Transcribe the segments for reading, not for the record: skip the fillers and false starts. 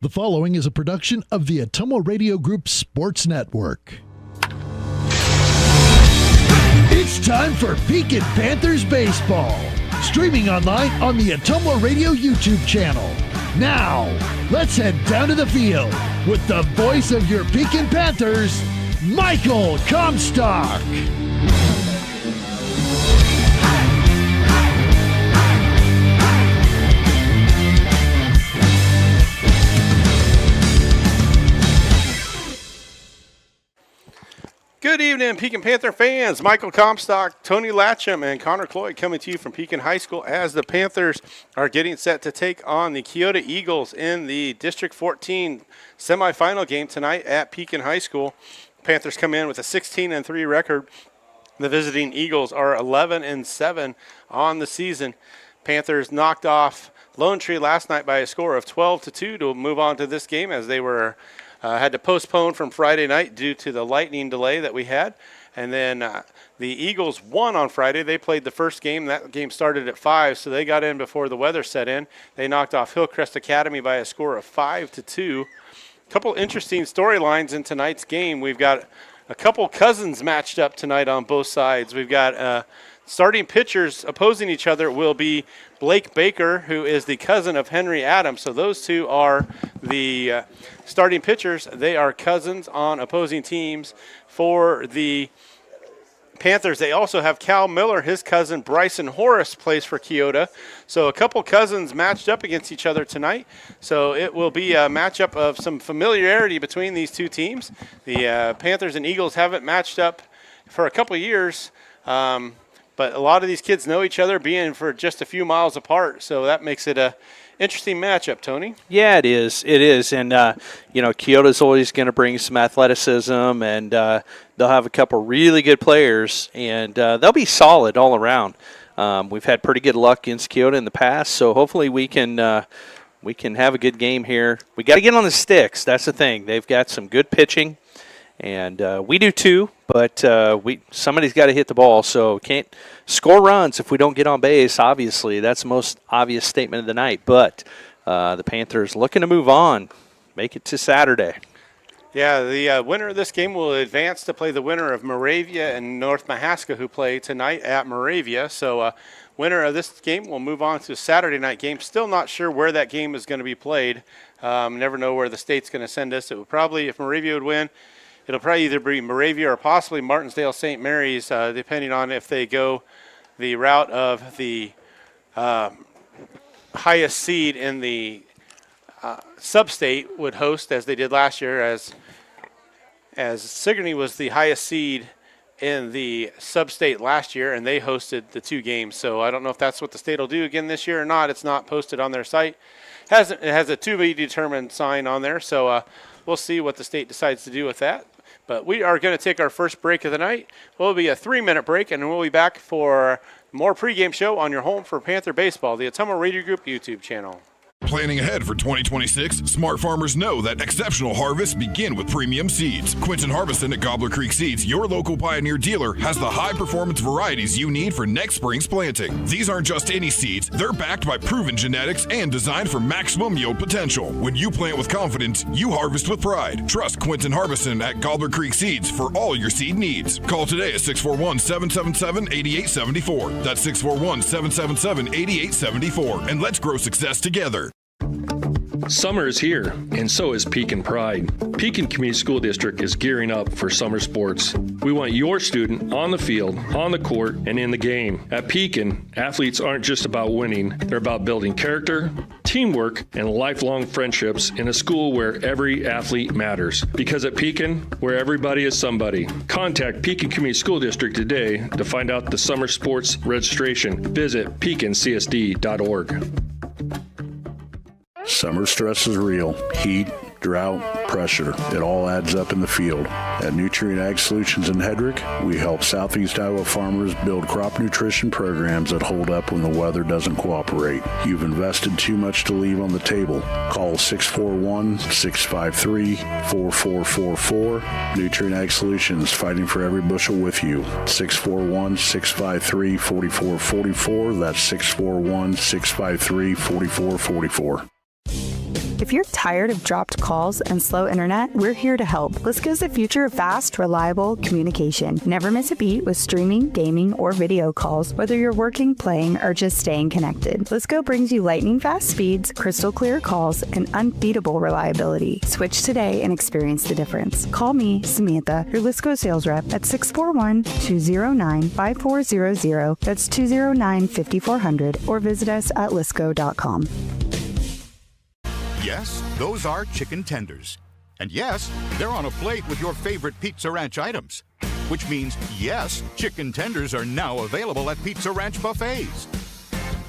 The following is a production of the Atomo Radio Group Sports Network. It's time for Pekin Panthers Baseball, streaming online on the Atomo Radio YouTube channel. Now, let's head down to the field with the voice of your Pekin Panthers, Michael Comstock. Good evening, Pekin Panther fans. Michael Comstock, Tony Latcham, and Connor Cloyd coming to you from Pekin High School as the Panthers are getting set to take on the Keota Eagles in the District 14 semifinal game tonight at Pekin High School. Panthers come in with a 16-3 record. The visiting Eagles are 11-7 on the season. Panthers knocked off Lone Tree last night by a score of 12-2 to move on to this game, as they were had to postpone from Friday night due to the lightning delay that we had. And then the Eagles won on Friday. They played the first game. That game started at 5, so they got in before the weather set in. They knocked off Hillcrest Academy by a score of 5-2. A couple interesting storylines in tonight's game. We've got a couple cousins matched up tonight on both sides. We've got starting pitchers opposing each other will be Blake Baker, who is the cousin of Henry Adams. So those two are the starting pitchers. They are cousins on opposing teams. For the Panthers, they also have Cal Miller. His cousin Bryson Horace plays for Keota. So a couple cousins matched up against each other tonight. So it will be a matchup of some familiarity between these two teams. The Panthers and Eagles haven't matched up for a couple years. But a lot of these kids know each other, being for just a few miles apart. So that makes it a interesting matchup, Tony. Yeah, it is. It is. And, Keota's always going to bring some athleticism, and they'll have a couple really good players, and they'll be solid all around. We've had pretty good luck against Keota in the past, so hopefully we can have a good game here. We got to get on the sticks. That's the thing. They've got some good pitching, and we do too, but somebody's got to hit the ball, so can't score runs if we don't get on base. Obviously, that's the most obvious statement of the night, but the Panthers looking to move on, make it to Saturday. Yeah, the winner of this game will advance to play the winner of Moravia and North Mahaska, who play tonight at Moravia. So winner of this game will move on to a Saturday night game. Still not sure where that game is going to be played. Never know where the state's going to send us. It would probably, if Moravia would win, it'll probably either be Moravia or possibly Martinsdale St. Mary's, depending on if they go the route of the highest seed in the sub-state would host, as they did last year, as Sigourney was the highest seed in the sub-state last year, and they hosted the two games. So I don't know if that's what the state will do again this year or not. It's not posted on their site. It has a to-be-determined sign on there, so we'll see what the state decides to do with that. But we are going to take our first break of the night. It'll be a 3-minute break, and we'll be back for more pregame show on your home for Panther Baseball, the Atomo Radio Group YouTube channel. Planning ahead for 2026, smart farmers know that exceptional harvests begin with premium seeds. Quinton Harveston at Gobbler Creek Seeds, your local Pioneer dealer, has the high-performance varieties you need for next spring's planting. These aren't just any seeds. They're backed by proven genetics and designed for maximum yield potential. When you plant with confidence, you harvest with pride. Trust Quinton Harveston at Gobbler Creek Seeds for all your seed needs. Call today at 641-777-8874. That's 641-777-8874. And let's grow success together. Summer is here, and so is Pekin Pride. Pekin Community School District is gearing up for summer sports. We want your student on the field, on the court, and in the game. At Pekin, athletes aren't just about winning. They're about building character, teamwork, and lifelong friendships in a school where every athlete matters. Because at Pekin, where everybody is somebody. Contact Pekin Community School District today to find out the summer sports registration. Visit pekincsd.org. Summer stress is real. Heat, drought, pressure. It all adds up in the field. At Nutrient Ag Solutions in Hedrick, we help Southeast Iowa farmers build crop nutrition programs that hold up when the weather doesn't cooperate. You've invested too much to leave on the table. Call 641-653-4444. Nutrient Ag Solutions, fighting for every bushel with you. 641-653-4444. That's 641-653-4444. If you're tired of dropped calls and slow internet, we're here to help. Lisco's the future of fast, reliable communication. Never miss a beat with streaming, gaming, or video calls, whether you're working, playing, or just staying connected. Lisco brings you lightning fast speeds, crystal clear calls, and unbeatable reliability. Switch today and experience the difference. Call me, Samantha, your Lisco sales rep at 641-209-5400. That's 209-5400, or visit us at lisco.com. Yes, those are chicken tenders. And yes, they're on a plate with your favorite Pizza Ranch items. Which means, yes, chicken tenders are now available at Pizza Ranch buffets.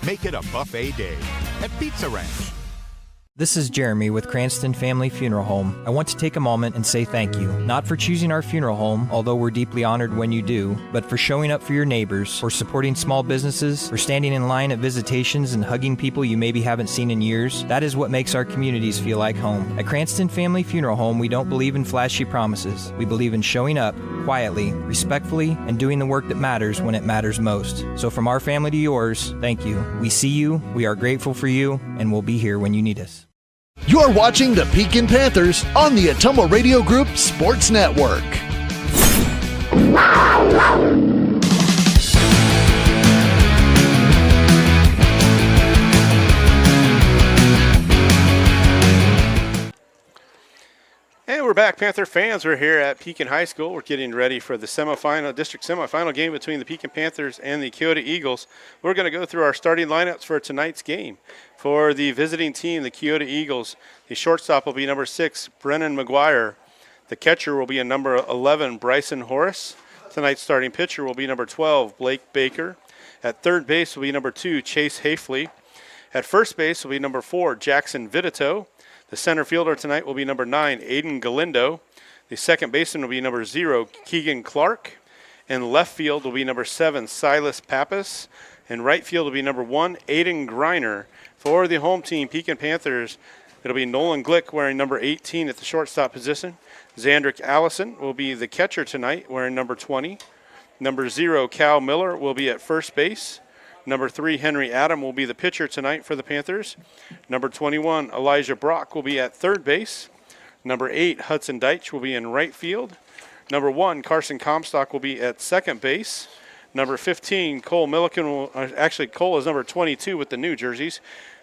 Make it a buffet day at Pizza Ranch. This is Jeremy with Cranston Family Funeral Home. I want to take a moment and say thank you, not for choosing our funeral home, although we're deeply honored when you do, but for showing up for your neighbors, for supporting small businesses, for standing in line at visitations and hugging people you maybe haven't seen in years. That is what makes our communities feel like home. At Cranston Family Funeral Home, we don't believe in flashy promises. We believe in showing up quietly, respectfully, and doing the work that matters when it matters most. So from our family to yours, thank you. We see you, we are grateful for you, and we'll be here when you need us. You're watching the Pekin Panthers on the Ottumwa Radio Group Sports Network. And we're back, Panther fans. We're here at Pekin High School. We're getting ready for the district semifinal game between the Pekin Panthers and the Keota Eagles. We're going to go through our starting lineups for tonight's game. For the visiting team, the Keota Eagles, the shortstop will be number 6, Brennan McGuire. The catcher will be a number 11, Bryson Horace. Tonight's starting pitcher will be number 12, Blake Baker. At third base will be number 2, Chase Hafley. At first base will be number 4, Jackson Vidito. The center fielder tonight will be number 9, Aiden Galindo. The second baseman will be number 0, Keegan Clark. In left field will be number 7, Silas Pappas. In right field will be number 1, Aiden Griner. For the home team, Pekin Panthers, it'll be Nolan Glick wearing number 18 at the shortstop position. Zandrick Allison will be the catcher tonight wearing number 20. Number 0, Cal Miller will be at first base. Number 3, Henry Adam will be the pitcher tonight for the Panthers. Number 21, Elijah Brock will be at third base. Number 8, Hudson Deitch will be in right field. Number 1, Carson Comstock will be at second base. Number 15, Cole Milliken will, actually Cole is number 22 with the new jerseys.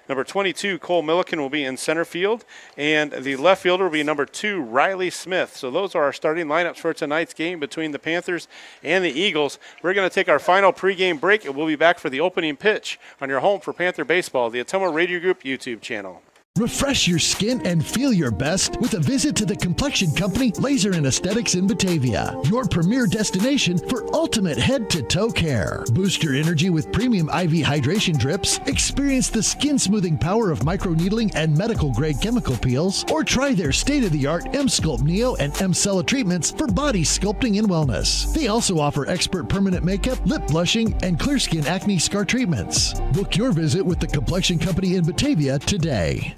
Number 22, Cole Milliken will be in center field. And the left fielder will be number 2, Riley Smith. So those are our starting lineups for tonight's game between the Panthers and the Eagles. We're going to take our final pregame break, and we'll be back for the opening pitch on your home for Panther Baseball, the Ottumwa Radio Group YouTube channel. Refresh your skin and feel your best with a visit to the complexion company Laser and Aesthetics in Batavia, your premier destination for ultimate head-to-toe care. Boost your energy with premium IV hydration drips, experience the skin-smoothing power of microneedling and medical-grade chemical peels, or try their state-of-the-art M-Sculpt Neo and M-Cella treatments for body sculpting and wellness. They also offer expert permanent makeup, lip blushing, and clear skin acne scar treatments. Book your visit with the complexion company in Batavia today.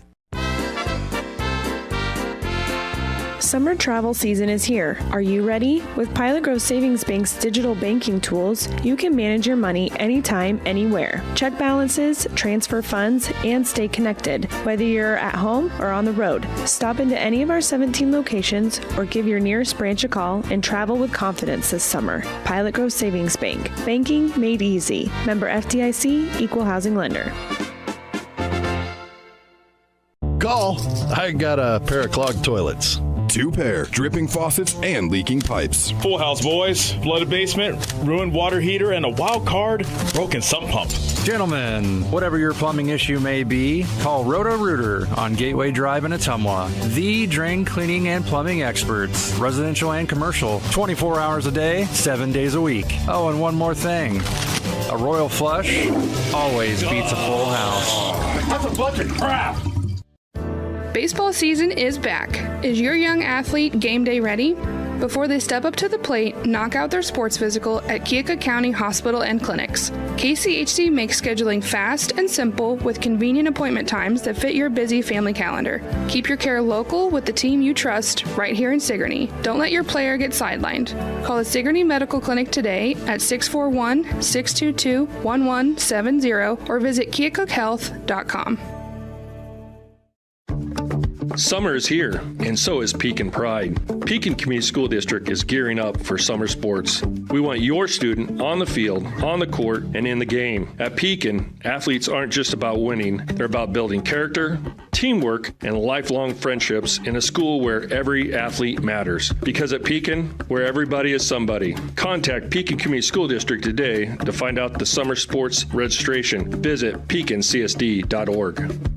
Summer travel season is here. Are you ready? With Pilot Grove Savings Bank's digital banking tools, you can manage your money anytime, anywhere. Check balances, transfer funds, and stay connected, whether you're at home or on the road. Stop into any of our 17 locations or give your nearest branch a call and travel with confidence this summer. Pilot Grove Savings Bank. Banking made easy. Member FDIC, Equal Housing Lender. Call. I got a pair of clogged toilets. 2 pair, dripping faucets and leaking pipes. Full house, boys. Flooded basement, ruined water heater, and a wild card, broken sump pump. Gentlemen, whatever your plumbing issue may be, call Roto-Rooter on Gateway Drive in Ottumwa. The drain cleaning and plumbing experts, residential and commercial, 24 hours a day, 7 days a week. Oh, and one more thing. A royal flush always beats a full house. That's a bunch of crap. Baseball season is back. Is your young athlete game day ready? Before they step up to the plate, knock out their sports physical at Keota County Hospital and Clinics. KCHC makes scheduling fast and simple with convenient appointment times that fit your busy family calendar. Keep your care local with the team you trust right here in Sigourney. Don't let your player get sidelined. Call the Sigourney Medical Clinic today at 641-622-1170 or visit KeoCookHealth.com. Summer is here, and so is Pekin Pride. Pekin Community School District is gearing up for summer sports. We want your student on the field, on the court, and in the game. At Pekin, athletes aren't just about winning, they're about building character, teamwork, and lifelong friendships in a school where every athlete matters. Because at Pekin, where everybody is somebody. Contact Pekin Community School District today to find out the summer sports registration. Visit pekincsd.org.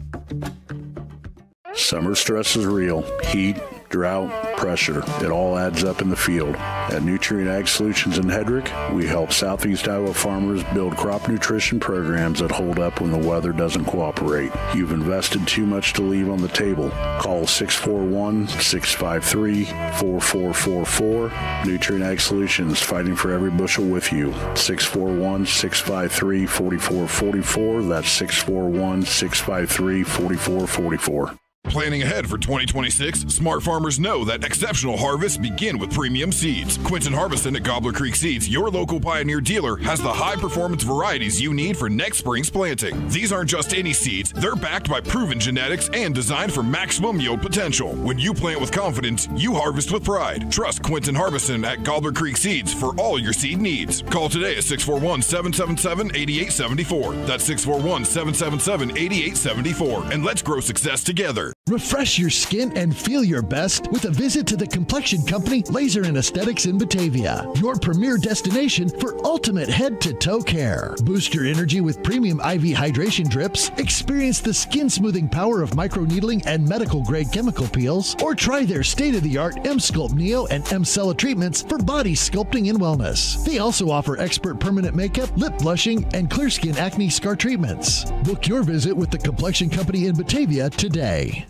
Summer stress is real. Heat, drought, pressure. It all adds up in the field. At Nutrient Ag Solutions in Hedrick, we help Southeast Iowa farmers build crop nutrition programs that hold up when the weather doesn't cooperate. You've invested too much to leave on the table. Call 641-653-4444. Nutrient Ag Solutions, fighting for every bushel with you. 641-653-4444. That's 641-653-4444. Planning ahead for 2026, smart farmers know that exceptional harvests begin with premium seeds. Quinton Harveston at Gobbler Creek Seeds, your local Pioneer dealer, has the high-performance varieties you need for next spring's planting. These aren't just any seeds, they're backed by proven genetics and designed for maximum yield potential. When you plant with confidence, you harvest with pride. Trust Quinton Harveston at Gobbler Creek Seeds for all your seed needs. Call today at 641-777-8874. That's 641-777-8874. And let's grow success together. Refresh your skin and feel your best with a visit to the Complexion Company Laser and Aesthetics in Batavia, your premier destination for ultimate head-to-toe care. Boost your energy with premium IV hydration drips, experience the skin-smoothing power of microneedling and medical-grade chemical peels, or try their state-of-the-art M-Sculpt Neo and M-Cella treatments for body sculpting and wellness. They also offer expert permanent makeup, lip blushing, and clear skin acne scar treatments. Book your visit with the Complexion Company in Batavia today.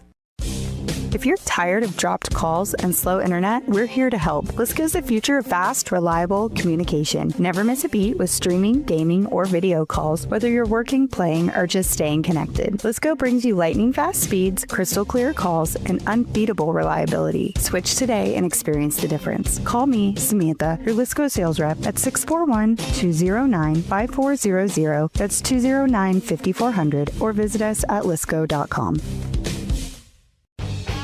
If you're tired of dropped calls and slow internet, we're here to help. Lisco's the future of fast, reliable communication. Never miss a beat with streaming, gaming, or video calls, whether you're working, playing, or just staying connected. Lisco brings you lightning fast speeds, crystal clear calls, and unbeatable reliability. Switch today and experience the difference. Call me, Samantha, your Lisco sales rep at 641-209-5400. That's 209-5400, or visit us at lisco.com.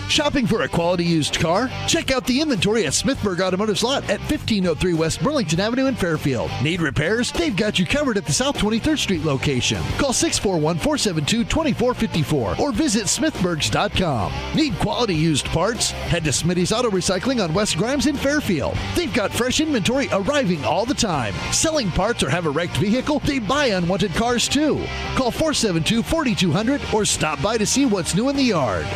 Shopping for a quality used car? Check out the inventory at Smithburg Automotive's lot at 1503 West Burlington Avenue in Fairfield. Need repairs? They've got you covered at the South 23rd Street location. Call 641-472-2454 or visit smithburgs.com. Need quality used parts? Head to Smitty's Auto Recycling on West Grimes in Fairfield. They've got fresh inventory arriving all the time. Selling parts or have a wrecked vehicle? They buy unwanted cars too. Call 472-4200 or stop by to see what's new in the yard.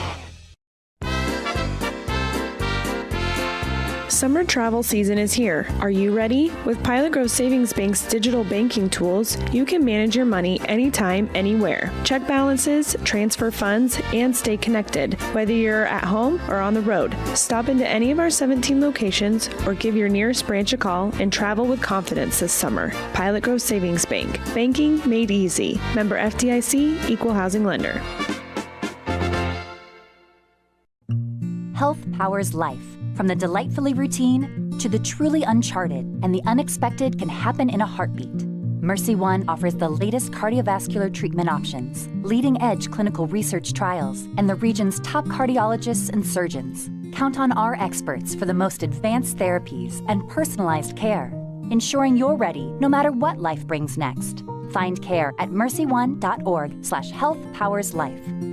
Summer travel season is here. Are you ready? With Pilot Grove Savings Bank's digital banking tools, you can manage your money anytime, anywhere. Check balances, transfer funds, and stay connected, whether you're at home or on the road. Stop into any of our 17 locations or give your nearest branch a call and travel with confidence this summer. Pilot Grove Savings Bank. Banking made easy. Member FDIC, Equal Housing Lender. Health powers life. From the delightfully routine to the truly uncharted, and the unexpected can happen in a heartbeat. Mercy One offers the latest cardiovascular treatment options, leading-edge clinical research trials, and the region's top cardiologists and surgeons. Count on our experts for the most advanced therapies and personalized care, ensuring you're ready no matter what life brings next. Find care at mercyone.org/healthpowerslife.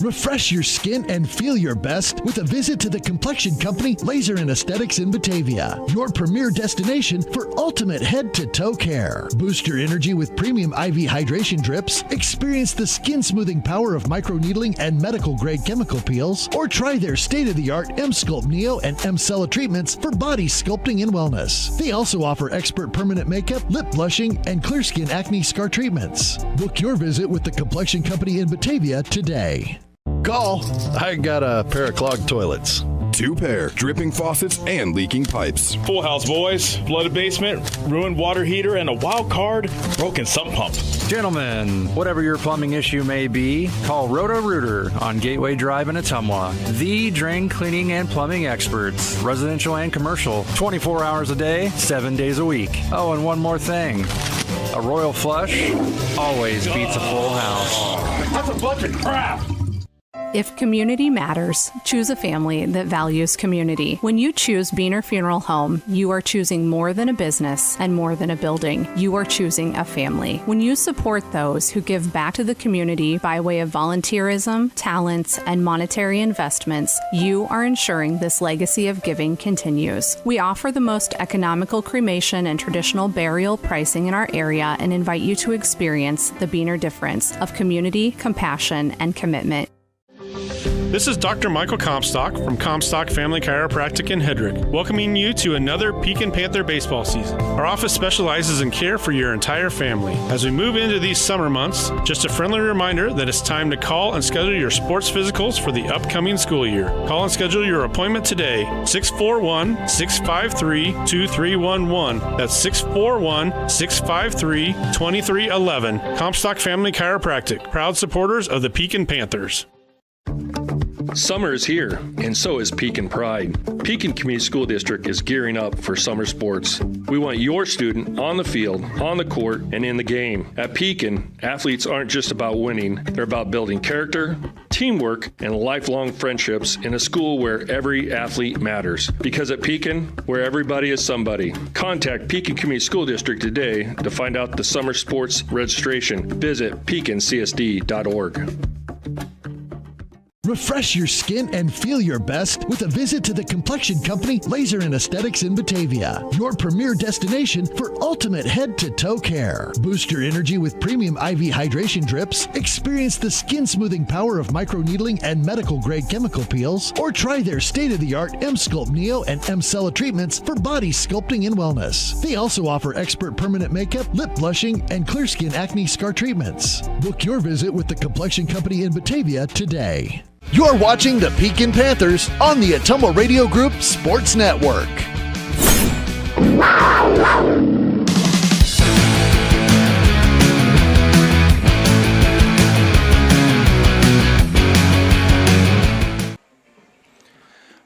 Refresh your skin and feel your best with a visit to the Complexion Company Laser and Aesthetics in Batavia, your premier destination for ultimate head-to-toe care. Boost your energy with premium IV hydration drips, experience the skin-smoothing power of microneedling and medical-grade chemical peels, or try their state-of-the-art M-Sculpt Neo and M-Cella treatments for body sculpting and wellness. They also offer expert permanent makeup, lip blushing, and clear skin acne scar treatments. Book your visit with the Complexion Company in Batavia today. Call. I got a pair of clogged toilets. 2 pair, dripping faucets, and leaking pipes. Full house, boys. Flooded basement, ruined water heater, and a wild card, broken sump pump. Gentlemen, whatever your plumbing issue may be, call Roto-Rooter on Gateway Drive in Ottumwa. The drain cleaning and plumbing experts, residential and commercial, 24 hours a day, 7 days a week. Oh, and one more thing. A royal flush always beats a full house. That's a bunch of crap. If community matters, choose a family that values community. When you choose Beaner Funeral Home, you are choosing more than a business and more than a building. You are choosing a family. When you support those who give back to the community by way of volunteerism, talents, and monetary investments, you are ensuring this legacy of giving continues. We offer the most economical cremation and traditional burial pricing in our area and invite you to experience the Beaner difference of community, compassion, and commitment. This is Dr. Michael Comstock from Comstock Family Chiropractic in Hedrick, welcoming you to another Pekin Panther baseball season. Our office specializes in care for your entire family. As we move into these summer months, just a friendly reminder that it's time to call and schedule your sports physicals for the upcoming school year. Call and schedule your appointment today, 641-653-2311. That's 641-653-2311. Comstock Family Chiropractic, proud supporters of the Pekin Panthers. Summer is here, and so is Pekin Pride. Pekin Community School District is gearing up for summer sports. We want your student on the field, on the court, and in the game. At Pekin, athletes aren't just about winning. They're about building character, teamwork, and lifelong friendships in a school where every athlete matters. Because at Pekin, where everybody is somebody. Contact Pekin Community School District today to find out the summer sports registration. Visit pekincsd.org. Refresh your skin and feel your best with a visit to the complexion company Laser and Aesthetics in Batavia, your premier destination for ultimate head-to-toe care. Boost your energy with premium IV hydration drips, experience the skin-smoothing power of microneedling and medical-grade chemical peels, or try their state-of-the-art M-Sculpt Neo and M-Cella treatments for body sculpting and wellness. They also offer expert permanent makeup, lip blushing, and clear skin acne scar treatments. Book your visit with the complexion company in Batavia today. You're watching the Pekin Panthers on the Ottumwa Radio Group Sports Network.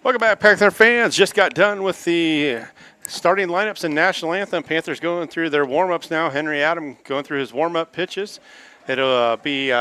Welcome back, Panther fans. Just got done with the starting lineups and national anthem. Panthers going through their warm-ups now. Henry Adam going through his warm-up pitches. It'll be...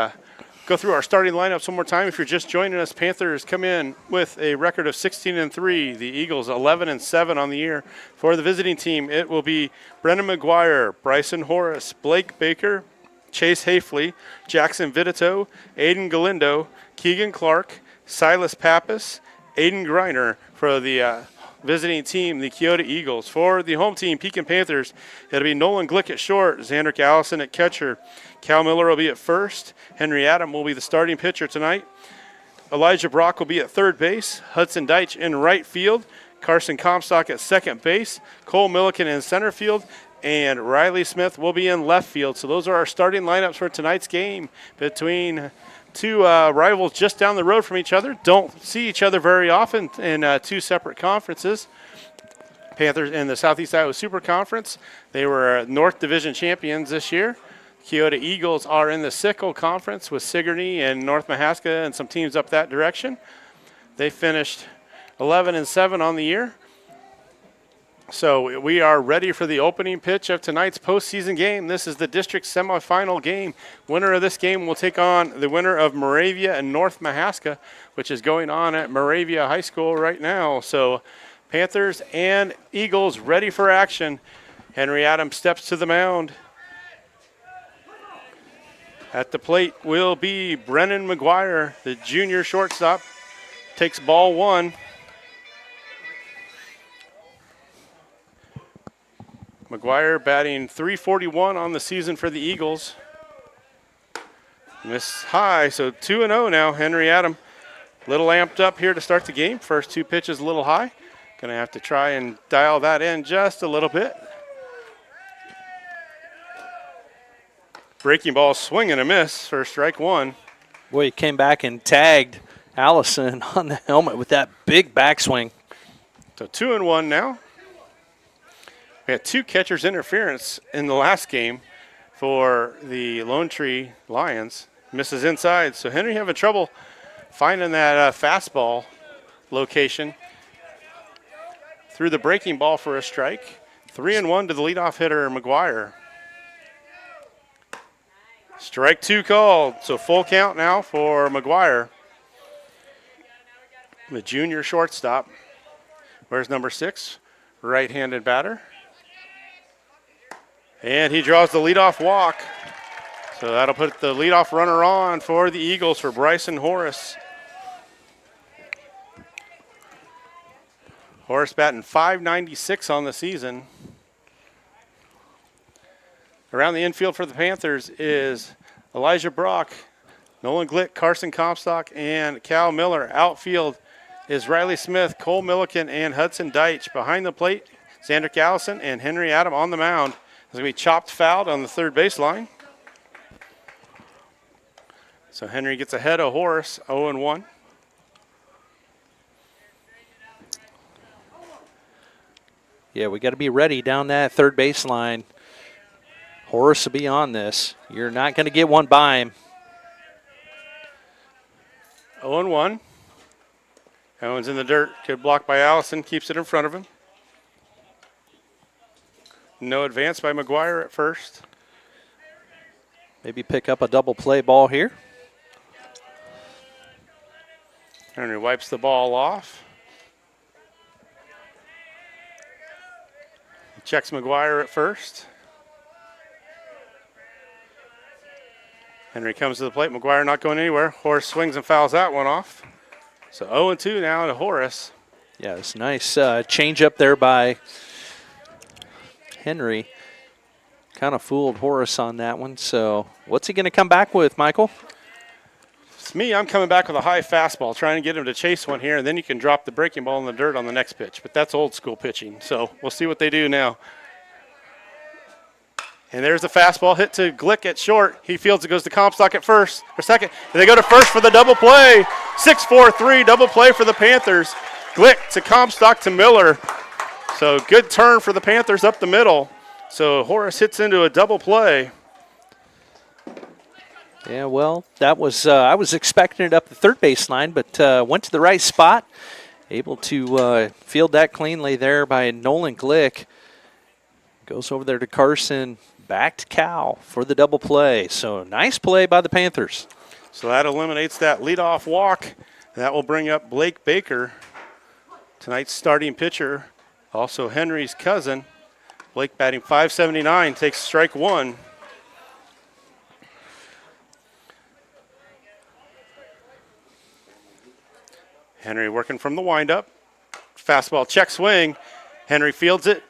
Go through our starting lineups one more time. If you're just joining us, Panthers come in with a record of 16-3. The Eagles 11-7 on the year. For the visiting team, it will be Brendan McGuire, Bryson Horace, Blake Baker, Chase Hafley, Jackson Vitito, Aiden Galindo, Keegan Clark, Silas Pappas, Aiden Griner. For the visiting team, the Keota Eagles. For the home team, Pekin Panthers, it'll be Nolan Glick at short, Xander Allison at catcher, Cal Miller will be at first, Henry Adam will be the starting pitcher tonight, Elijah Brock will be at third base, Hudson Deitch in right field, Carson Comstock at second base, Cole Milliken in center field, and Riley Smith will be in left field. So those are our starting lineups for tonight's game between two rivals just down the road from each other. Don't see each other very often in two separate conferences. Panthers in the Southeast Iowa Super Conference. They were North Division champions this year. Keota Eagles are in the Sickle Conference with Sigourney and North Mahaska and some teams up that direction. They finished 11-7 on the year. So we are ready for the opening pitch of tonight's postseason game. This is the district semifinal game. Winner of this game will take on the winner of Moravia and North Mahaska, which is going on at Moravia High School right now. So Panthers and Eagles ready for action. Henry Adams steps to the mound. At the plate will be Brennan McGuire, the junior shortstop. Takes ball one. McGuire batting .341 on the season for the Eagles. Miss high, so 2-0 now. Henry Adam, a little amped up here to start the game. First two pitches a little high. Going to have to try and dial that in just a little bit. Breaking ball, swing and a miss for strike one. Boy, he came back and tagged Allison on the helmet with that big backswing. So 2-1 now. We had two catchers interference in the last game for the Lone Tree Lions. Misses inside. So Henry having trouble finding that fastball location. Threw the breaking ball for a strike. 3-1 to the leadoff hitter, McGuire. Strike two called, so full count now for McGuire. the junior shortstop. Where's number 6? Right-handed batter. And he draws the leadoff walk. So that'll put the leadoff runner on for the Eagles for Bryson Horace. Horace batting .596 on the season. Around the infield for the Panthers is Elijah Brock, Nolan Glick, Carson Comstock, and Cal Miller. Outfield is Riley Smith, Cole Milliken, and Hudson Deitch. Behind the plate, Xander Allison and Henry Adam on the mound. It's going to be chopped fouled on the third baseline. So Henry gets ahead of Horace, 0-1. Yeah, we got to be ready down that third baseline. Horace will be on this. You're not going to get one by him. 0-1. That one's in the dirt. Good block by Allison. Keeps it in front of him. No advance by McGuire at first. Maybe pick up a double play ball here. Henry wipes the ball off. He checks McGuire at first. Henry comes to the plate. McGuire not going anywhere. Horace swings and fouls that one off. So 0-2 now to Horace. Yeah, it's a nice change up there by Henry. Kind of fooled Horace on that one. So what's he going to come back with, Michael? It's me. I'm coming back with a high fastball, trying to get him to chase one here, and then you can drop the breaking ball in the dirt on the next pitch. But that's old school pitching. So we'll see what they do now. And there's the fastball hit to Glick at short. He fields it, goes to Comstock at first or second. And they go to first for the double play. 6-4-3 double play for the Panthers. Glick to Comstock to Miller. So good turn for the Panthers up the middle. So Horace hits into a double play. Yeah, well, that was I was expecting it up the third baseline, but went to the right spot. Able to field that cleanly there by Nolan Glick. Goes over there to Carson. Back to Cal for the double play. So nice play by the Panthers. So that eliminates that leadoff walk. That will bring up Blake Baker, tonight's starting pitcher. Also Henry's cousin. Blake batting .579, takes strike one. Henry working from the windup. Fastball check swing. Henry fields it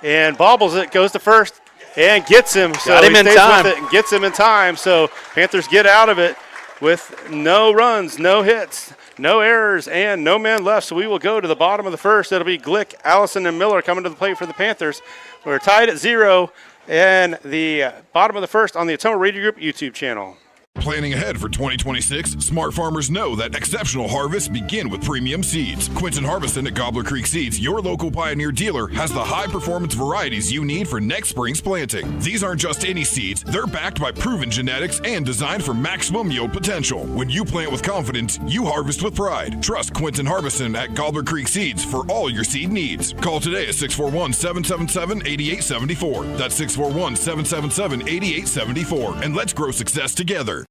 and bobbles it, goes to first. And gets him. So got him in time. With it and gets him in time. So Panthers get out of it with no runs, no hits, no errors, and no man left. So we will go to the bottom of the first. It'll be Glick, Allison, and Miller coming to the plate for the Panthers. We're tied at 0 and the bottom of the first on the Atomo Radio Group YouTube channel. Planning ahead for 2026, smart farmers know that exceptional harvests begin with premium seeds. Quinton Harveston at Gobbler Creek Seeds, your local Pioneer dealer, has the high-performance varieties you need for next spring's planting. These aren't just any seeds, they're backed by proven genetics and designed for maximum yield potential. When you plant with confidence, you harvest with pride. Trust Quinton Harveston at Gobbler Creek Seeds for all your seed needs. Call today at 641-777-8874. That's 641-777-8874. And let's grow success together.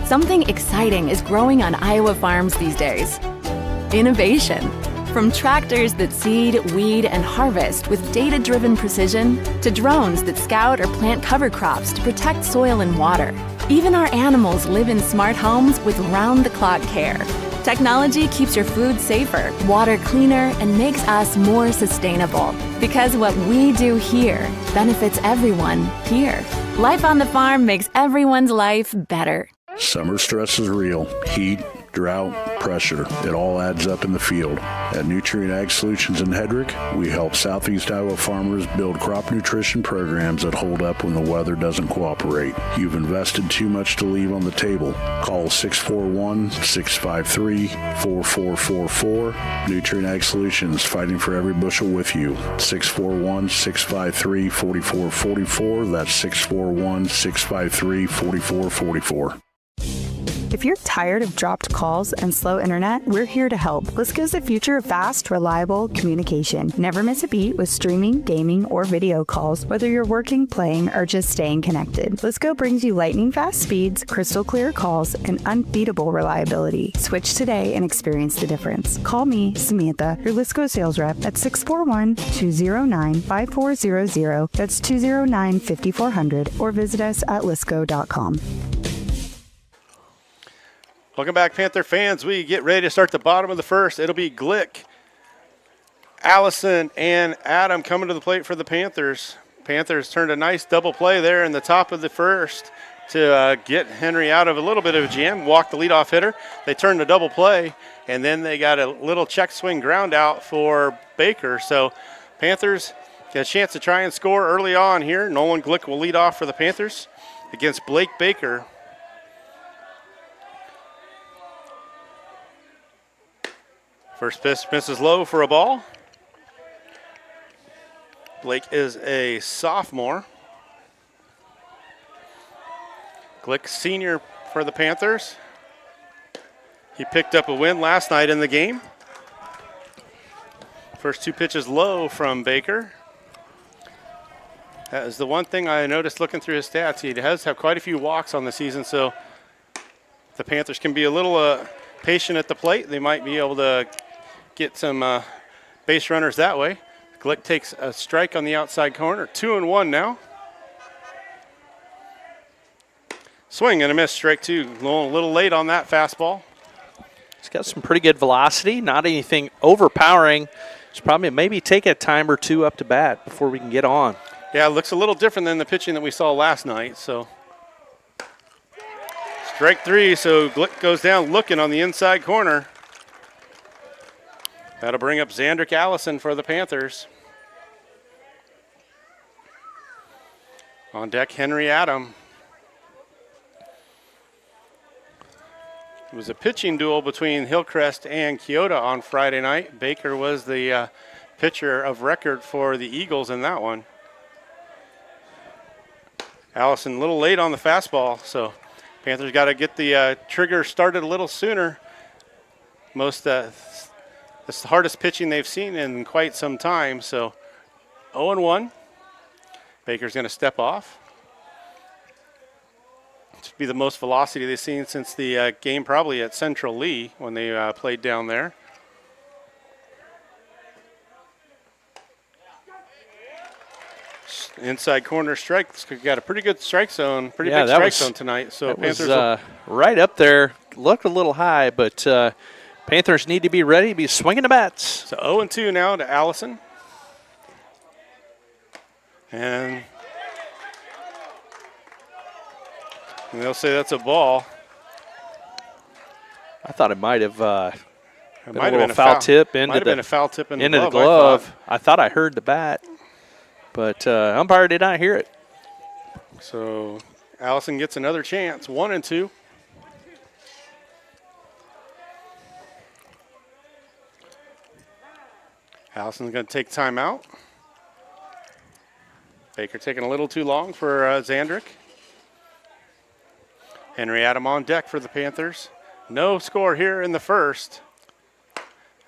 Something exciting is growing on Iowa farms these days. Innovation. From tractors that seed, weed, and harvest with data-driven precision to drones that scout or plant cover crops to protect soil and water. Even our animals live in smart homes with round-the-clock care. Technology keeps your food safer, water cleaner, and makes us more sustainable. Because what we do here benefits everyone here. Life on the farm makes everyone's life better. Summer stress is real. Heat, drought, pressure. It all adds up in the field. At Nutrient Ag Solutions in Hedrick, we help Southeast Iowa farmers build crop nutrition programs that hold up when the weather doesn't cooperate. You've invested too much to leave on the table. Call 641-653-4444. Nutrient Ag Solutions, fighting for every bushel with you. 641-653-4444. That's 641-653-4444. If you're tired of dropped calls and slow internet, we're here to help. Lisco's the future of fast, reliable communication. Never miss a beat with streaming, gaming, or video calls, whether you're working, playing, or just staying connected. Lisco brings you lightning fast speeds, crystal clear calls, and unbeatable reliability. Switch today and experience the difference. Call me, Samantha, your Lisco sales rep at 641-209-5400. That's 209-5400, or visit us at lisco.com. Welcome back, Panther fans. We get ready to start the bottom of the first. It'll be Glick, Allison, and Adam coming to the plate for the Panthers. Panthers turned a nice double play there in the top of the first to get Henry out of a little bit of a jam, walk the leadoff hitter. They turned a double play, and then they got a little check swing ground out for Baker. So Panthers get a chance to try and score early on here. Nolan Glick will lead off for the Panthers against Blake Baker. First pitch misses low for a ball. Blake is a sophomore. Glick, senior for the Panthers. He picked up a win last night in the game. First two pitches low from Baker. That is the one thing I noticed looking through his stats. He does have quite a few walks on the season, so the Panthers can be a little patient at the plate. They might be able to get some base runners that way. Glick takes a strike on the outside corner. 2-1 now. Swing and a miss, strike two. A little late on that fastball. He's got some pretty good velocity, not anything overpowering. It's probably maybe take a time or two up to bat before we can get on. Yeah, it looks a little different than the pitching that we saw last night. So strike three, so Glick goes down looking on the inside corner. That'll bring up Xandrick Allison for the Panthers. On deck, Henry Adam. It was a pitching duel between Hillcrest and Keota on Friday night. Baker was the pitcher of record for the Eagles in that one. Allison a little late on the fastball, so Panthers got to get the trigger started a little sooner. It's the hardest pitching they've seen in quite some time, so 0-1. Baker's going to step off. Should be the most velocity they've seen since the game probably at Central Lee when they played down there. Inside corner strike. Got a pretty good strike zone, big strike zone tonight. So Panthers was, right up there. Looked a little high, but Panthers need to be ready to be swinging the bats. So 0-2 now to Allison. And they'll say that's a ball. I thought it might have been a foul tip into the glove. I thought I heard the bat, but umpire did not hear it. So Allison gets another chance, 1-2. Allison's going to take timeout. Baker taking a little too long for Xandrick. Henry Adam on deck for the Panthers. No score here in the first.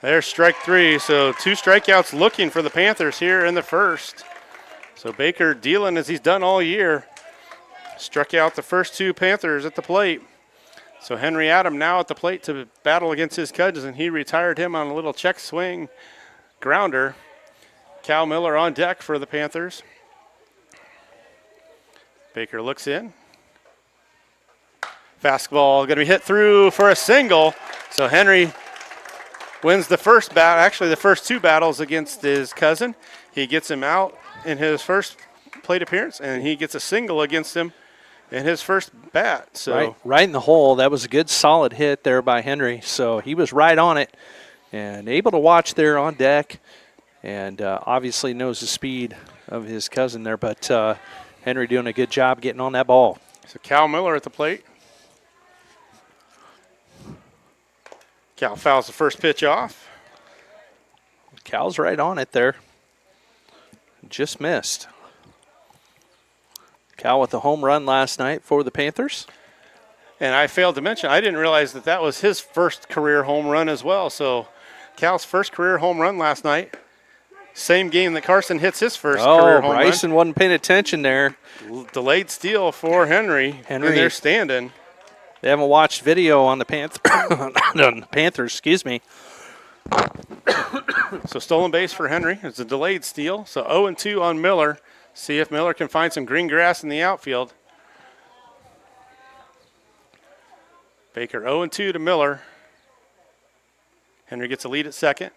There's strike three, so two strikeouts looking for the Panthers here in the first. So Baker dealing as he's done all year. Struck out the first two Panthers at the plate. So Henry Adam now at the plate to battle against his cousin. He retired him on a little check swing grounder. Cal Miller on deck for the Panthers. Baker looks in. Fastball going to be hit through for a single. So Henry wins the first bat, actually the first two battles against his cousin. He gets him out in his first plate appearance, and he gets a single against him in his first bat. So right in the hole. That was a good solid hit there by Henry. So he was right on it and able to watch there on deck, and obviously knows the speed of his cousin there. But Henry doing a good job getting on that ball. So Cal Miller at the plate. Cal fouls the first pitch off. Cal's right on it there. Just missed. Cal with a home run last night for the Panthers. And I failed to mention, I didn't realize that was his first career home run as well. So Cal's first career home run last night. Same game that Carson hits his first career home Bryson run. wasn't paying attention there. Delayed steal for Henry. And they're standing. They haven't watched video on the Panthers, excuse me. So stolen base for Henry. It's a delayed steal. So 0-2 on Miller. See if Miller can find some green grass in the outfield. Baker 0-2 to Miller. Henry gets a lead at second.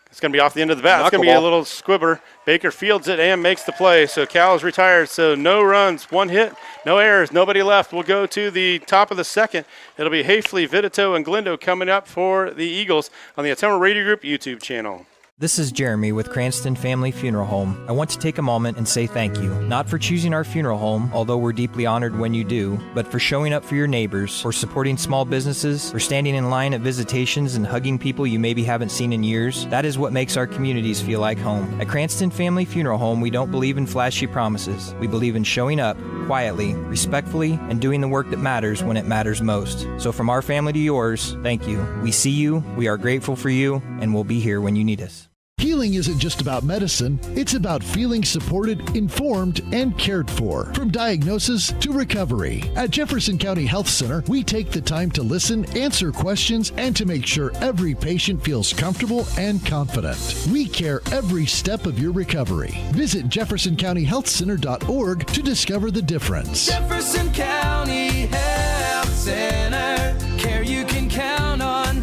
It's going to be off the end of the bat. It's going to be a little squibber. Baker fields it and makes the play. So Cal is retired. So no runs, 1 hit, no errors, nobody left. We'll go to the top of the second. It'll be Hafley, Vitito, and Glendo coming up for the Eagles on the Ottumwa Radio Group YouTube channel. This is Jeremy with Cranston Family Funeral Home. I want to take a moment and say thank you, not for choosing our funeral home, although we're deeply honored when you do, but for showing up for your neighbors, for supporting small businesses, for standing in line at visitations and hugging people you maybe haven't seen in years. That is what makes our communities feel like home. At Cranston Family Funeral Home, we don't believe in flashy promises. We believe in showing up quietly, respectfully, and doing the work that matters when it matters most. So from our family to yours, thank you. We see you, we are grateful for you, and we'll be here when you need us. Healing isn't just about medicine, it's about feeling supported, informed, and cared for. From diagnosis to recovery. At Jefferson County Health Center, we take the time to listen, answer questions, and to make sure every patient feels comfortable and confident. We care every step of your recovery. Visit jeffersoncountyhealthcenter.org to discover the difference. Jefferson County Health Center, care you can count on.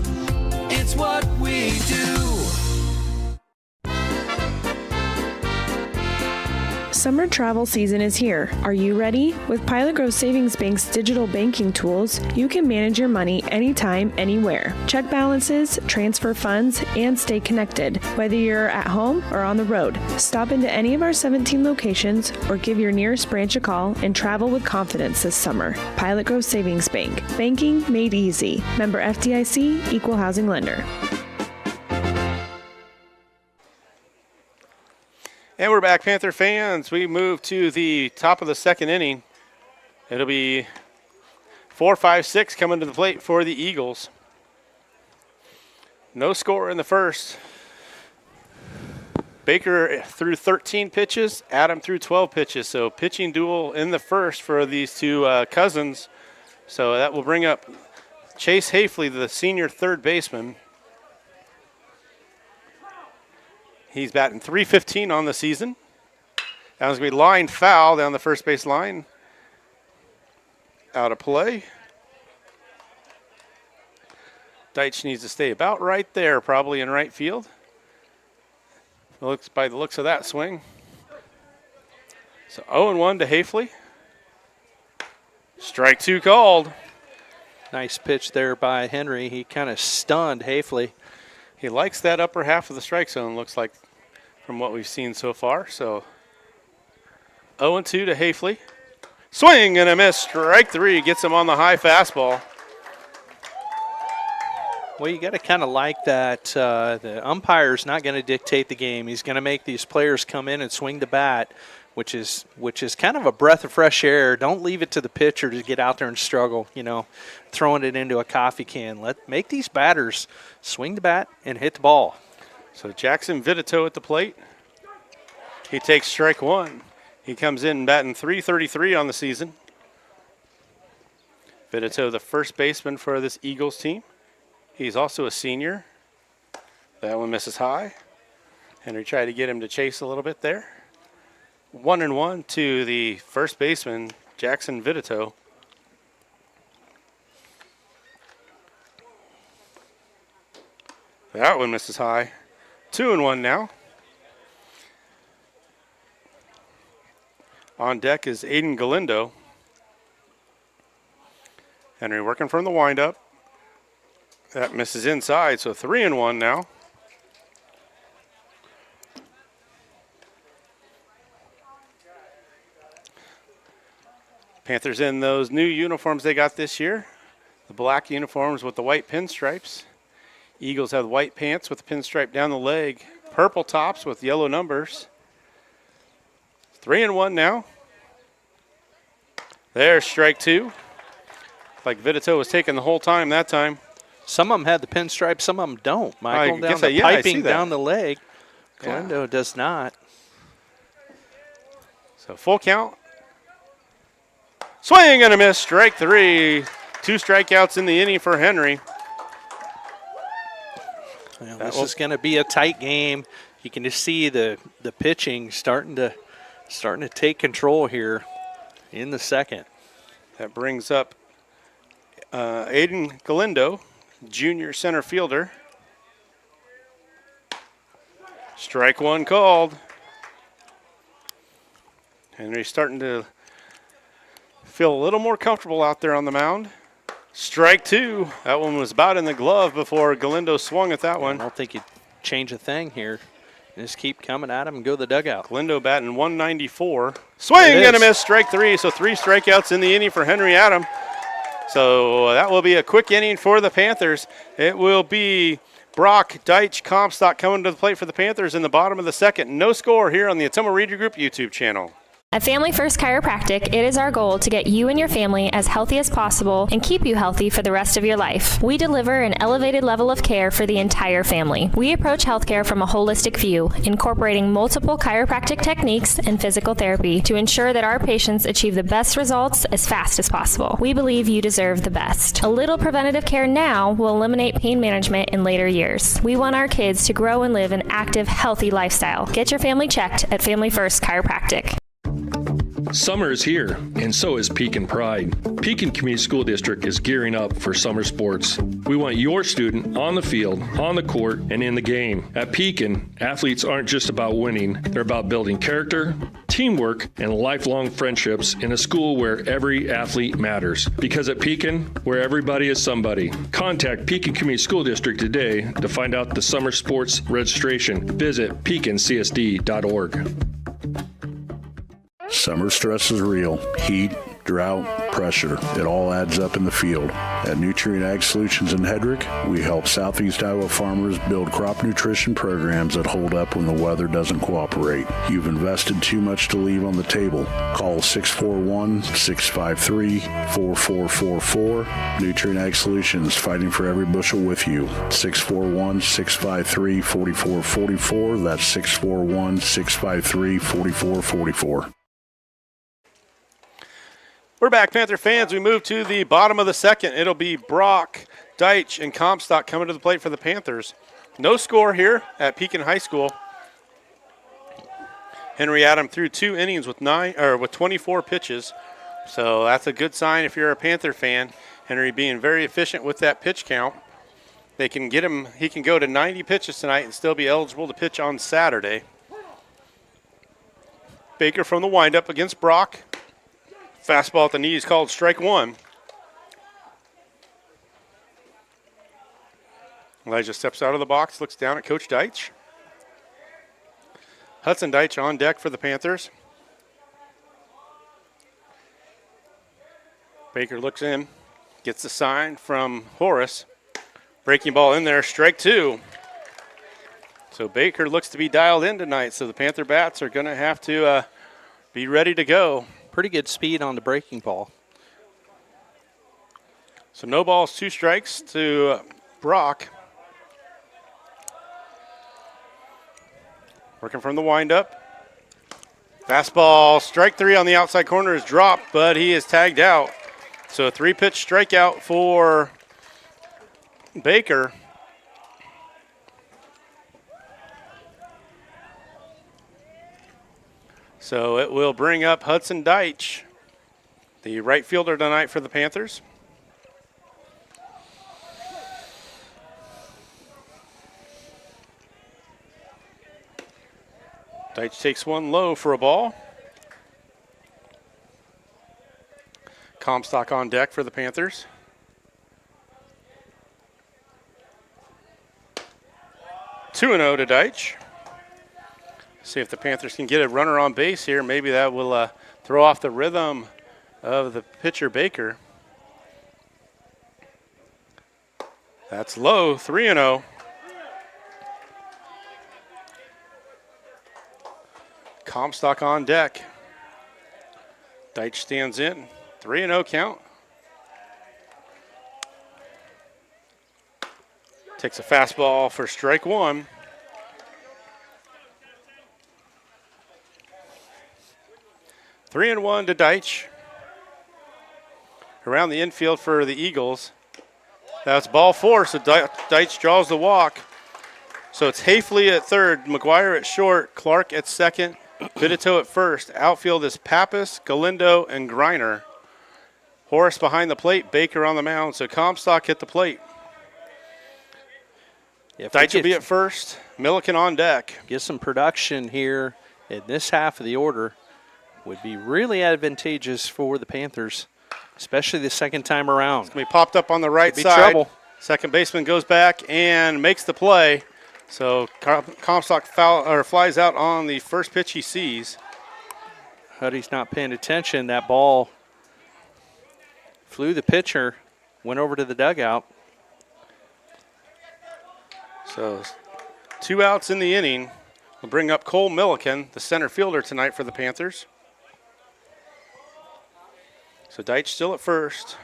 It's what we do. Summer travel season is here. Are you ready? With Pilot Grove Savings Bank's digital banking tools, you can manage your money anytime, anywhere. Check balances, transfer funds, and stay connected. Whether you're at home or on the road, stop into any of our 17 locations or give your nearest branch a call and travel with confidence this summer. Pilot Grove Savings Bank. Banking made easy. Member FDIC, Equal Housing Lender. And we're back, Panther fans. We move to the top of the second inning. It'll be 4-5-6 coming to the plate for the Eagles. No score in the first. Baker threw 13 pitches, Adam threw 12 pitches. So pitching duel in the first for these two cousins. So that will bring up Chase Hafley, the senior third baseman. He's batting .315 on the season. That was going to be line foul down the first base line. Out of play. Deitch needs to stay about right there, probably in right field. Looks by the looks of that swing. So 0-1 to Hafley. Strike two called. Nice pitch there by Henry. He kind of stunned Hafley. He likes that upper half of the strike zone, looks like, from what we've seen so far. So 0-2 to Hafley. Swing and a miss. Strike three. Gets him on the high fastball. Well, you got to kind of like that. The umpire's not going to dictate the game. He's going to make these players come in and swing the bat, which is kind of a breath of fresh air. Don't leave it to the pitcher to get out there and struggle, throwing it into a coffee can. Make these batters swing the bat and hit the ball. So Jackson Vitito at the plate. He takes strike one. He comes in batting .333 on the season. Vitito, the first baseman for this Eagles team. He's also a senior. That one misses high. Henry tried to get him to chase a little bit there. 1-1 to the first baseman, Jackson Vitito. That one misses high. 2-1 now. On deck is Aiden Galindo. Henry working from the windup. That misses inside, so 3-1 now. Panthers in those new uniforms they got this year. The black uniforms with the white pinstripes. Eagles have white pants with the pinstripe down the leg. Purple tops with yellow numbers. 3-1 now. There's strike two. like Vitito was taking the whole time that time. Some of them had the pinstripe, some of them don't. Michael, down the I see piping that. down the leg. Galindo does not. So full count. Swing and a miss. Strike 3. 2 strikeouts in the inning for Henry. Well, this is going to be a tight game. You can just see the pitching starting to take control here in the second. That brings up Aiden Galindo, junior center fielder. Strike 1 called. Henry's starting to feel a little more comfortable out there on the mound. Strike 2. That one was about in the glove before Galindo swung at that one. I don't think you'd change a thing here. Just keep coming at him and go to the dugout. Galindo batting 194. Swing and a miss. Strike 3. So 3 strikeouts in the inning for Henry Adam. So that will be a quick inning for the Panthers. It will be Brock, Deitch, Comstock coming to the plate for the Panthers in the bottom of the second. No score here on the Ottumwa Reader Group YouTube channel. At Family First Chiropractic, it is our goal to get you and your family as healthy as possible and keep you healthy for the rest of your life. We deliver an elevated level of care for the entire family. We approach healthcare from a holistic view, incorporating multiple chiropractic techniques and physical therapy to ensure that our patients achieve the best results as fast as possible. We believe you deserve the best. A little preventative care now will eliminate pain management in later years. We want our kids to grow and live an active, healthy lifestyle. Get your family checked at Family First Chiropractic. Summer is here, and so is Pekin Pride. Pekin Community School District is gearing up for summer sports. We want your student on the field, on the court, and in the game. At Pekin, athletes aren't just about winning. They're about building character, teamwork, and lifelong friendships in a school where every athlete matters. Because at Pekin, where everybody is somebody. Contact Pekin Community School District today to find out the summer sports registration. Visit pekincsd.org. Summer stress is real. Heat, drought, pressure. It all adds up in the field. At Nutrient Ag Solutions in Hedrick, we help Southeast Iowa farmers build crop nutrition programs that hold up when the weather doesn't cooperate. You've invested too much to leave on the table. Call 641-653-4444. Nutrient Ag Solutions, fighting for every bushel with you. 641-653-4444. That's 641-653-4444. We're back, Panther fans. We move to the bottom of the second. It'll be Brock, Deitch, and Comstock coming to the plate for the Panthers. No score here at Pekin High School. Henry Adam threw 2 innings with 24 pitches. So that's a good sign if you're a Panther fan. Henry being very efficient with that pitch count. They can get him, he can go to 90 pitches tonight and still be eligible to pitch on Saturday. Baker from the windup against Brock. Fastball at the knees called strike 1. Elijah steps out of the box, looks down at Coach Deitch. Hudson Deitch on deck for the Panthers. Baker looks in, gets the sign from Horace. Breaking ball in there, strike 2. So Baker looks to be dialed in tonight, so the Panther bats are going to have to be ready to go. Pretty good speed on the breaking ball. So no balls, 2 strikes to Brock. Working from the windup. Fastball, strike 3 on the outside corner is dropped, but he is tagged out. So a 3-pitch strikeout for Baker. So it will bring up Hudson Deitch, the right fielder tonight for the Panthers. Deitch takes one low for a ball. Comstock on deck for the Panthers. Two 2-0 to Deitch. See if the Panthers can get a runner on base here. Maybe that will throw off the rhythm of the pitcher Baker. That's low, 3-0. Comstock on deck. Deitch stands in, 3-0 count. Takes a fastball for strike one. Three and one to Deitch. Around the infield for the Eagles. That's ball four, so Deitch draws the walk. So it's Hafley at third, McGuire at short, Clark at second, Vidito at first. Outfield is Pappas, Galindo, and Griner. Horace behind the plate, Baker on the mound, so Comstock hit the plate. Deitch will be at first, Milliken on deck. Get some production here in this half of the order would be really advantageous for the Panthers, especially the second time around. It's going to be popped up on the right Could be side. Trouble. Second baseman goes back and makes the play. So Comstock flies out on the first pitch he sees. Huddy's not paying attention. That ball flew the pitcher, went over to the dugout. So 2 outs in the inning. We'll bring up Cole Milliken, the center fielder tonight for the Panthers. So Deitch still at first.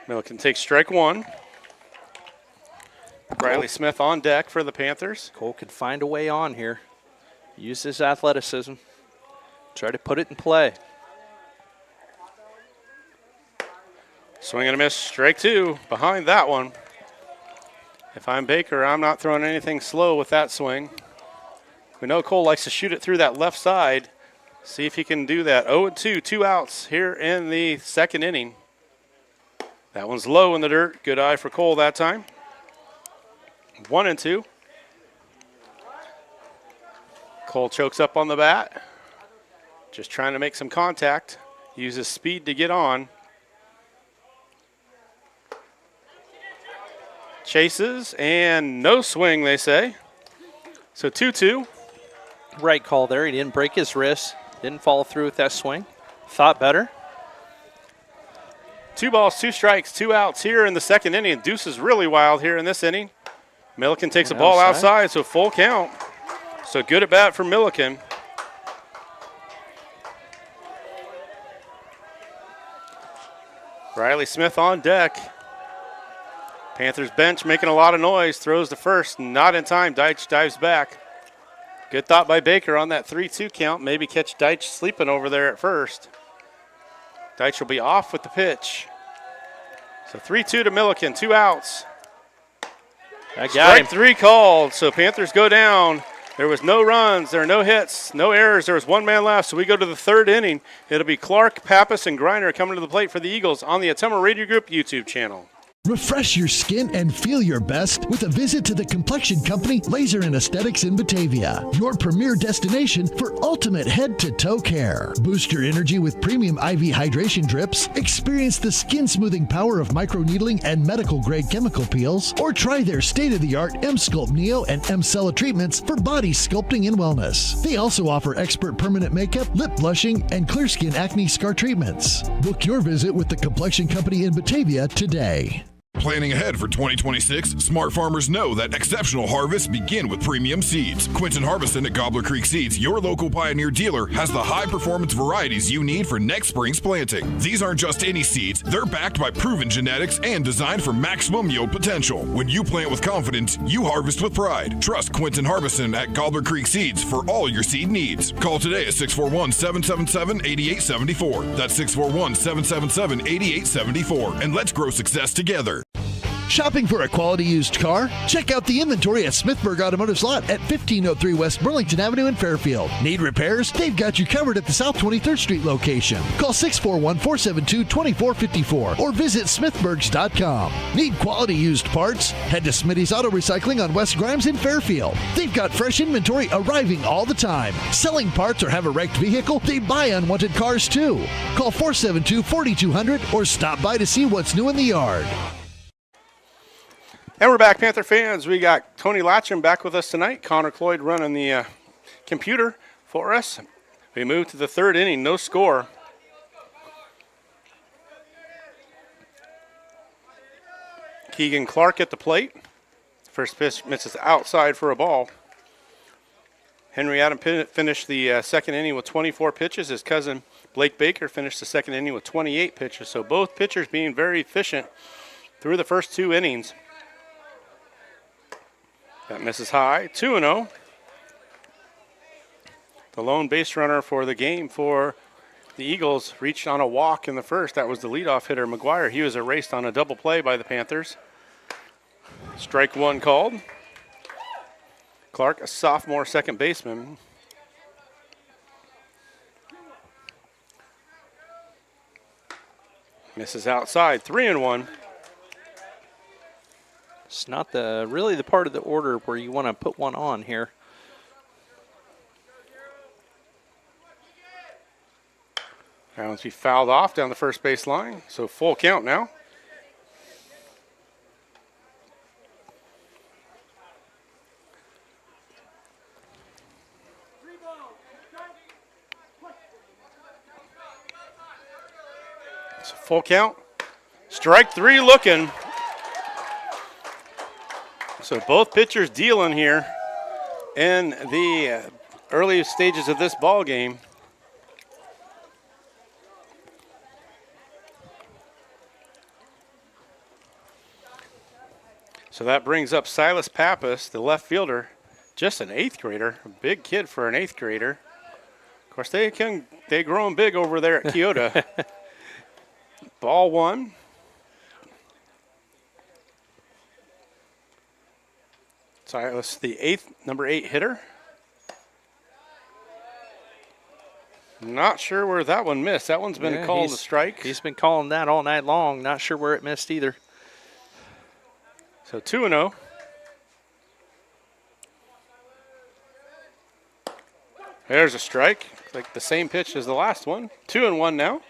Milliken takes strike one. Riley Smith on deck for the Panthers. Cole could find a way on here. Use his athleticism. Try to put it in play. Swing and a miss, strike two. Behind that one. If I'm Baker, I'm not throwing anything slow with that swing. We know Cole likes to shoot it through that left side. See if he can do that. 0-2, 2 outs here in the second inning. That one's low in the dirt. Good eye for Cole that time. 1-2. Cole chokes up on the bat. Just trying to make some contact. Uses speed to get on. Chases and no swing, they say. So 2-2. Right call there. He didn't break his wrist. Didn't follow through with that swing. Thought better. 2 balls, 2 strikes, 2 outs here in the second inning. Deuce is really wild here in this inning. Milliken takes a ball outside, so full count. So good at bat for Milliken. Riley Smith on deck. Panthers bench making a lot of noise. Throws to first, not in time. Deitch dives back. Good thought by Baker on that 3-2 count. Maybe catch Deitch sleeping over there at first. Deitch will be off with the pitch. So 3-2 to Milliken, 2 outs. That got Strike him. 3 called, so Panthers go down. There was no runs, there were no hits, no errors. There was 1 man left, so we go to the third inning. It'll be Clark, Pappas, and Griner coming to the plate for the Eagles on the Ottumwa Radio Group YouTube channel. Refresh your skin and feel your best with a visit to the complexion company Laser and Aesthetics in Batavia, your premier destination for ultimate head-to-toe care. Boost your energy with premium IV hydration drips, experience the skin-smoothing power of microneedling and medical-grade chemical peels, or try their state-of-the-art M-Sculpt Neo and M-Cella treatments for body sculpting and wellness. They also offer expert permanent makeup, lip blushing, and clear skin acne scar treatments. Book your visit with the complexion company in Batavia today. Planning ahead for 2026, smart farmers know that exceptional harvests begin with premium seeds. Quinton Harbison at Gobbler Creek Seeds, your local Pioneer dealer, has the high-performance varieties you need for next spring's planting. These aren't just any seeds, they're backed by proven genetics and designed for maximum yield potential. When you plant with confidence, you harvest with pride. Trust Quinton Harbison at Gobbler Creek Seeds for all your seed needs. Call today at 641-777-8874. That's 641-777-8874. And let's grow success together. Shopping for a quality used car? Check out the inventory at Smithburg Automotive's lot at 1503 West Burlington Avenue in Fairfield. Need repairs? They've got you covered at the South 23rd Street location. Call 641-472-2454 or visit smithburgs.com. Need quality used parts? Head to Smitty's Auto Recycling on West Grimes in Fairfield. They've got fresh inventory arriving all the time. Selling parts or have a wrecked vehicle? They buy unwanted cars too. Call 472-4200 or stop by to see what's new in the yard. And we're back, Panther fans. We got Tony Latcham back with us tonight. Connor Cloyd running the computer for us. We move to the third inning, no score. Keegan Clark at the plate. First pitch misses outside for a ball. Henry Adam finished the second inning with 24 pitches. His cousin Blake Baker finished the second inning with 28 pitches. So both pitchers being very efficient through the first 2 innings. That misses high, 2-0. The lone base runner for the game for the Eagles reached on a walk in the first. That was the leadoff hitter, McGuire. He was erased on a double play by the Panthers. Strike 1 called. Clark, a sophomore second baseman. Misses outside, 3-1. It's not really the part of the order where you want to put one on here. That one's be fouled off down the first base line, so full count now. It's a full count. Strike 3 looking. So both pitchers dealing here in the early stages of this ball game. So that brings up Silas Pappas, the left fielder, just an 8th grader, a big kid for an 8th grader. Of course, they grow them big over there at Keota. Ball 1. Silas, the number 8 hitter. Not sure where that one missed. That one's been called a strike. He's been calling that all night long. Not sure where it missed either. So 2-0. There's a strike. Like the same pitch as the last one. 2-1 now.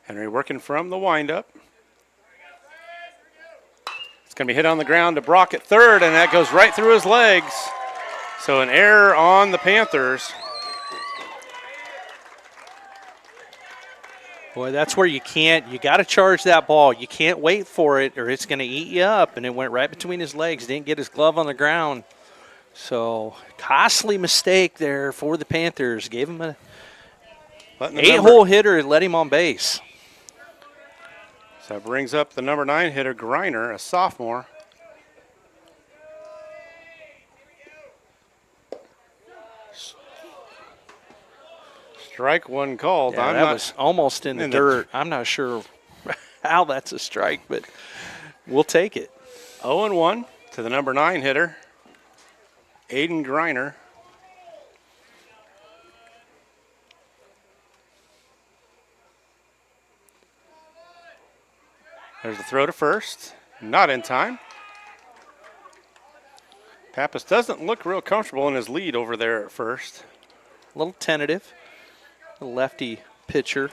Henry working from the windup. It's going to be hit on the ground to Brock at third, and that goes right through his legs. So an error on the Panthers. Boy, that's where you got to charge that ball. You can't wait for it or it's going to eat you up. And it went right between his legs. Didn't get his glove on the ground. So, costly mistake there for the Panthers. Gave him a 8-hole hitter and let him on base. So that brings up the number 9 hitter, Griner, a sophomore. Strike 1 called. Yeah, that was almost in the dirt. I'm not sure how that's a strike, but we'll take it. 0-1 to the number 9 hitter, Aiden Griner. There's the throw to first. Not in time. Pappas doesn't look real comfortable in his lead over there at first. A little tentative. The lefty pitcher,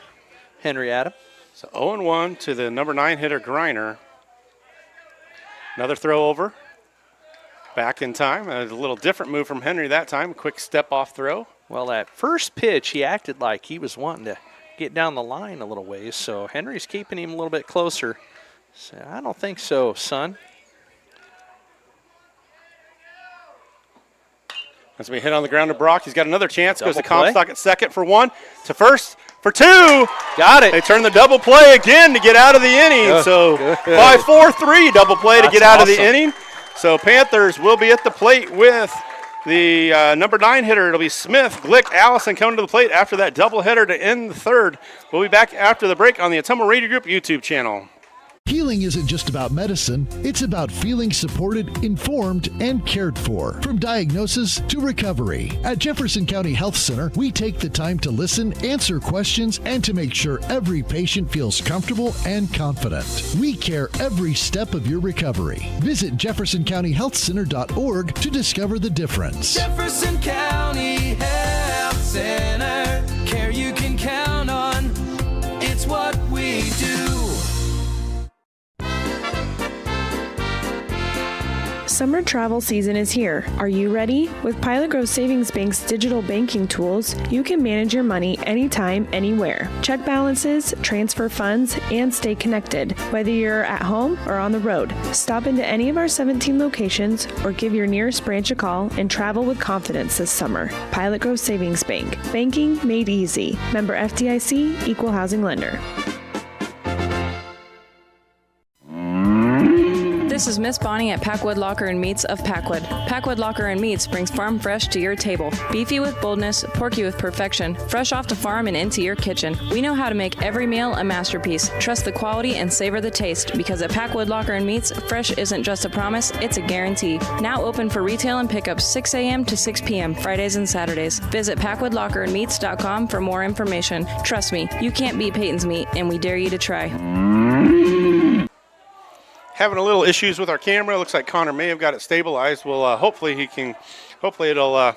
Henry Adam. So 0-1 to the number 9 hitter, Griner. Another throw over. Back in time. A little different move from Henry that time. Quick step off throw. Well, that first pitch, he acted like he was wanting to get down the line a little ways. So Henry's keeping him a little bit closer. So I don't think so, son. That's going to be hit on the ground to Brock. He's got another chance. Double Goes to play. Comstock at second for 1. To first for 2. Got it. They turn the double play again to get out of the inning. Good. So Good. 5-4-3 double play to get out of the awesome. inning. So Panthers will be at the plate with the number 9 hitter. It'll be Smith, Glick, Allison coming to the plate after that double header to end the third. We'll be back after the break on the Ottumwa Radio Group YouTube channel. Healing isn't just about medicine, it's about feeling supported, informed, and cared for. From diagnosis to recovery. At Jefferson County Health Center, we take the time to listen, answer questions, and to make sure every patient feels comfortable and confident. We care every step of your recovery. Visit jeffersoncountyhealthcenter.org to discover the difference. Jefferson County Health Center, care you can count on. It's what we do. Summer travel season is here. Are you ready? With Pilot Grove Savings Bank's digital banking tools, you can manage your money anytime, anywhere. Check balances, transfer funds, and stay connected, whether you're at home or on the road. Stop into any of our 17 locations or give your nearest branch a call and travel with confidence this summer. Pilot Grove Savings Bank. Banking made easy. Member FDIC, Equal Housing Lender. This is Miss Bonnie at Packwood Locker and Meats of Packwood. Packwood Locker and Meats brings farm fresh to your table. Beefy with boldness, porky with perfection, fresh off the farm and into your kitchen. We know how to make every meal a masterpiece. Trust the quality and savor the taste, because at Packwood Locker and Meats, fresh isn't just a promise, it's a guarantee. Now open for retail and pickup 6 a.m. to 6 p.m. Fridays and Saturdays. Visit PackwoodLockerandMeats.com for more information. Trust me, you can't beat Peyton's Meat, and we dare you to try. Having a little issues with our camera. Looks like Connor may have got it stabilized. Well, hopefully it'll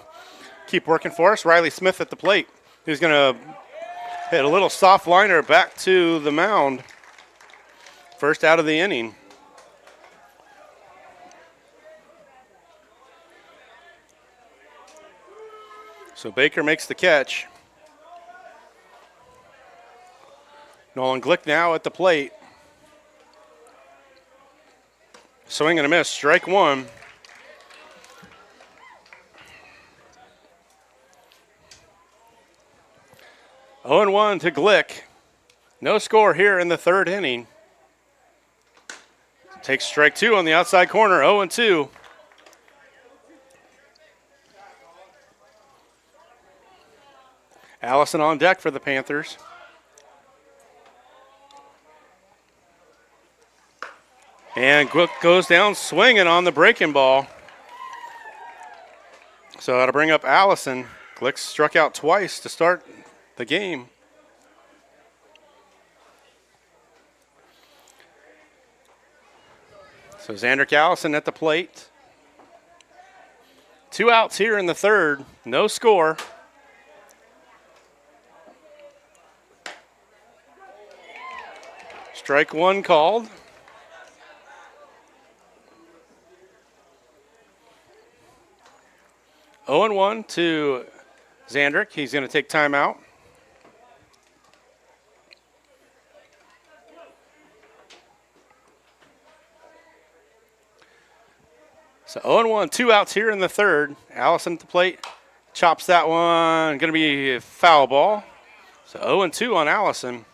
keep working for us. Riley Smith at the plate. He's going to hit a little soft liner back to the mound. First out of the inning. So Baker makes the catch. Nolan Glick now at the plate. Swing and a miss, strike one. Oh and 1 to Glick. No score here in the third inning. Takes strike two on the outside corner, 0 and 2. Allison on deck for the Panthers. And Glick goes down swinging on the breaking ball. So that'll bring up Allison. Glick struck out twice to start the game. So Xandrick Allison at the plate. 2 outs here in the third. No score. Strike one called. 0 and 1 to Xandrick. He's going to take time out. So 0 and 1, 2 outs here in the third. Allison at the plate. Chops that one. Going to be a foul ball. So 0 and 2 on Allison.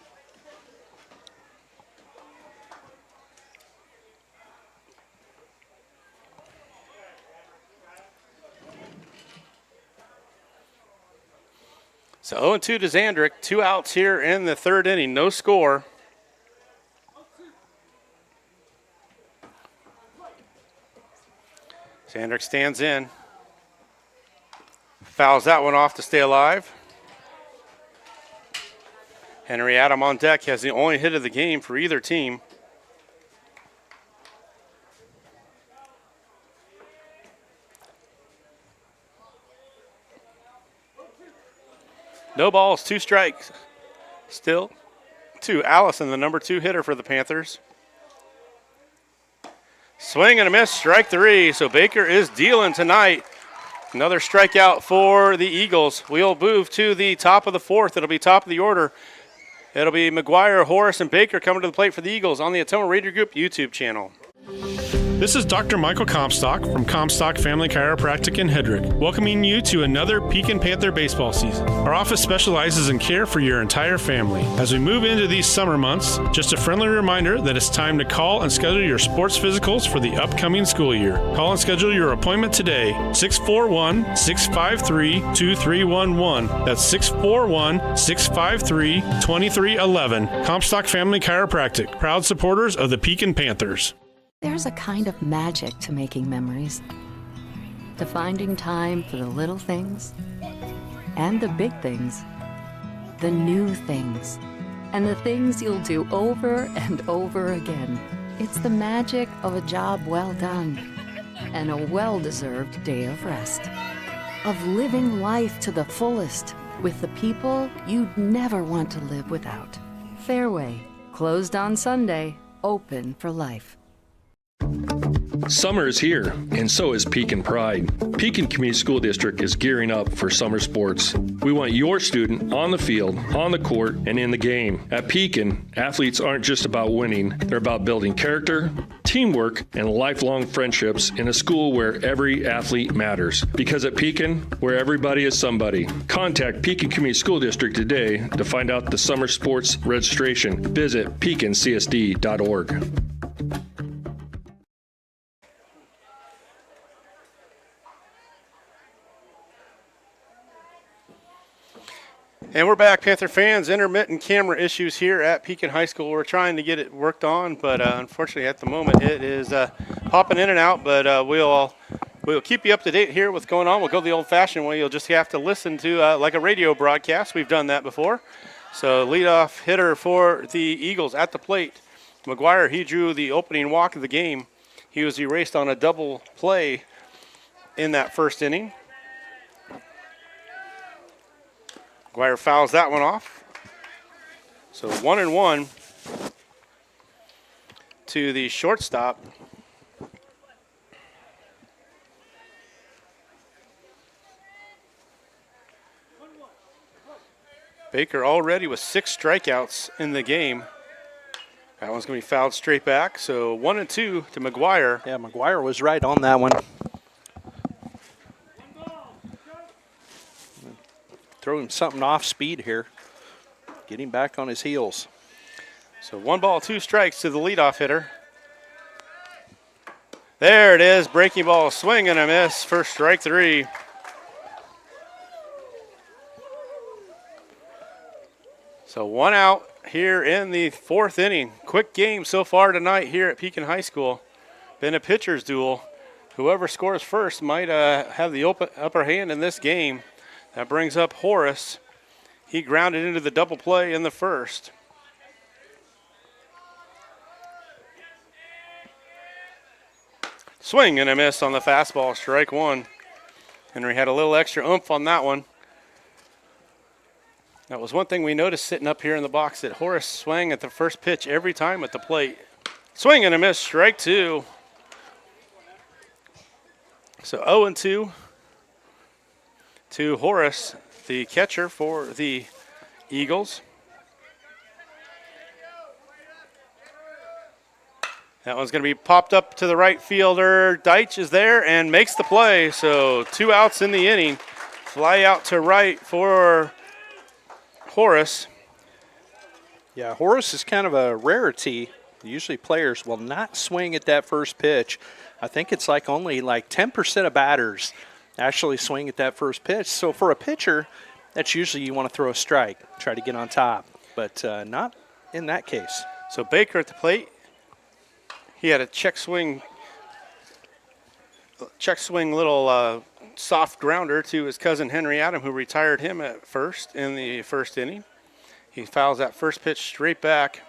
So 0 and 2 to Xandrick. 2 outs here in the third inning. No score. Xandrick stands in. Fouls that one off to stay alive. Henry Adam on deck has the only hit of the game for either team. No balls, 2 strikes. Still to Allison, the number 2 hitter for the Panthers. Swing and a miss, strike 3. So Baker is dealing tonight. Another strikeout for the Eagles. We'll move to the top of the fourth. It'll be top of the order. It'll be McGuire, Horace, and Baker coming to the plate for the Eagles on the Atoma Radio Group YouTube channel. This is Dr. Michael Comstock from Comstock Family Chiropractic in Hedrick, welcoming you to another Pekin Panther baseball season. Our office specializes in care for your entire family. As we move into these summer months, just a friendly reminder that it's time to call and schedule your sports physicals for the upcoming school year. Call and schedule your appointment today, 641-653-2311. That's 641-653-2311. Comstock Family Chiropractic, proud supporters of the Pekin Panthers. There's a kind of magic to making memories, to finding time for the little things and the big things, the new things, and the things you'll do over and over again. It's the magic of a job well done and a well-deserved day of rest, of living life to the fullest with the people you'd never want to live without. Fairway, closed on Sunday, open for life. Summer is here, and so is Pekin Pride. Pekin Community School District is gearing up for summer sports. We want your student on the field, on the court, and in the game. At Pekin, athletes aren't just about winning, they're about building character, teamwork, and lifelong friendships in a school where every athlete matters. Because at Pekin, where everybody is somebody. Contact Pekin Community School District today to find out the summer sports registration. Visit pekincsd.org. And we're back, Panther fans. Intermittent camera issues here at Pekin High School. We're trying to get it worked on, but unfortunately at the moment it is popping in and out. But we'll keep you up to date here with what's going on. We'll go the old-fashioned way. You'll just have to listen to like a radio broadcast. We've done that before. So leadoff hitter for the Eagles at the plate. McGuire, he drew the opening walk of the game. He was erased on a double play in that first inning. McGuire fouls that one off. So 1-1 to the shortstop. Baker already with 6 strikeouts in the game. That one's going to be fouled straight back. So 1-2 to McGuire. Yeah, McGuire was right on that one. Throw him something off speed here. Get him back on his heels. So 1 ball, 2 strikes to the leadoff hitter. There it is. Breaking ball, swing and a miss for strike 3. So 1 out here in the 4th inning. Quick game so far tonight here at Pekin High School. Been a pitcher's duel. Whoever scores first might have the upper hand in this game. That brings up Horace. He grounded into the double play in the first. Swing and a miss on the fastball, strike 1. Henry had a little extra oomph on that one. That was one thing we noticed sitting up here in the box, that Horace swung at the first pitch every time at the plate. Swing and a miss, strike 2. So 0-2 to Horace, the catcher for the Eagles. That one's going to be popped up to the right fielder. Deitch is there and makes the play. So 2 outs in the inning. Fly out to right for Horace. Yeah, Horace is kind of a rarity. Usually players will not swing at that first pitch. I think it's like only like 10% of batters actually swing at that first pitch. So for a pitcher, that's usually you want to throw a strike, try to get on top, but not in that case. So Baker at the plate. He had a check swing little soft grounder to his cousin Henry Adam, who retired him at first in the first inning. He fouls that first pitch straight back.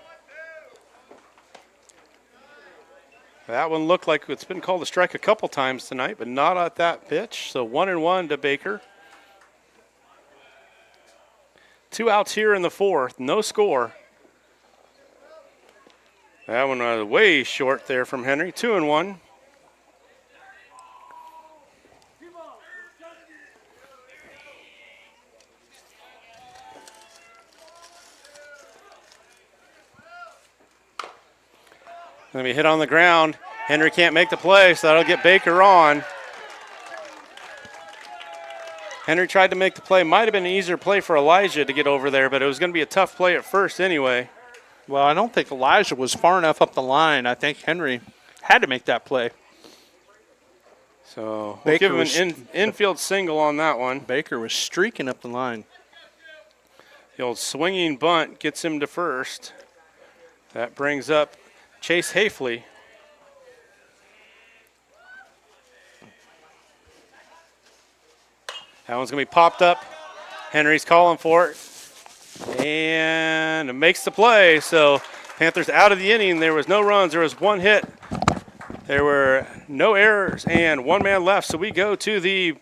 That one looked like it's been called a strike a couple times tonight, but not at that pitch. So 1-1 to Baker. 2 outs here in the 4th, no score. That one was way short there from Henry. 2-1. Going to be hit on the ground. Henry can't make the play, so that'll get Baker on. Henry tried to make the play. Might have been an easier play for Elijah to get over there, but it was going to be a tough play at first anyway. Well, I don't think Elijah was far enough up the line. I think Henry had to make that play. So we'll give him an infield single on that one. Baker was streaking up the line. The old swinging bunt gets him to first. That brings up Chase Hafley. That one's going to be popped up. Henry's calling for it. And it makes the play. So Panthers out of the inning. There was no runs. There was 1 hit. There were no errors and 1 man left. So we go to the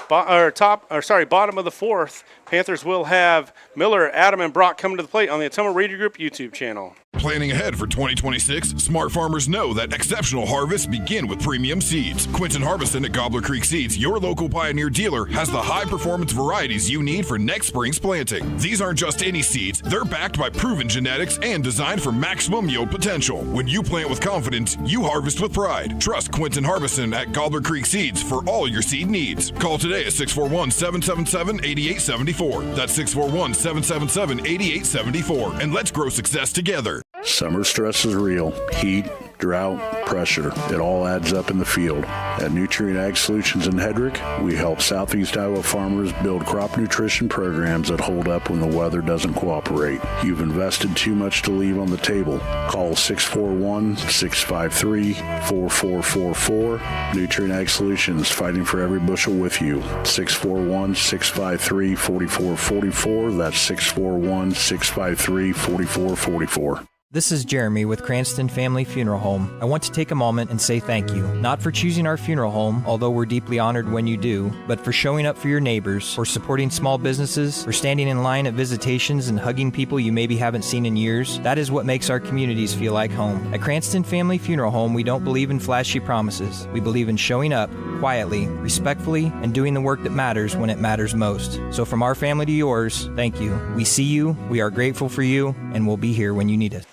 bottom of the 4th. Panthers will have Miller, Adam, and Brock coming to the plate on the Atomo Radio Group YouTube channel. Planning ahead for 2026, smart farmers know that exceptional harvests begin with premium seeds. Quinton Harbison at Gobbler Creek Seeds, your local Pioneer dealer, has the high-performance varieties you need for next spring's planting. These aren't just any seeds. They're backed by proven genetics and designed for maximum yield potential. When you plant with confidence, you harvest with pride. Trust Quinton Harbison at Gobbler Creek Seeds for all your seed needs. Call today at 641-777-8874. That's 641-777-8874. And let's grow success together. Summer stress is real. Heat, drought, pressure. It all adds up in the field. At Nutrient Ag Solutions in Hedrick, we help Southeast Iowa farmers build crop nutrition programs that hold up when the weather doesn't cooperate. You've invested too much to leave on the table. Call 641-653-4444. Nutrient Ag Solutions, fighting for every bushel with you. 641-653-4444. That's 641-653-4444. This is Jeremy with Cranston Family Funeral Home. I want to take a moment and say thank you, not for choosing our funeral home, although we're deeply honored when you do, but for showing up for your neighbors, for supporting small businesses, for standing in line at visitations and hugging people you maybe haven't seen in years. That is what makes our communities feel like home. At Cranston Family Funeral Home, we don't believe in flashy promises. We believe in showing up quietly, respectfully, and doing the work that matters when it matters most. So from our family to yours, thank you. We see you, we are grateful for you, and we'll be here when you need us.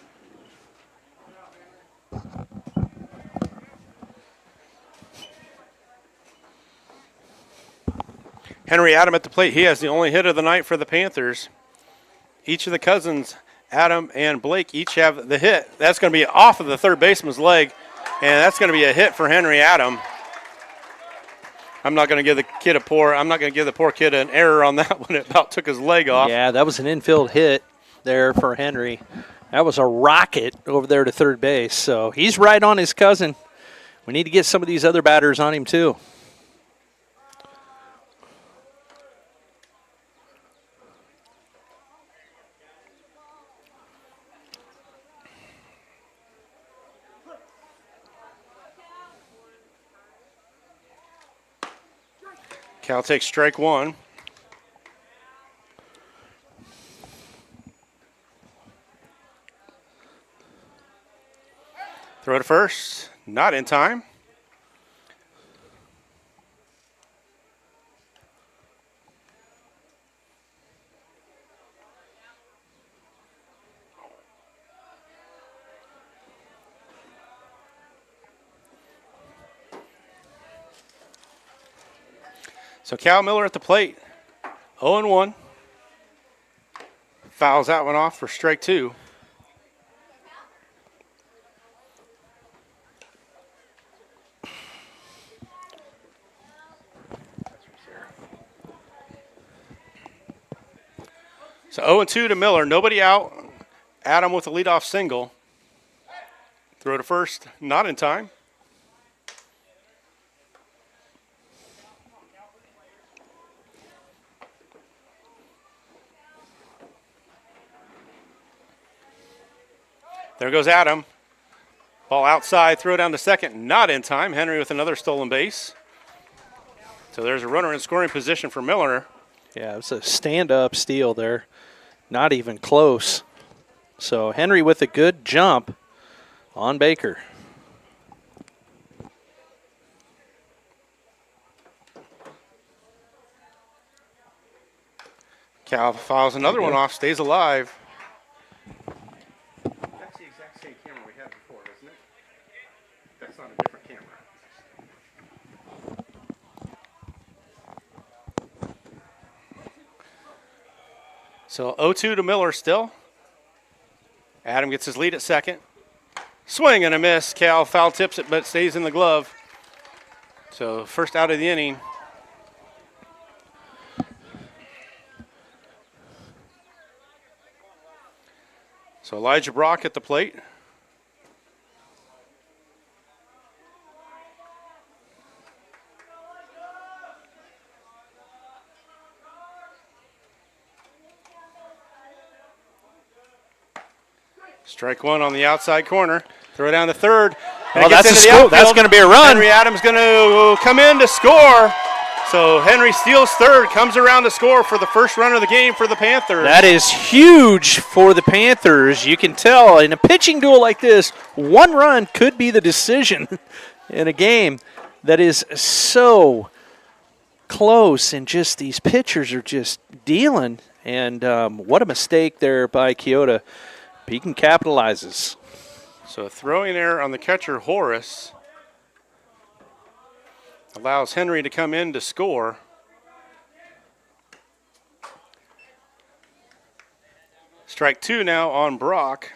Henry Adam at the plate. He has the only hit of the night for the Panthers. Each of the cousins, Adam and Blake, each have the hit. That's going to be off of the third baseman's leg, and that's going to be a hit for Henry Adam. I'm not going to give the poor kid an error on that one. It about took his leg off. Yeah, that was an infield hit there for Henry. That was a rocket over there to third base. So he's right on his cousin. We need to get some of these other batters on him too. Cal takes strike one. Throw to first, not in time. So Cal Miller at the plate, 0-1. Fouls that one off for strike two. So 0-2 to Miller, nobody out. Adam with a leadoff single. Throw to first, not in time. There goes Adam. Ball outside, throw down to second, not in time. Henry with another stolen base. So there's a runner in scoring position for Miller. Yeah, it's a stand-up steal there. Not even close. So Henry with a good jump on Baker. Cal fouls another one off, stays alive. That's the exact same camera we had before, isn't it? That's not a different camera. So 0-2 to Miller still. Adam gets his lead at second. Swing and a miss. Cal foul tips it, but it stays in the glove. So first out of the inning. So Elijah Brock at the plate. Strike one on the outside corner. Throw it down to third. Oh, that's a score. That's going to be a run. Henry Adams going to come in to score. So Henry steals third, comes around to score for the first run of the game for the Panthers. That is huge for the Panthers. You can tell in a pitching duel like this, one run could be the decision in a game that is so close, and just these pitchers are just dealing. And what a mistake there by Keota. Pekin capitalizes. So throwing error on the catcher, Horace, allows Henry to come in to score. Strike two now on Brock.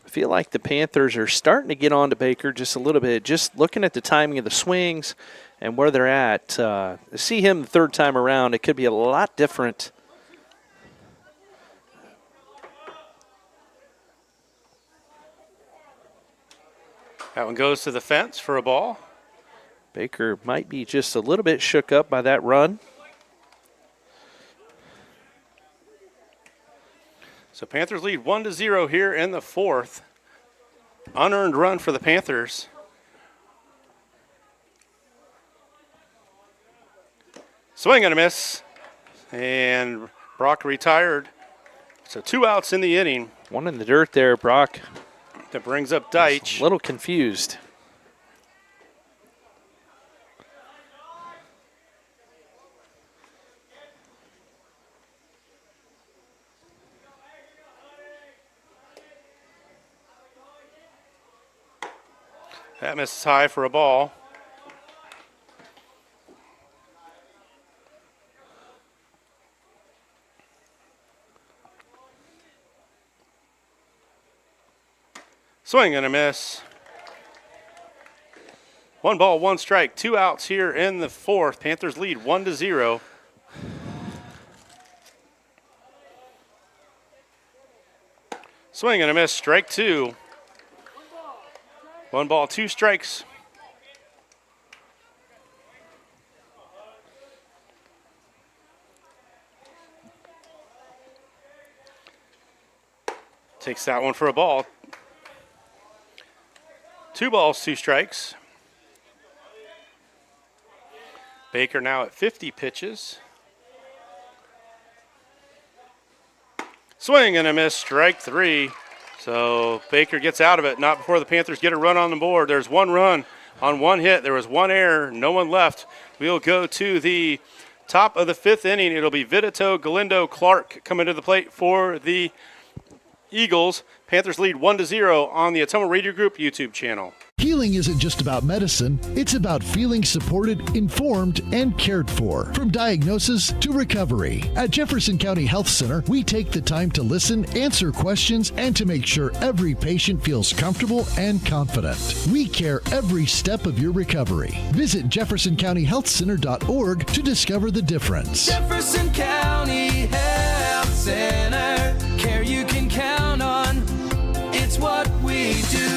I feel like the Panthers are starting to get on to Baker just a little bit. Just looking at the timing of the swings and where they're at. To see him the third time around, it could be a lot different. That one goes to the fence for a ball. Baker might be just a little bit shook up by that run. So Panthers lead 1-0 here in the fourth. Unearned run for the Panthers. Swing and a miss. And Brock retired. So 2 outs in the inning. One in the dirt there, Brock. That brings up Deitch. A little confused. That misses high for a ball. Swing and a miss. 1 ball, 1 strike, 2 outs here in the fourth. Panthers lead 1-0. Swing and a miss, strike 2. 1 ball, 2 strikes. Takes that one for a ball. 2 balls, 2 strikes. Baker now at 50 pitches. Swing and a miss, strike 3. So Baker gets out of it, not before the Panthers get a run on the board. There's 1 run on 1 hit. There was 1 error, no one left. We'll go to the top of the 5th inning. It'll be Vitito, Galindo, Clark coming to the plate for the Eagles. Panthers lead 1-0 on the Ottumwa Radio Group YouTube channel. Healing isn't just about medicine, it's about feeling supported, informed, and cared for. From diagnosis to recovery. At Jefferson County Health Center, we take the time to listen, answer questions, and to make sure every patient feels comfortable and confident. We care every step of your recovery. Visit jeffersoncountyhealthcenter.org to discover the difference. Jefferson County Health Center, care you can count on. It's what we do.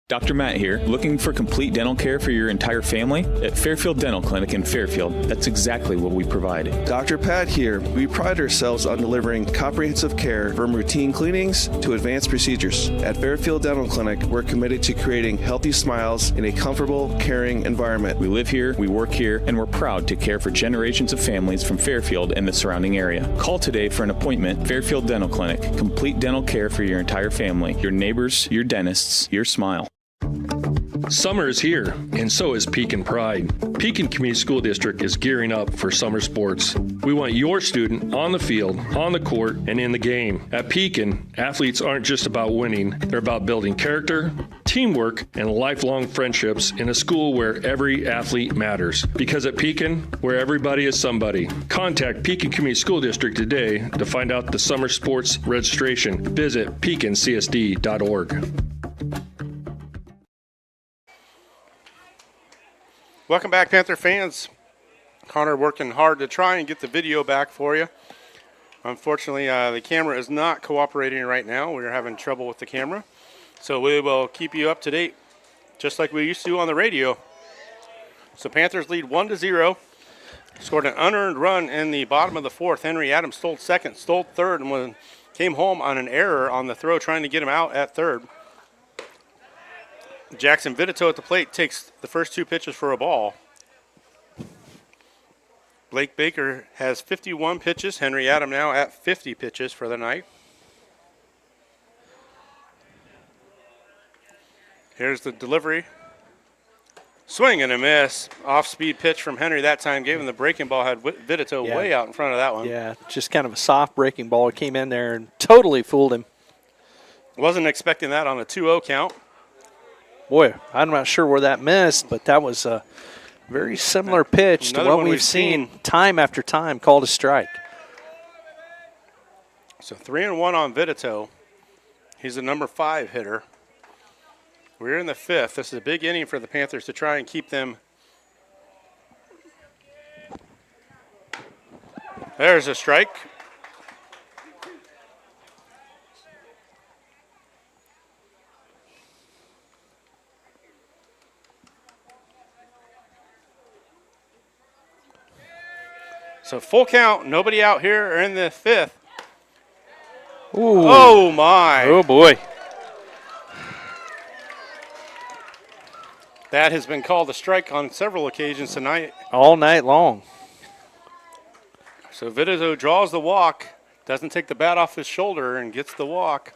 Dr. Matt here, looking for complete dental care for your entire family? At Fairfield Dental Clinic in Fairfield, that's exactly what we provide. Dr. Pat here. We pride ourselves on delivering comprehensive care from routine cleanings to advanced procedures. At Fairfield Dental Clinic, we're committed to creating healthy smiles in a comfortable, caring environment. We live here, we work here, and we're proud to care for generations of families from Fairfield and the surrounding area. Call today for an appointment. Fairfield Dental Clinic, complete dental care for your entire family, your neighbors, your dentists, your smile. Summer is here, and so is Pekin Pride. Pekin Community School District is gearing up for summer sports. We want your student on the field, on the court, and in the game. At Pekin, athletes aren't just about winning. They're about building character, teamwork, and lifelong friendships in a school where every athlete matters. Because at Pekin, where everybody is somebody. Contact Pekin Community School District today to find out the summer sports registration. Visit pekincsd.org. Welcome back, Panther fans. Connor working hard to try and get the video back for you. Unfortunately, the camera is not cooperating right now. We're having trouble with the camera. So we will keep you up to date, just like we used to on the radio. So Panthers lead 1-0. Scored an unearned run in the bottom of the fourth. Henry Adams stole second, stole third, and came home on an error on the throw, trying to get him out at third. Jackson Vitito at the plate takes the first 2 pitches for a ball. Blake Baker has 51 pitches. Henry Adam now at 50 pitches for the night. Here's the delivery. Swing and a miss. Off-speed pitch from Henry that time. Gave him the breaking ball. Had Vitito way out in front of that one. Yeah, just kind of a soft breaking ball. It came in there and totally fooled him. Wasn't expecting that on a 2-0 count. Boy, I'm not sure where that missed, but that was a very similar pitch to what we've seen time after time called a strike. So 3-1 on Vitito. He's the number 5 hitter. We're in the 5th. This is a big inning for the Panthers to try and keep them. There's a strike. So full count, nobody out here in the 5th. Ooh. Oh, my. Oh, boy. That has been called a strike on several occasions tonight. All night long. So Vitito draws the walk, doesn't take the bat off his shoulder, and gets the walk.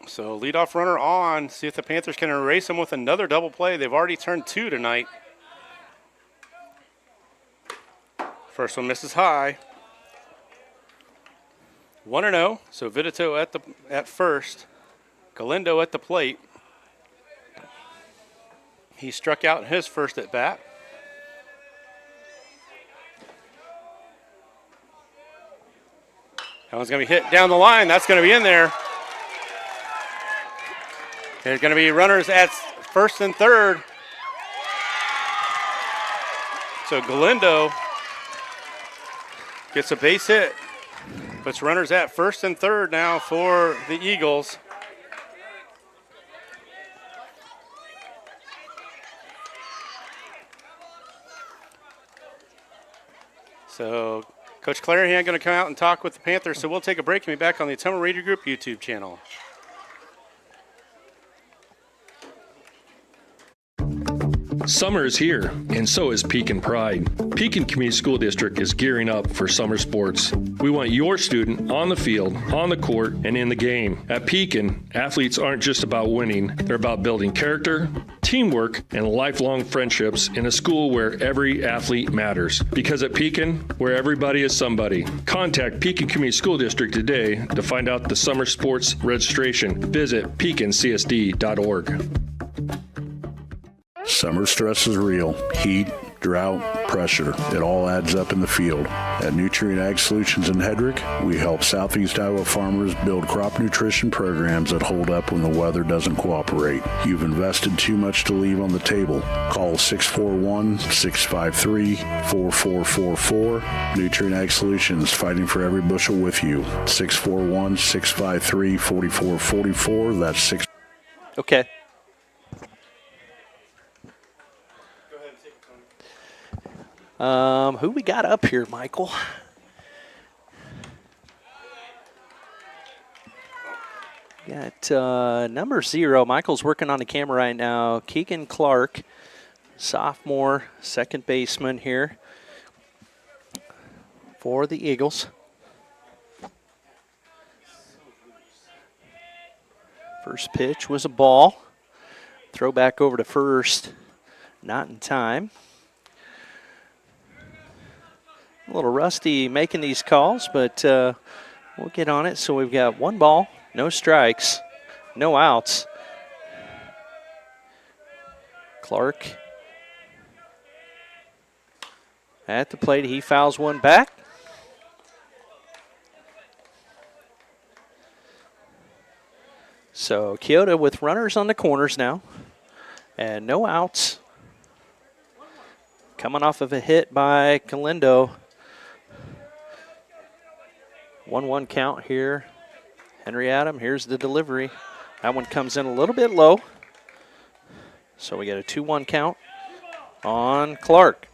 So leadoff runner on. See if the Panthers can erase him with another double play. They've already turned 2 tonight. First one misses high. 1-0. So Vitito at first. Galindo at the plate. He struck out in his first at bat. That one's going to be hit down the line. That's going to be in there. There's going to be runners at first and third. So Galindo gets a base hit. Puts runners at first and third now for the Eagles. So Coach Clarahan going to come out and talk with the Panthers. So we'll take a break and be back on the Ottumwa Radio Group YouTube channel. Summer is here, and so is Pekin Pride. Pekin Community School District is gearing up for summer sports. We want your student on the field, on the court, and in the game. At Pekin, athletes aren't just about winning. They're about building character, teamwork, and lifelong friendships in a school where every athlete matters. Because at Pekin, where everybody is somebody. Contact Pekin Community School District today to find out the summer sports registration. Visit pekincsd.org. Summer stress is real. Heat, drought, pressure. It all adds up in the field. At Nutrient Ag Solutions in Hedrick, we help Southeast Iowa farmers build crop nutrition programs that hold up when the weather doesn't cooperate. You've invested too much to leave on the table. Call 641-653-4444. Nutrient Ag Solutions, fighting for every bushel with you. 641-653-4444. That's 6. Okay. Who we got up here, Michael? Got number 0. Michael's working on the camera right now. Keegan Clark, sophomore, second baseman here for the Eagles. First pitch was a ball. Throw back over to first. Not in time. A little rusty making these calls, but we'll get on it. So we've got 1 ball, no strikes, no outs. Clark at the plate. He fouls one back. So Keota with runners on the corners now and no outs. Coming off of a hit by Galindo. 1-1 count here. Henry Adam, here's the delivery. That one comes in a little bit low. So we get a 2-1 count on Clark.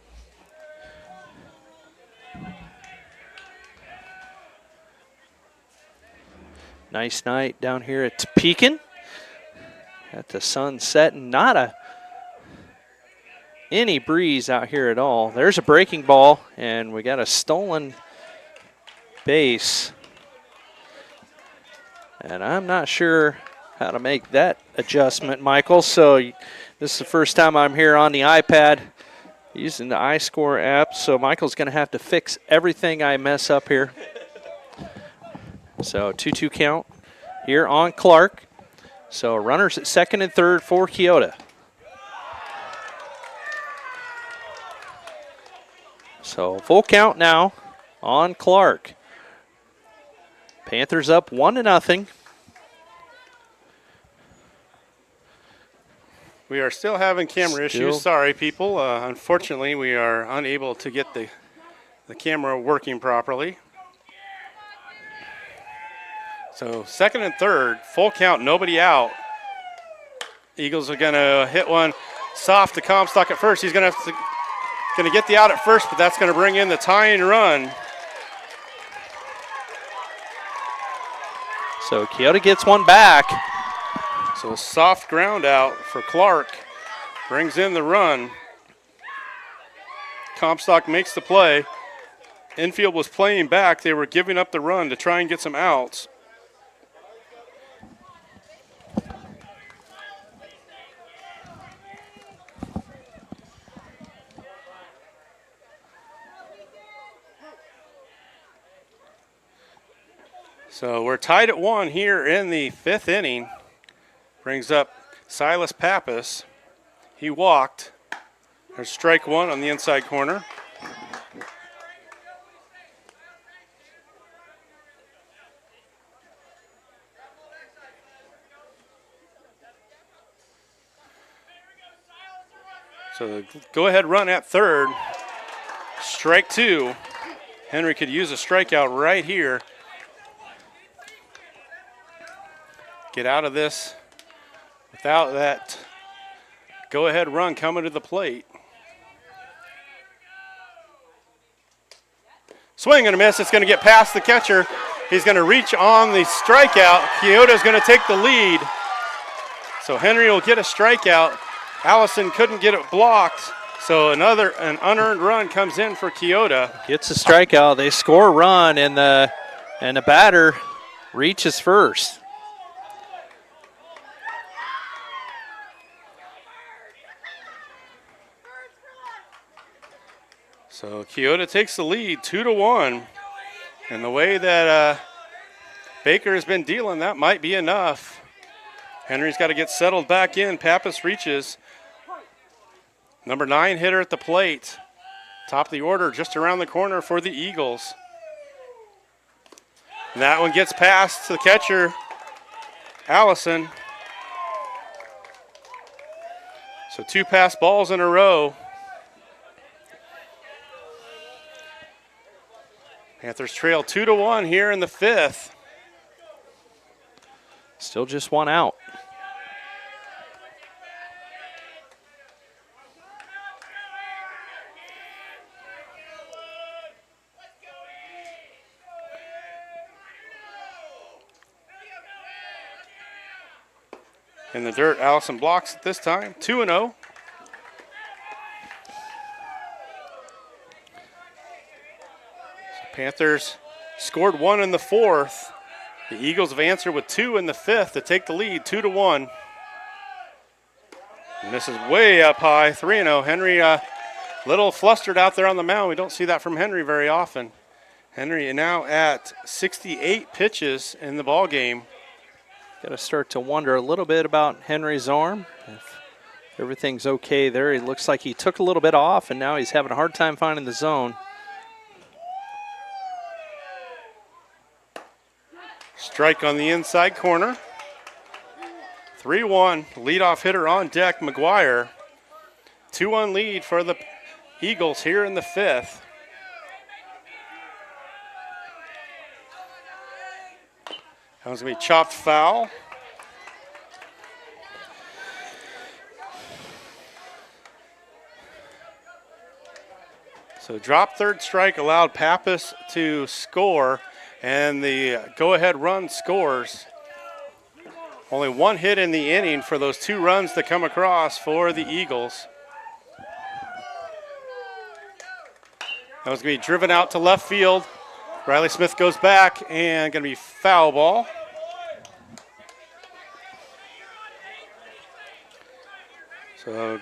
Nice night down here at Pekin. Got the sun setting. Not a any breeze out here at all. There's a breaking ball, and we got a stolen base. And I'm not sure how to make that adjustment, Michael. So this is the first time I'm here on the iPad using the iScore app. So Michael's going to have to fix everything I mess up here. So 2-2 count here on Clark. So runners at second and third for Keota. So full count now on Clark. Panthers up 1-0. We are still having camera issues. Sorry, people. Unfortunately, we are unable to get the camera working properly. So second and third, full count, nobody out. Eagles are going to hit one soft to Comstock at first. He's going to get the out at first, but that's going to bring in the tying run. So Keota gets one back. So soft ground out for Clark. Brings in the run. Comstock makes the play. Infield was playing back. They were giving up the run to try and get some outs. So we're tied at 1 here in the 5th inning. Brings up Silas Pappas. He walked. There's strike 1 on the inside corner. So the go-ahead run at third. Strike 2. Henry could use a strikeout right here. Get out of this without that go-ahead run coming to the plate. Swing and a miss. It's going to get past the catcher. He's going to reach on the strikeout. Keota's going to take the lead. So Henry will get a strikeout. Allison couldn't get it blocked. So an unearned run comes in for Keota. Gets a strikeout. They score a run, and the batter reaches first. So Keota takes the lead 2-1. And the way that Baker has been dealing, that might be enough. Henry's got to get settled back in. Pappas reaches. Number 9 hitter at the plate. Top of the order just around the corner for the Eagles. And that one gets past to the catcher, Allison. So 2 pass balls in a row. Panthers trail 2-1 here in the 5th. Still just one out. In the dirt, Allison blocks it this time, 2-0. Panthers scored 1 in the 4th. The Eagles have answered with 2 in the 5th to take the lead, 2-1. And this is way up high, 3-0. Henry little flustered out there on the mound. We don't see that from Henry very often. Henry now at 68 pitches in the ball game. Got to start to wonder a little bit about Henry's arm. If everything's okay there, he looks like he took a little bit off, and now he's having a hard time finding the zone. Strike on the inside corner. 3-1, leadoff hitter on deck, McGuire. 2-1 lead for the Eagles here in the 5th. That was going to be chopped foul. So drop third strike allowed Pappas to score, and the go-ahead run scores. Only 1 hit in the inning for those 2 runs that come across for the Eagles. That was going to be driven out to left field. Riley Smith goes back and going to be foul ball. So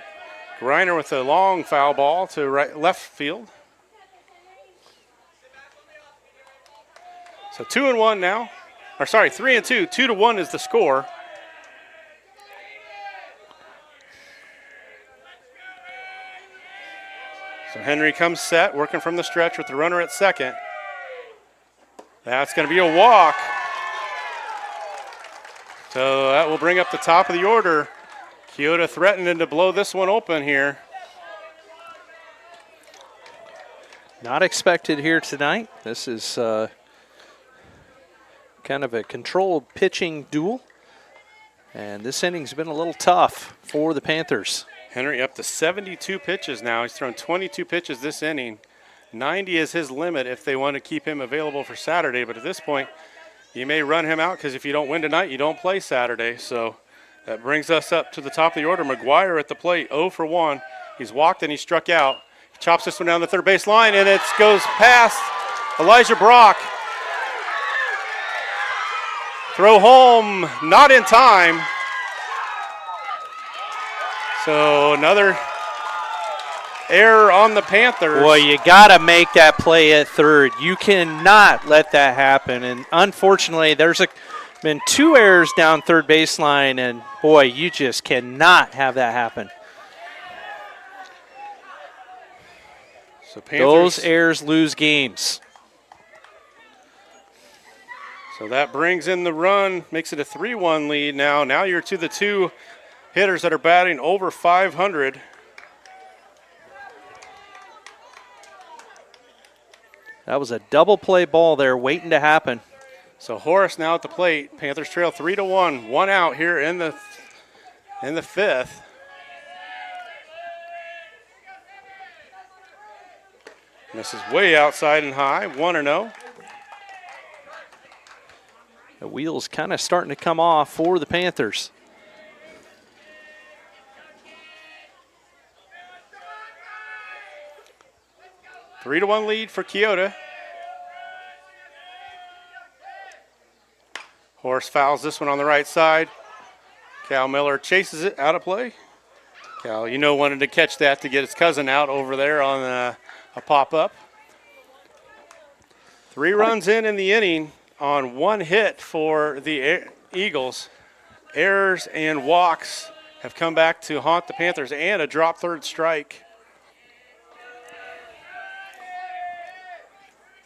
Griner with a long foul ball to left field. So 2-1 now. Or sorry, 3-2. 2-1 is the score. So Henry comes set, working from the stretch with the runner at second. That's going to be a walk. So that will bring up the top of the order. Keota threatening to blow this one open here. Not expected here tonight. This is kind of a controlled pitching duel. And this inning's been a little tough for the Panthers. Henry up to 72 pitches now. He's thrown 22 pitches this inning. 90 is his limit if they want to keep him available for Saturday. But at this point, you may run him out because if you don't win tonight, you don't play Saturday. So that brings us up to the top of the order. McGuire at the plate, 0 for 1. He's walked and he struck out. He chops this one down the third base line, and it goes past Elijah Brock. Throw home, not in time. So another error on the Panthers. Boy, you got to make that play at third. You cannot let that happen. And unfortunately, there's been 2 errors down third baseline, and boy, you just cannot have that happen. So Panthers, those errors lose games. So that brings in the run, makes it a 3-1 lead now. Now you're to the 2 hitters that are batting over 500. That was a double play ball there waiting to happen. So Horace now at the plate. Panthers trail 3-1. 1 out here in the 5th. This is way outside and high. 1-0. The wheels kind of starting to come off for the Panthers. A 3-1 lead for Keota. Horace fouls this one on the right side. Cal Miller chases it out of play. Cal, wanted to catch that to get his cousin out over there on a pop-up. 3 runs in the inning on 1 hit for the Eagles. Errors and walks have come back to haunt the Panthers, and a drop third strike.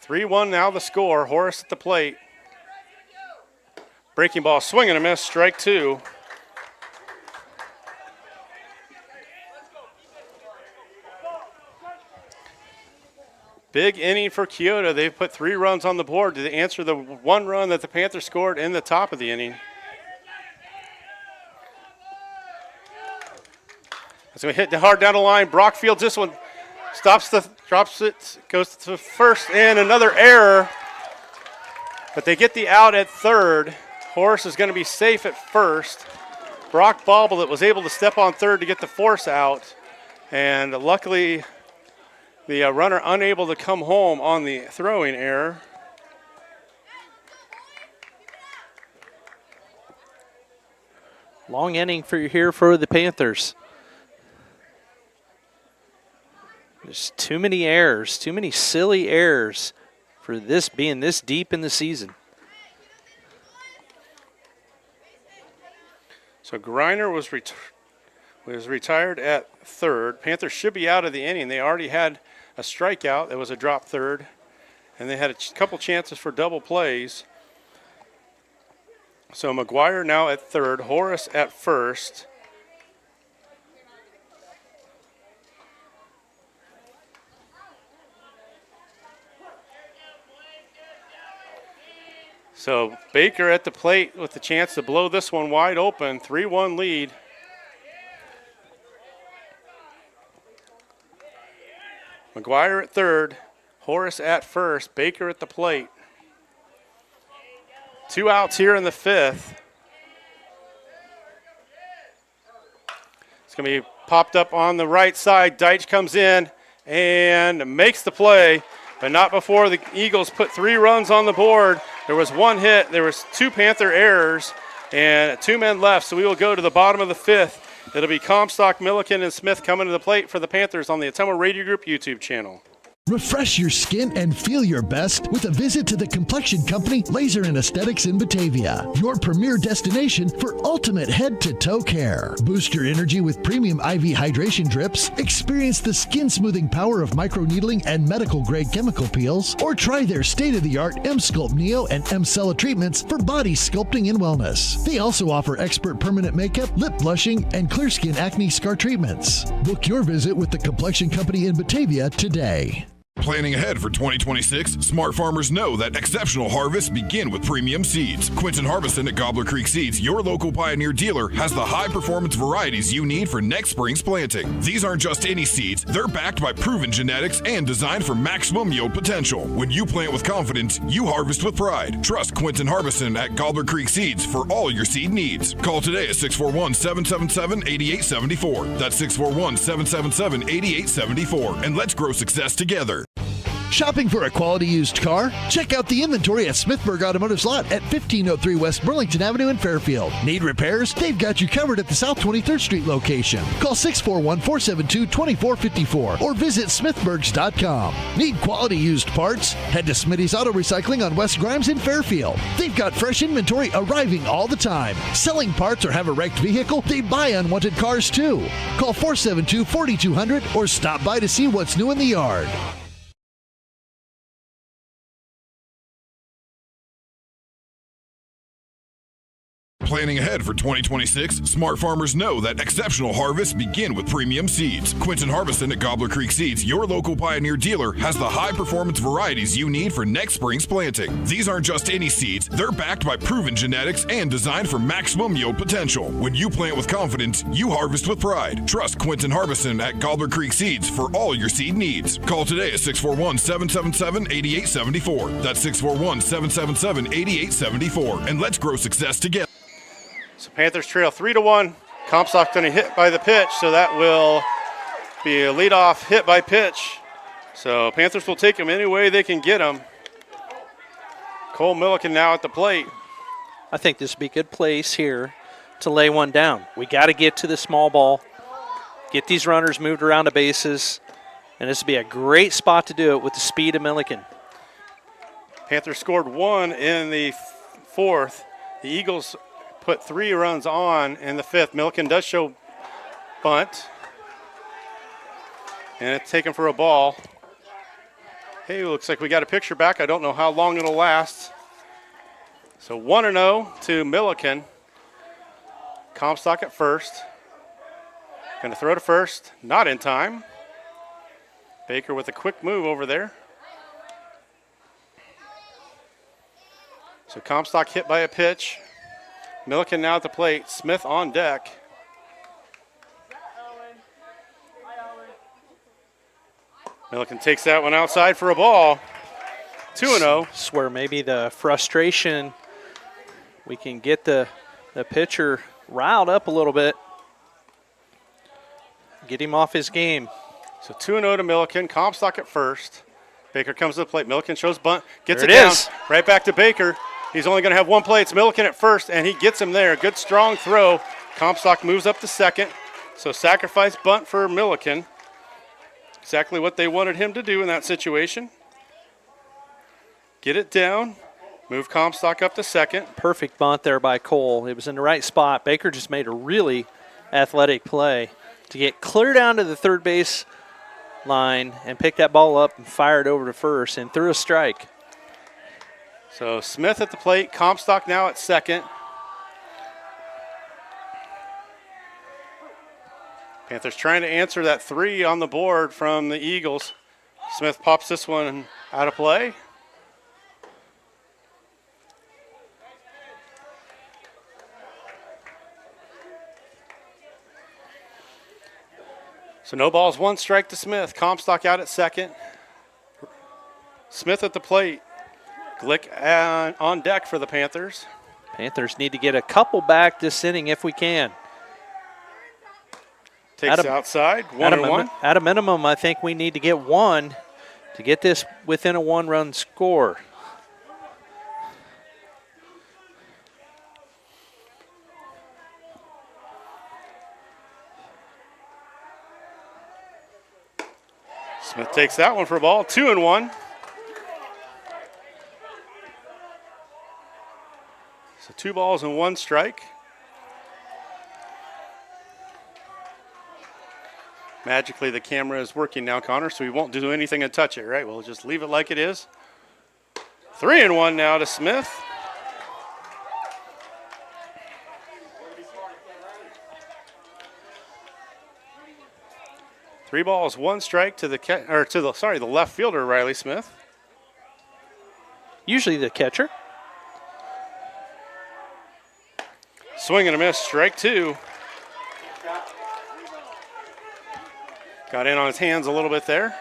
3-1 now the score. Horace at the plate. Breaking ball, swing and a miss, strike 2. Big inning for Keota. They've put 3 runs on the board to answer the 1 run that the Panthers scored in the top of the inning. It's going to hit hard down the line. Brock fields this one. Drops it, goes to first, and another error. But they get the out at third. Horace is going to be safe at first. Brock bobbled it, was able to step on third to get the force out. And luckily, the runner unable to come home on the throwing error. Long inning here for the Panthers. There's too many errors, too many silly errors for this being this deep in the season. So Griner was retired at third. Panthers should be out of the inning. They already had a strikeout. That was a drop third. And they had a couple chances for double plays. So McGuire now at third. Horace at first. So Baker at the plate with the chance to blow this one wide open. 3-1 lead. McGuire at third. Horace at first. Baker at the plate. 2 outs here in the 5th. It's going to be popped up on the right side. Deitch comes in and makes the play, but not before the Eagles put 3 runs on the board. There was 1 hit. There was 2 Panther errors and 2 men left, so we will go to the bottom of the 5th. It'll be Comstock, Milliken, and Smith coming to the plate for the Panthers on the Ottumwa Radio Group YouTube channel. Refresh your skin and feel your best with a visit to the complexion company Laser and Aesthetics in Batavia, your premier destination for ultimate head-to-toe care. Boost your energy with premium IV hydration drips, experience the skin-smoothing power of microneedling and medical-grade chemical peels, or try their state-of-the-art M-Sculpt Neo and M-Cella treatments for body sculpting and wellness. They also offer expert permanent makeup, lip blushing, and clear skin acne scar treatments. Book your visit with the complexion company in Batavia today. Planning ahead for 2026, smart farmers know that exceptional harvests begin with premium seeds. Quinton Harbison at Gobbler Creek Seeds, your local Pioneer dealer, has the high-performance varieties you need for next spring's planting. These aren't just any seeds. They're backed by proven genetics and designed for maximum yield potential. When you plant with confidence, you harvest with pride. Trust Quinton Harbison at Gobbler Creek Seeds for all your seed needs. Call today at 641-777-8874. That's 641-777-8874. And let's grow success together. Shopping for a quality used car? Check out the inventory at Smithburg Automotive's lot at 1503 West Burlington Avenue in Fairfield. Need repairs? They've got you covered at the South 23rd Street location. Call 641-472-2454 or visit smithburgs.com. Need quality used parts? Head to Smitty's Auto Recycling on West Grimes in Fairfield. They've got fresh inventory arriving all the time. Selling parts or have a wrecked vehicle? They buy unwanted cars too. Call 472-4200 or stop by to see what's new in the yard. Planning ahead for 2026, smart farmers know that exceptional harvests begin with premium seeds. Quinton Harbison at Gobbler Creek Seeds, your local Pioneer dealer, has the high-performance varieties you need for next spring's planting. These aren't just any seeds. They're backed by proven genetics and designed for maximum yield potential. When you plant with confidence, you harvest with pride. Trust Quinton Harbison at Gobbler Creek Seeds for all your seed needs. Call today at 641-777-8874. That's 641-777-8874. And let's grow success together. So Panthers trail 3-1. Comstock going to hit by the pitch, so that will be a leadoff hit by pitch. So Panthers will take him any way they can get him. Cole Milliken now at the plate. I think this would be a good place here to lay one down. We got to get to the small ball, get these runners moved around the bases, and this would be a great spot to do it with the speed of Milliken. Panthers scored 1 in the 4th. The Eagles put 3 runs on in the 5th. Milliken does show bunt. And it's taken for a ball. Hey, looks like we got a picture back. I don't know how long it'll last. So 1-0 to Milliken. Comstock at first. Going to throw to first. Not in time. Baker with a quick move over there. So Comstock hit by a pitch. Milliken now at the plate. Smith on deck. Milliken takes that one outside for a ball. 2-0. Swear maybe the frustration, we can get the pitcher riled up a little bit. Get him off his game. So 2-0 to Milliken. Comstock at first. Baker comes to the plate. Milliken shows bunt. Gets there it down. Is. Right back to Baker. He's only going to have one play. It's Milliken at first, and he gets him there. Good, strong throw. Comstock moves up to second. So sacrifice bunt for Milliken. Exactly what they wanted him to do in that situation. Get it down. Move Comstock up to second. Perfect bunt there by Cole. It was in the right spot. Baker just made a really athletic play to get clear down to the third base line and pick that ball up and fire it over to first and threw a strike. So Smith at the plate, Comstock now at second. Panthers trying to answer that 3 on the board from the Eagles. Smith pops this one out of play. So no balls, 1 strike to Smith. Comstock out at second. Smith at the plate. Glick on deck for the Panthers. Panthers need to get a couple back this inning if we can. Takes outside, 1-1. At a minimum, I think we need to get one to get this within a one-run score. Smith takes that one for a ball, 2-1. So 2 balls and 1 strike. Magically, the camera is working now, Connor, so we won't do anything and touch it, right? We'll just leave it like it is. 3-1 now to Smith. Three balls, 1 strike to the left fielder, Riley Smith. Usually the catcher. Swing and a miss, strike 2. Got in on his hands a little bit there.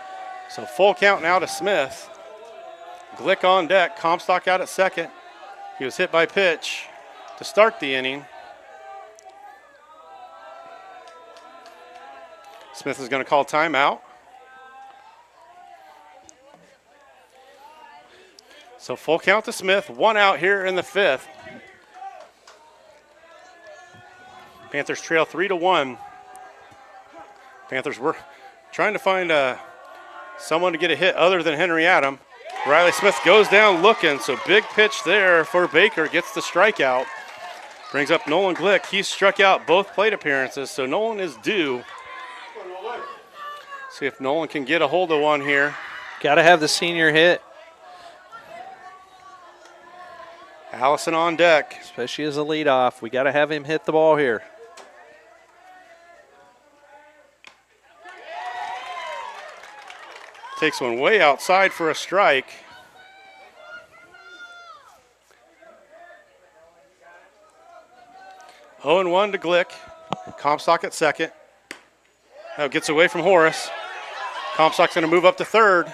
So full count now to Smith. Glick on deck, Comstock out at second. He was hit by pitch to start the inning. Smith is going to call timeout. So full count to Smith, 1 out here in the 5th. Panthers trail 3-1. Panthers were trying to find someone to get a hit other than Henry Adam. Riley Smith goes down looking, so big pitch there for Baker, gets the strikeout. Brings up Nolan Glick. He's struck out both plate appearances, so Nolan is due. See if Nolan can get a hold of one here. Got to have the senior hit. Allison on deck. Especially as a leadoff. We got to have him hit the ball here. Takes one way outside for a strike. Oh, 0-1 to Glick. Comstock at second. Now gets away from Horace. Comstock's going to move up to third.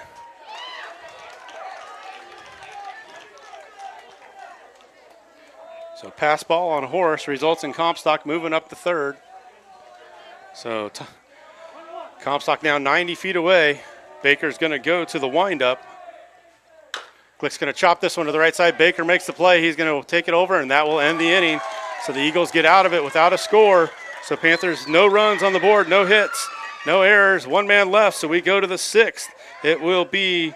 So pass ball on Horace results in Comstock moving up to third. So Comstock now 90 feet away. Baker's going to go to the windup. Glick's going to chop this one to the right side. Baker makes the play. He's going to take it over, and that will end the inning. So the Eagles get out of it without a score. So Panthers, no runs on the board, no hits, no errors, 1 man left. So we go to the 6th. It will be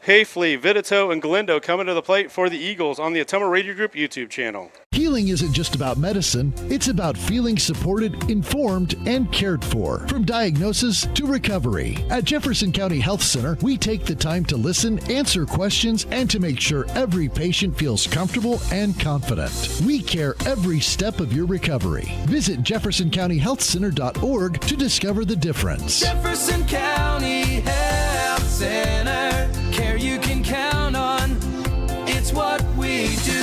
Hafley, Vitito, and Galindo coming to the plate for the Eagles on the Ottumwa Radio Group YouTube channel. Healing isn't just about medicine, it's about feeling supported, informed, and cared for. From diagnosis to recovery. At Jefferson County Health Center, we take the time to listen, answer questions, and to make sure every patient feels comfortable and confident. We care every step of your recovery. Visit JeffersonCountyHealthCenter.org to discover the difference. Jefferson County Health Center, care you can count on. It's what we do.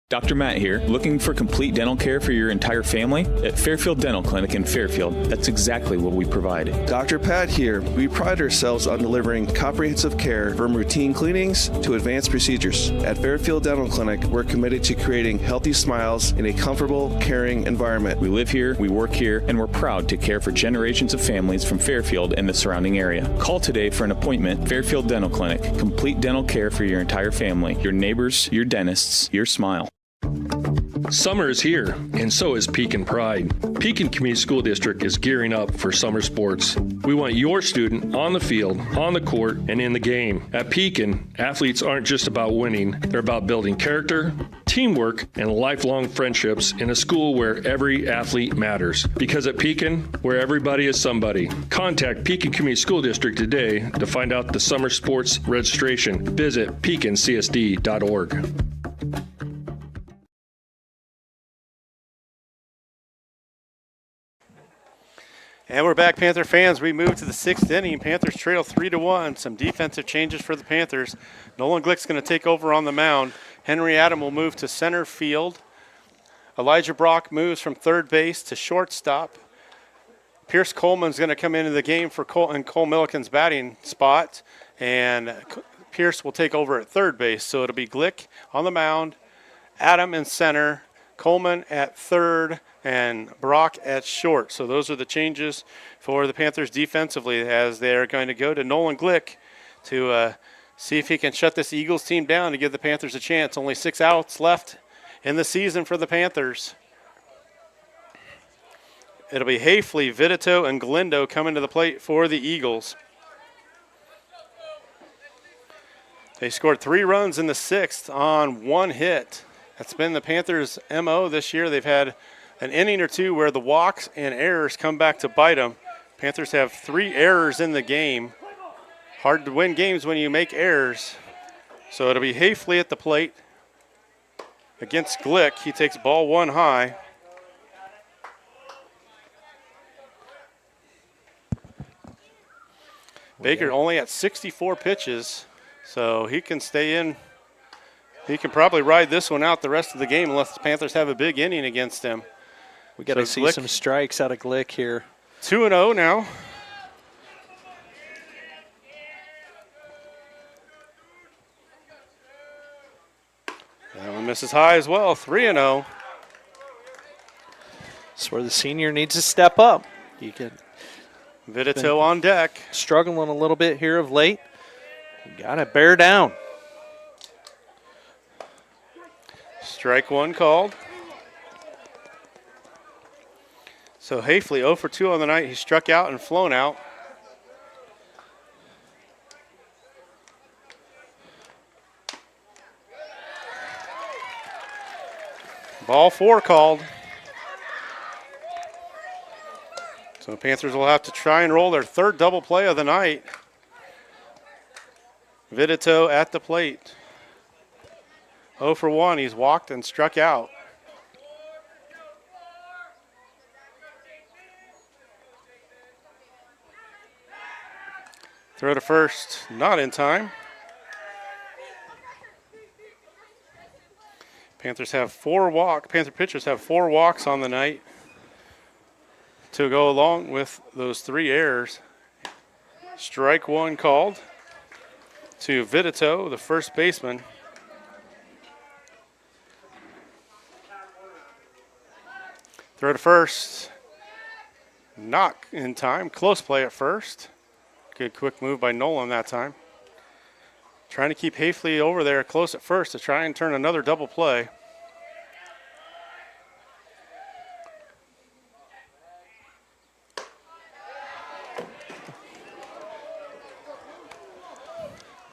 Dr. Matt here, looking for complete dental care for your entire family? At Fairfield Dental Clinic in Fairfield, that's exactly what we provide. Dr. Pat here. We pride ourselves on delivering comprehensive care from routine cleanings to advanced procedures. At Fairfield Dental Clinic, we're committed to creating healthy smiles in a comfortable, caring environment. We live here, we work here, and we're proud to care for generations of families from Fairfield and the surrounding area. Call today for an appointment. Fairfield Dental Clinic, complete dental care for your entire family, your neighbors, your dentists, your smile. Summer is here, and so is Pekin Pride. Pekin Community School District is gearing up for summer sports. We want your student on the field, on the court, and in the game. At Pekin, athletes aren't just about winning. They're about building character, teamwork, and lifelong friendships in a school where every athlete matters. Because at Pekin, where everybody is somebody. Contact Pekin Community School District today to find out the summer sports registration. Visit pekincsd.org. And we're back, Panther fans. We move to the 6th inning. Panthers trail 3-1. Some defensive changes for the Panthers. Nolan Glick's going to take over on the mound. Henry Adam will move to center field. Elijah Brock moves from third base to shortstop. Pierce Coleman's going to come into the game for Cole Milliken's batting spot. And Pierce will take over at third base. So it'll be Glick on the mound, Adam in center, Coleman at third, and Brock at short. So those are the changes for the Panthers defensively as they're going to go to Nolan Glick to see if he can shut this Eagles team down to give the Panthers a chance. Only 6 outs left in the season for the Panthers. It'll be Hafley, Vitito, and Galindo coming to the plate for the Eagles. They scored 3 runs in the 6th on 1 hit. That's been the Panthers' MO this year. They've had an inning or 2 where the walks and errors come back to bite them. Panthers have 3 errors in the game. Hard to win games when you make errors. So it'll be Hafley at the plate against Glick. He takes ball 1 high. Baker only at 64 pitches, so he can stay in. He can probably ride this one out the rest of the game unless the Panthers have a big inning against him. We got to see some strikes out of Glick here. 2-0 now. That one misses high as well, 3-0. That's where the senior needs to step up. You can. Vitito on deck. Struggling a little bit here of late. You got to bear down. Strike 1 called. So Hafley 0 for 2 on the night. He struck out and flown out. Ball 4 called. So the Panthers will have to try and roll their 3rd double play of the night. Vitito at the plate. 0 for 1. He's walked and struck out. Throw to first, not in time. Panther pitchers have 4 walks on the night to go along with those 3 errors. Strike 1 called to Vitito, the first baseman. Throw to first, not in time. Close play at first. Good quick move by Nolan that time. Trying to keep Hafley over there close at first to try and turn another double play.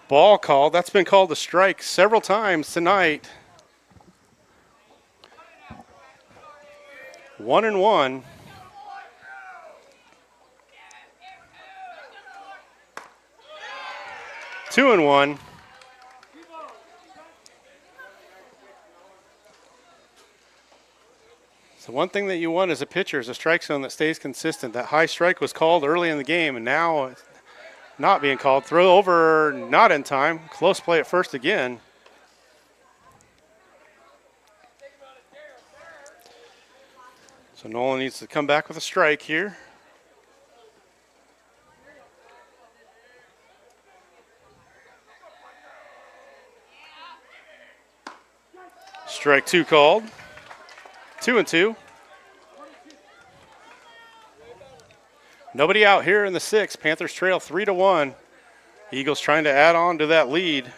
Ball called. That's been called a strike several times tonight. 1-1. Two and 1. So one thing that you want as a pitcher is a strike zone that stays consistent. That high strike was called early in the game, and now it's not being called. Throw over, not in time. Close play at first again. So Nolan needs to come back with a strike here. Strike 2 called. 2-2. Nobody out here in the 6th. Panthers trail 3-1. Eagles trying to add on to that lead.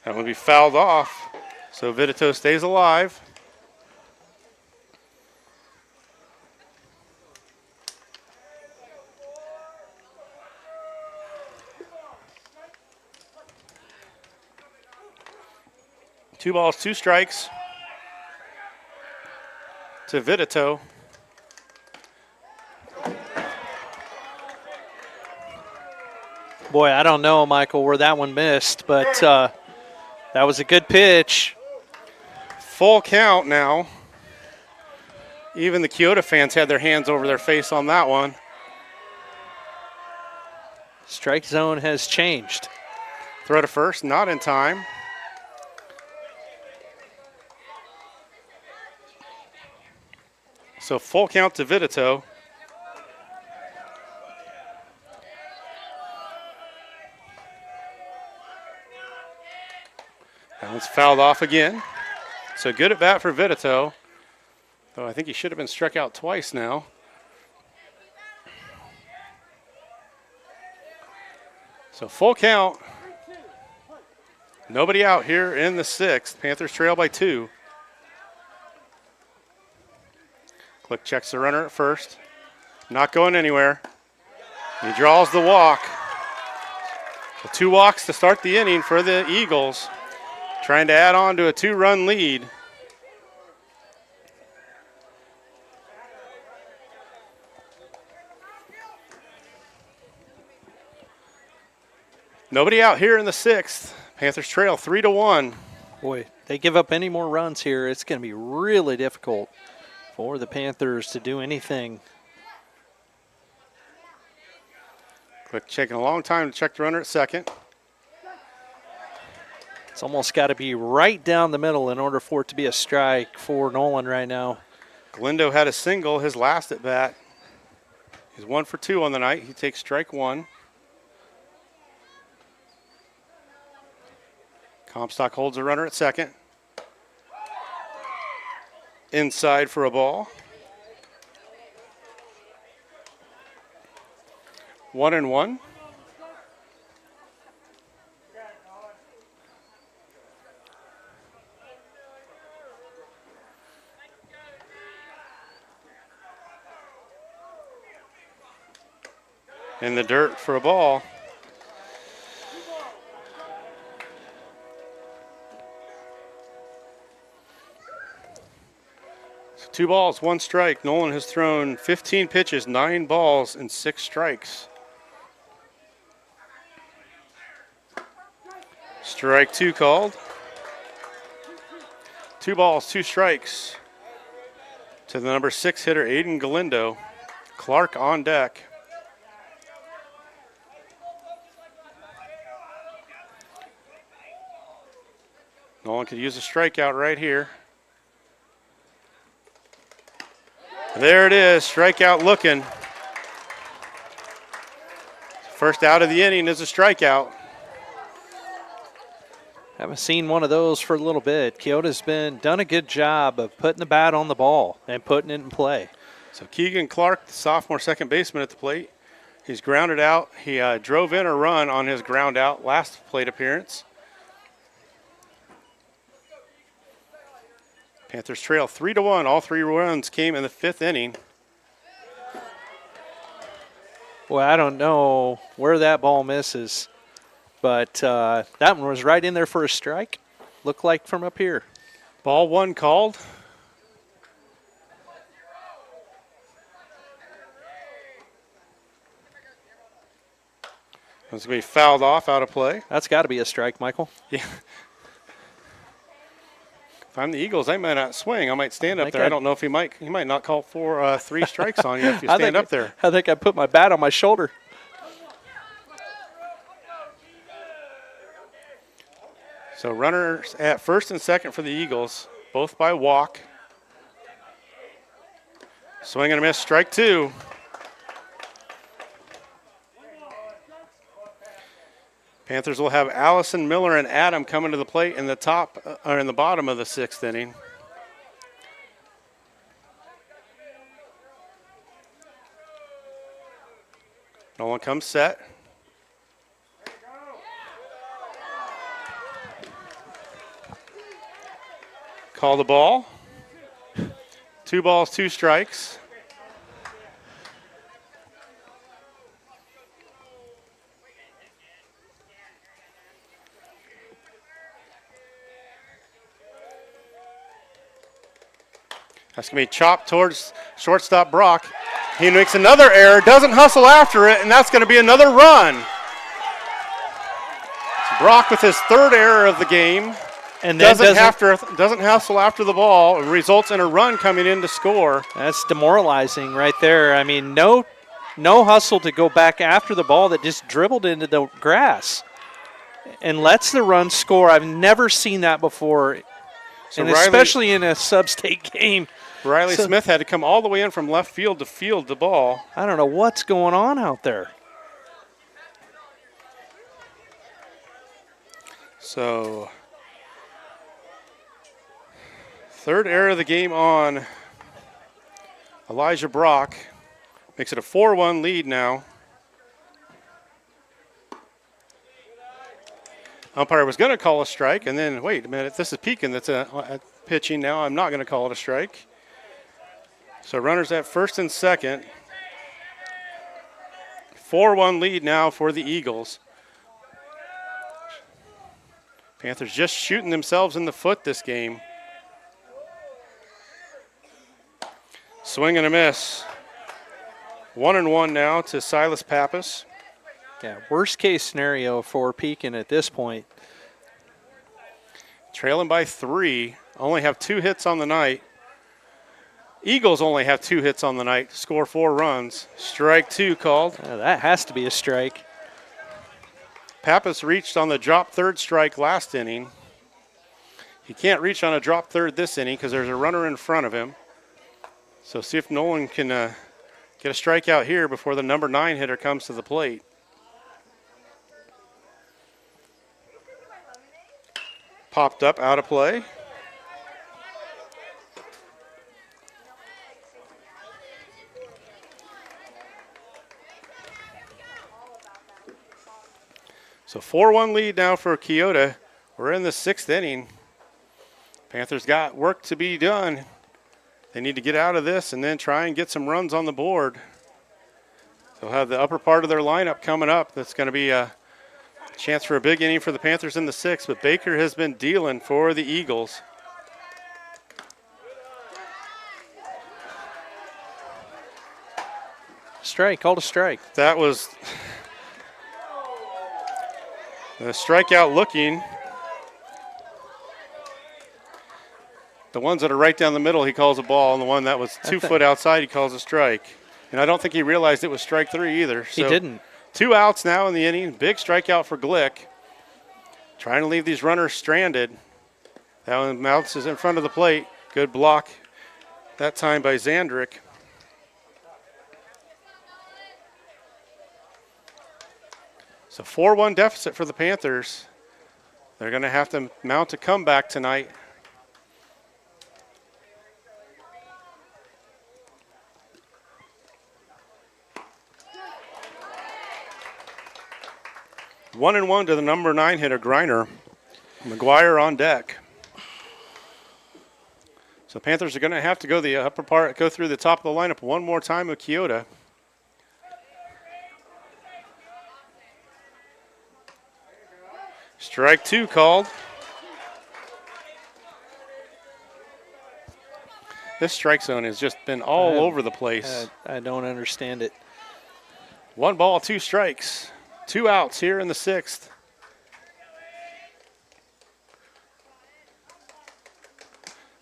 That will be fouled off. So Vitito stays alive. Two balls, 2 strikes to Vitito. Boy, I don't know, Michael, where that one missed, but that was a good pitch. Full count now. Even the Keota fans had their hands over their face on that one. Strike zone has changed. Throw to first, not in time. So full count to Vitito. It's fouled off again. So good at bat for Vitito. Though I think he should have been struck out twice now. So full count. Nobody out here in the sixth. Panthers trail by 2. Click checks the runner at first. Not going anywhere. He draws the walk. So 2 walks to start the inning for the Eagles. Trying to add on to a 2-run lead. Nobody out here in the sixth. Panthers trail 3-1. Boy, they give up any more runs here, it's going to be really difficult for the Panthers to do anything. Quick checking a long time to check the runner at second. It's almost got to be right down the middle in order for it to be a strike for Nolan right now. Galindo had a single his last at bat. He's 1 for 2 on the night. He takes strike 1. Comstock holds a runner at second. Inside for a ball. 1-1. In the dirt for a ball. So 2 balls, 1 strike. Nolan has thrown 15 pitches, 9 balls, and 6 strikes. Strike 2 called. 2 balls, 2 strikes to the number 6 hitter, Aiden Galindo. Clark on deck. Nolan could use a strikeout right here. There it is, strikeout looking. First out of the inning is a strikeout. Haven't seen one of those for a little bit. Keota's done a good job of putting the bat on the ball and putting it in play. So Keegan Clark, the sophomore second baseman at the plate. He's grounded out. He drove in a run on his ground out last plate appearance. Panthers trail 3-1. All 3 runs came in the 5th inning. Well, I don't know where that ball misses, but that one was right in there for a strike. Looked like from up here. Ball 1 called. It's going to be fouled off, out of play. That's got to be a strike, Michael. Yeah. If I'm the Eagles, I might not swing. I might stand up there. I don't know if he might not call for 3 strikes on you if you stand up there. I think I put my bat on my shoulder. So runners at first and second for the Eagles, both by walk. Swing and a miss, strike 2. Panthers will have Allison, Miller, and Adam coming to the plate in the top or in the bottom of the 6th inning. Nolan comes set. Call the ball. 2 balls, 2 strikes. That's going to be chopped towards shortstop Brock. He makes another error, doesn't hustle after it, and that's going to be another run. Brock with his 3rd error of the game. And then doesn't hustle after the ball. It results in a run coming in to score. That's demoralizing right there. I mean, no hustle to go back after the ball that just dribbled into the grass and lets the run score. I've never seen that before, So and Riley, especially in a sub-state game. Riley Smith had to come all the way in from left field to field the ball. I don't know what's going on out there. So Third error of the game on Elijah Brock. Makes it a 4-1 lead now. Umpire was going to call a strike, and then, wait a minute, this is Pekin that's pitching now. I'm not going to call it a strike. So runners at first and second. 4-1 lead now for the Eagles. Panthers just shooting themselves in the foot this game. Swing and a miss. 1-1 now to Silas Pappas. Yeah, worst case scenario for Pekin at this point. Trailing by 3, only have 2 hits on the night. Eagles only have 2 hits on the night, score 4 runs. Strike 2 called. That has to be a strike. Pappas reached on the drop third strike last inning. He can't reach on a drop third this inning because there's a runner in front of him. So see if Nolan can get a strikeout here before the number 9 hitter comes to the plate. Popped up, out of play. So 4-1 lead now for Keota. We're in the 6th inning. Panthers got work to be done. They need to get out of this and then try and get some runs on the board. They'll have the upper part of their lineup coming up. That's going to be a chance for a big inning for the Panthers in the 6th, but Baker has been dealing for the Eagles. Strike, called a strike. That was the strikeout looking. The ones that are right down the middle, he calls a ball, and the one that was 2 foot outside, he calls a strike. And I don't think he realized it was strike 3 either. He didn't. 2 outs now in the inning. Big strikeout for Glick. Trying to leave these runners stranded. That one bounces in front of the plate. Good block that time by Zandrick. So 4-1 deficit for the Panthers. They're going to have to mount a comeback tonight. 1-1 to the number 9 hitter, Griner. McGuire on deck. So Panthers are going to have to go the upper part, go through the top of the lineup one more time with Keota. Strike 2 called. This strike zone has just been all over the place. I don't understand it. 1 ball, 2 strikes. 2 outs here in the 6th.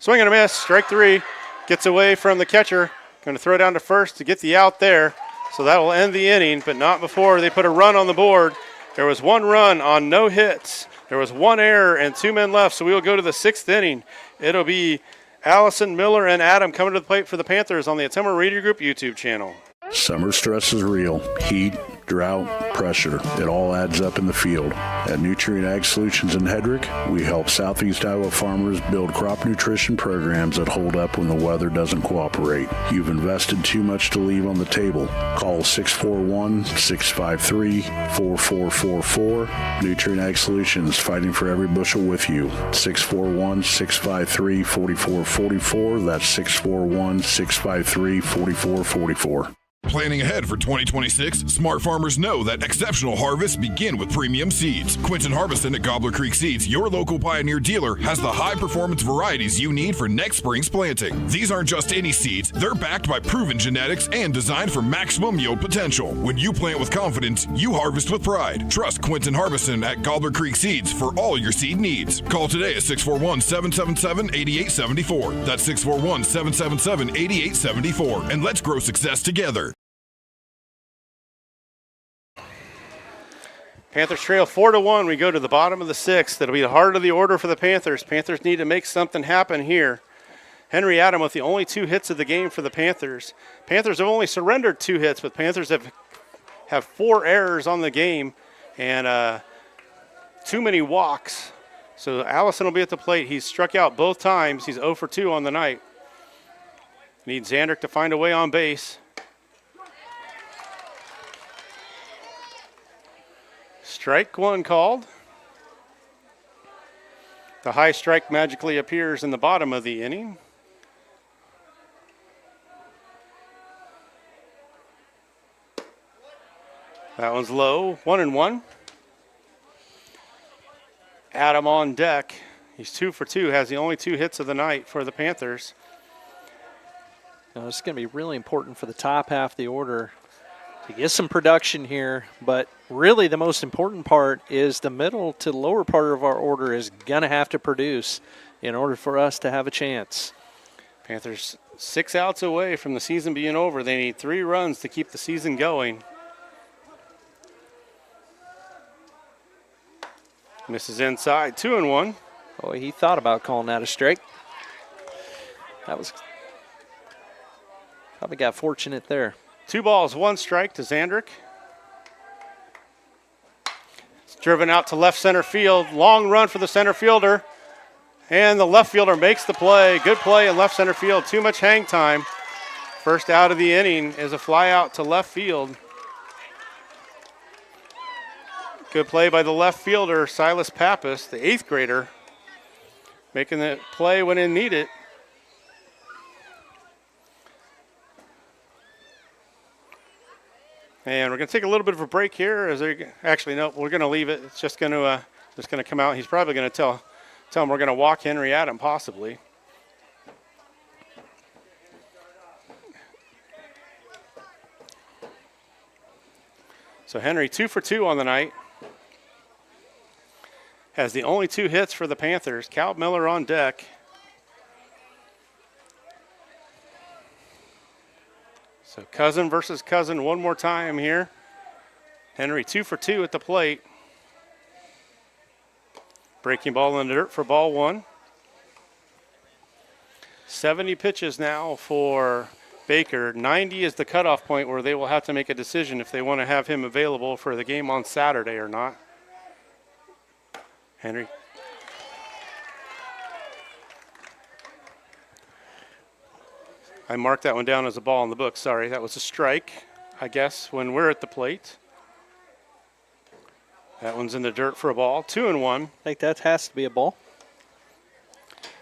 Swing and a miss. Strike 3. Gets away from the catcher. Going to throw down to first to get the out there. So that will end the inning, but not before they put a run on the board. There was 1 run on no hits. There was 1 error and 2 men left, so we will go to the 6th inning. It'll be Allison, Miller, and Adam coming to the plate for the Panthers on the Ottumwa Radio Group YouTube channel. Summer stress is real. Heat, drought, pressure. It all adds up in the field. At Nutrient Ag Solutions in Hedrick, we help Southeast Iowa farmers build crop nutrition programs that hold up when the weather doesn't cooperate. You've invested too much to leave on the table. Call 641-653-4444. Nutrient Ag Solutions, fighting for every bushel with you. 641-653-4444. That's 641-653-4444. Planning ahead for 2026, smart farmers know that exceptional harvests begin with premium seeds. Quinton Harbison at Gobbler Creek Seeds, your local Pioneer dealer, has the high-performance varieties you need for next spring's planting. These aren't just any seeds. They're backed by proven genetics and designed for maximum yield potential. When you plant with confidence, you harvest with pride. Trust Quinton Harbison at Gobbler Creek Seeds for all your seed needs. Call today at 641-777-8874. That's 641-777-8874. And let's grow success together. Panthers trail 4-1. We go to the bottom of the 6th. It'll be the heart of the order for the Panthers. Panthers need to make something happen here. Henry Adam with the only 2 hits of the game for the Panthers. Panthers have only surrendered 2 hits, but Panthers have 4 errors on the game and too many walks. So Allison will be at the plate. He's struck out both times. He's 0 for 2 on the night. Needs Zandrick to find a way on base. Strike one called. The high strike magically appears in the bottom of the inning. That one's low, 1-1. Adam on deck. He's 2 for 2, has the only 2 hits of the night for the Panthers. Now, this is going to be really important for the top half of the order to get some production here, but really the most important part is the middle to lower part of our order is going to have to produce in order for us to have a chance. Panthers 6 outs away from the season being over. They need 3 runs to keep the season going. Misses inside, 2-1. Oh, he thought about calling that a strike. That was probably got fortunate there. 2 balls, 1 strike to Zandrick. It's driven out to left center field. Long run for the center fielder. And the left fielder makes the play. Good play in left center field. Too much hang time. First out of the inning is a fly out to left field. Good play by the left fielder, Silas Pappas, the 8th grader, making the play when it needed. And we're going to take a little bit of a break here. Actually, no, we're going to leave it. It's just going to come out. He's probably going to tell him we're going to walk Henry Adam possibly. So Henry 2 for 2 on the night. Has the only 2 hits for the Panthers. Cal Miller on deck. So cousin versus cousin one more time here. Henry 2 for 2 at the plate. Breaking ball in the dirt for ball 1. 70 pitches now for Baker. 90 is the cutoff point where they will have to make a decision if they want to have him available for the game on Saturday or not. Henry. I marked that one down as a ball in the book. Sorry, that was a strike, I guess, when we're at the plate. That one's in the dirt for a ball. 2-1. I think that has to be a ball.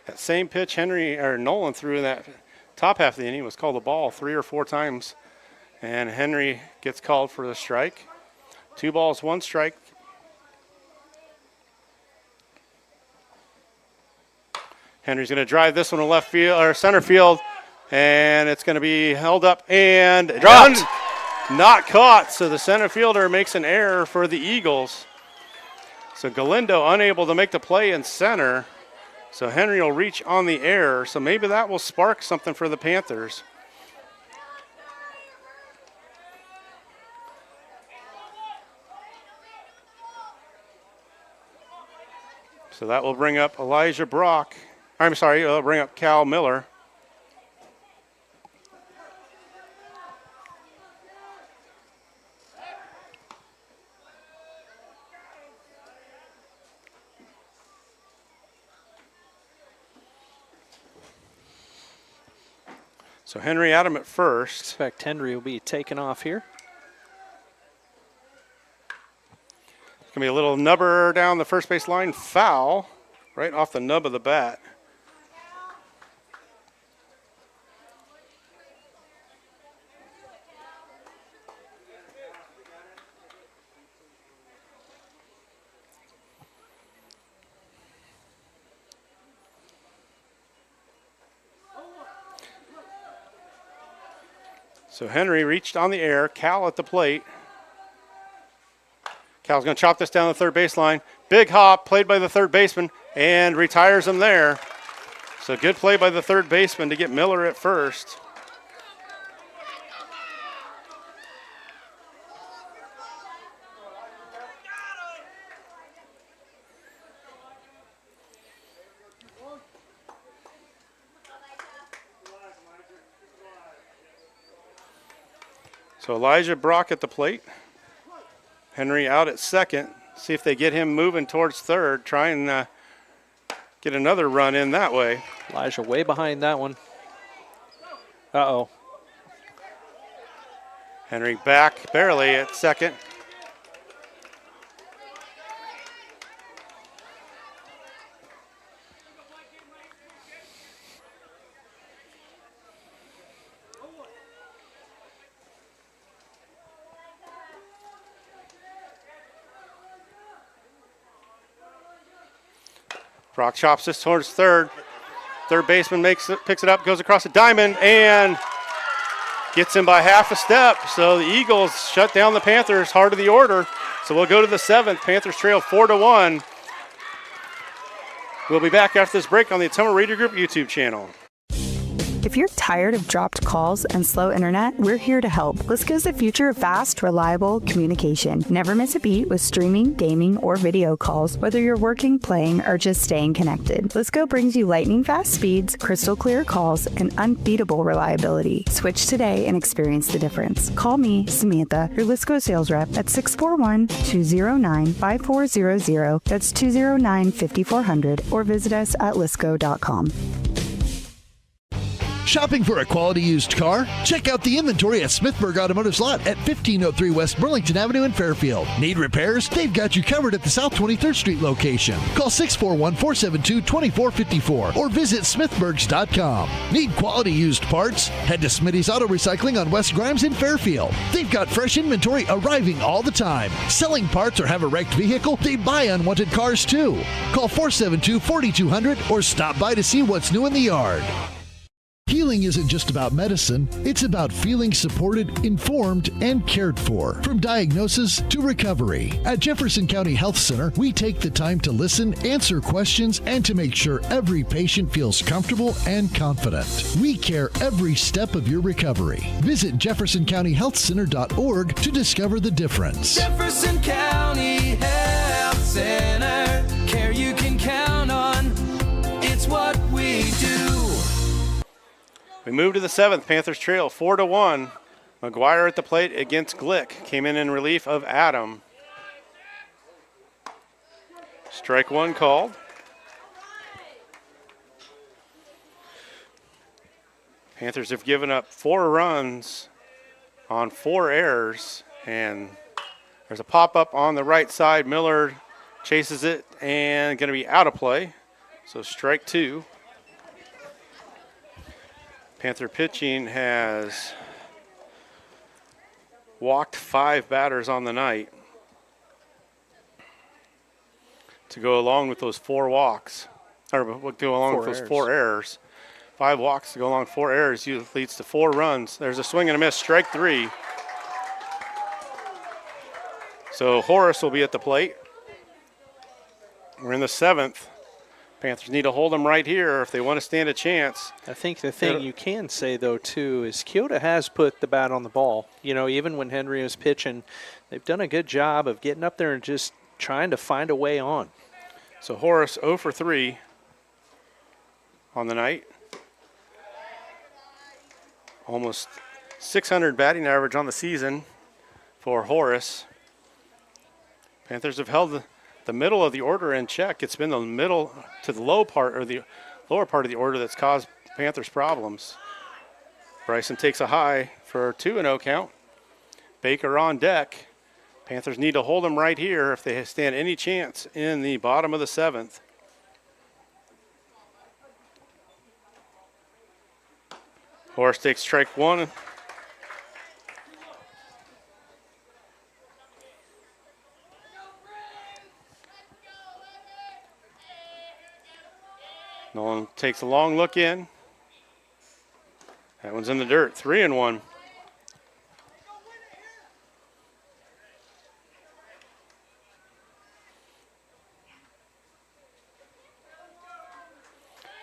That same pitch Nolan threw in that top half of the inning was called a ball 3 or 4 times. And Henry gets called for the strike. 2 balls, 1 strike. Henry's going to drive this one to left field or center field, and it's going to be held up and dropped. Not caught. So the center fielder makes an error for the Eagles. So Galindo unable to make the play in center. So Henry will reach on the error. So maybe that will spark something for the Panthers. So that will bring up Elijah Brock. I'm sorry, it'll bring up Cal Miller. So Henry Adam at first. Expect Henry will be taken off here. It's going to be a little nubber down the first base line. Foul right off the nub of the bat. So Henry reached on the air. Cal at the plate. Cal's going to chop this down the third baseline. Big hop played by the third baseman and retires him there. So good play by the third baseman to get Miller at first. So Elijah Brock at the plate. Henry out at second. See if they get him moving towards third. Try and get another run in that way. Elijah way behind that one. Uh-oh. Henry back barely at second. Brock chops this towards third. Third baseman picks it up, goes across the diamond, and gets him by half a step. So the Eagles shut down the Panthers, heart of the order. So we'll go to the seventh. Panthers trail 4-1. We'll be back after this break on the Ottumwa Radio Group YouTube channel. If you're tired of dropped calls and slow internet, we're here to help. Lisco's the future of fast, reliable communication. Never miss a beat with streaming, gaming, or video calls, whether you're working, playing, or just staying connected. Lisco brings you lightning fast speeds, crystal clear calls, and unbeatable reliability. Switch today and experience the difference. Call me, Samantha, your Lisco sales rep at 641-209-5400. That's 209-5400, or visit us at lisco.com. Shopping for a quality used car? Check out the inventory at Smithburg Automotive's lot at 1503 West Burlington Avenue in Fairfield. Need repairs? They've got you covered at the South 23rd Street location. Call 641-472-2454 or visit smithburgs.com. Need quality used parts? Head to Smitty's Auto Recycling on West Grimes in Fairfield. They've got fresh inventory arriving all the time. Selling parts or have a wrecked vehicle? They buy unwanted cars too. Call 472-4200 or stop by to see what's new in the yard. Healing isn't just about medicine, it's about feeling supported, informed, and cared for. From diagnosis to recovery. At Jefferson County Health Center, we take the time to listen, answer questions, and to make sure every patient feels comfortable and confident. We care every step of your recovery. Visit jeffersoncountyhealthcenter.org to discover the difference. Jefferson County Health Center, care you can count on. It's what we do. We move to the seventh. Panthers trail 4-1. McGuire at the plate against Glick. Came in relief of Adam. Strike one called. Panthers have given up 4 runs on 4 errors, and there's a pop-up on the right side. Miller chases it and going to be out of play. So strike 2. Panther pitching has walked 5 batters on the night to go along with those 4 walks, or go along with those 4 errors. 5 walks to go along 4 errors leads to 4 runs. There's a swing and a miss, strike 3. So Horace will be at the plate. We're in the 7th. Panthers need to hold them right here if they want to stand a chance. I think the thing you can say, though, too, is Keota has put the bat on the ball. You know, even when Henry was pitching, they've done a good job of getting up there and just trying to find a way on. So Horace 0 for 3 on the night. Almost 600 batting average on the season for Horace. Panthers have held the middle of the order in check. It's been the middle to the low part, or the lower part of the order, that's caused Panthers problems. Bryson takes a high for a 2-0 count. Baker on deck. Panthers need to hold them right here if they stand any chance in the bottom of the 7th. Horace takes strike 1. Nolan takes a long look in. That one's in the dirt, 3-1.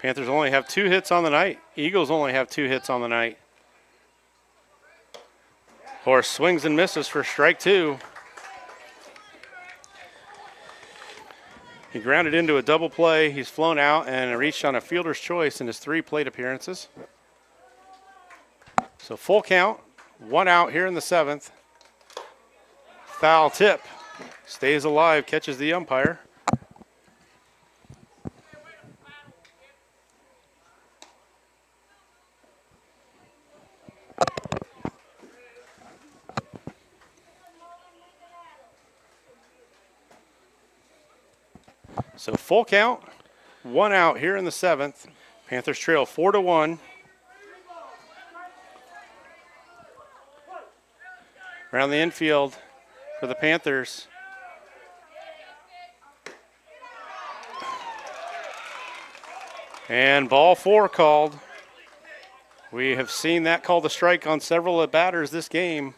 Panthers only have 2 hits on the night. Eagles only have 2 hits on the night. Horace swings and misses for strike 2. He grounded into a double play. He's flown out and reached on a fielder's choice in his 3 plate appearances. So full count, 1 out here in the 7th. Foul tip, stays alive, catches the umpire. So full count, 1 out here in the 7th. Panthers trail 4-1. Around the infield for the Panthers. And ball 4 called. We have seen that called a strike on several of the batters this game.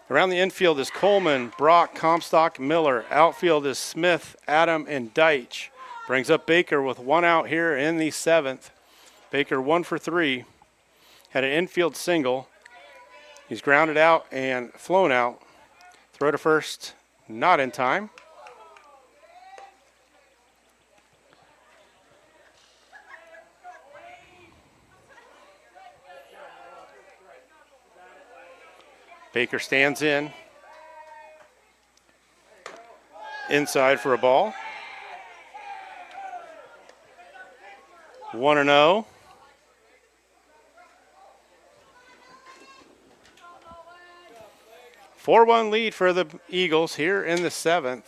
Around the infield is Coleman, Brock, Comstock, Miller. Outfield is Smith, Adam, and Deitch. Brings up Baker with 1 out here in the 7th. Baker 1 for 3. Had an infield single. He's grounded out and flown out. Throw to first, not in time. Baker stands in. Inside for a ball. 1-0. A 4-1 lead for the Eagles here in the 7th.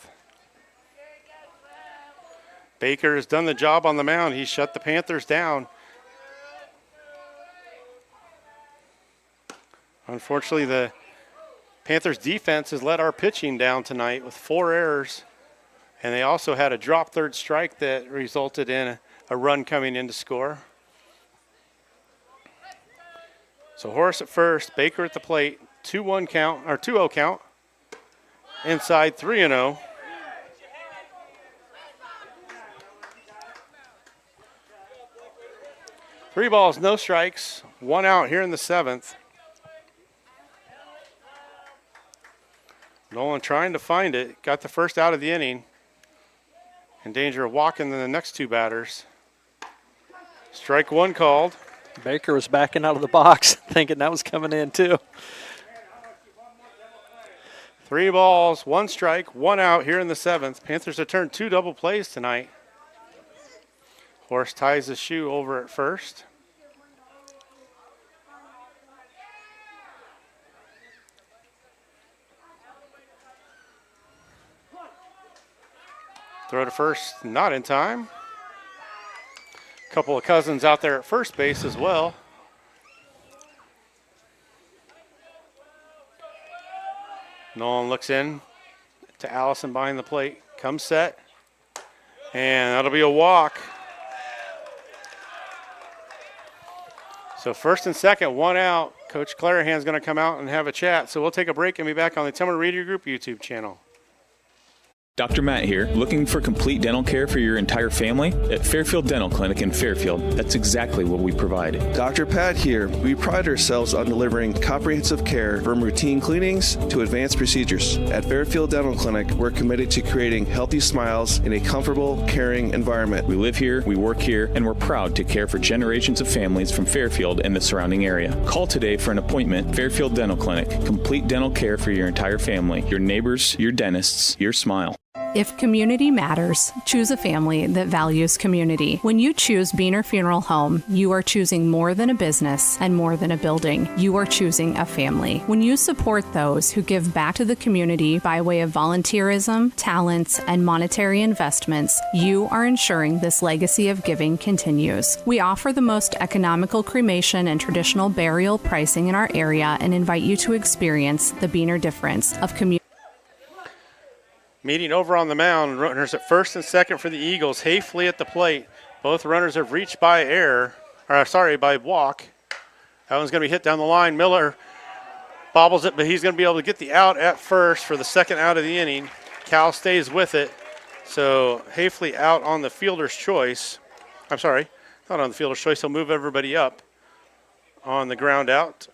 Baker has done the job on the mound. He shut the Panthers down. Unfortunately, the Panthers defense has let our pitching down tonight with 4 errors. And they also had a drop third strike that resulted in a run coming in to score. So Horace at first, Baker at the plate, 2-1 count, or 2-0 count. Inside 3-0. Three balls, no strikes, 1 out here in the 7th. Nolan trying to find it, got the first out of the inning. In danger of walking the next 2 batters. Strike 1 called. Baker was backing out of the box thinking that was coming in too. 3 balls, 1 strike, 1 out here in the 7th. Panthers have turned 2 double plays tonight. Horace ties his shoe over at first. Throw to first, not in time. A couple of Cousins out there at first base as well. Nolan looks in to Allison behind the plate. Comes set. And that'll be a walk. So first and second, 1 out. Coach Clarahan's going to come out and have a chat. So we'll take a break and be back on the Tillman Radio Group YouTube channel. Dr. Matt here. Looking for complete dental care for your entire family? At Fairfield Dental Clinic in Fairfield, that's exactly what we provide. Dr. Pat here. We pride ourselves on delivering comprehensive care from routine cleanings to advanced procedures. At Fairfield Dental Clinic, we're committed to creating healthy smiles in a comfortable, caring environment. We live here, we work here, and we're proud to care for generations of families from Fairfield and the surrounding area. Call today for an appointment. Fairfield Dental Clinic. Complete dental care for your entire family. Your neighbors, your dentists, your smile. If community matters, choose a family that values community. When you choose Beaner Funeral Home, you are choosing more than a business and more than a building. You are choosing a family. When you support those who give back to the community by way of volunteerism, talents, and monetary investments, you are ensuring this legacy of giving continues. We offer the most economical cremation and traditional burial pricing in our area and invite you to experience the Beaner difference of community. Meeting over on the mound, runners at first and second for the Eagles. Hafley at the plate. Both runners have reached by by walk. That one's going to be hit down the line. Miller bobbles it, but he's going to be able to get the out at first for the second out of the inning. Cal stays with it. So Hafley out on the fielder's choice. I'm sorry, not on the fielder's choice. He'll move everybody up on the ground out.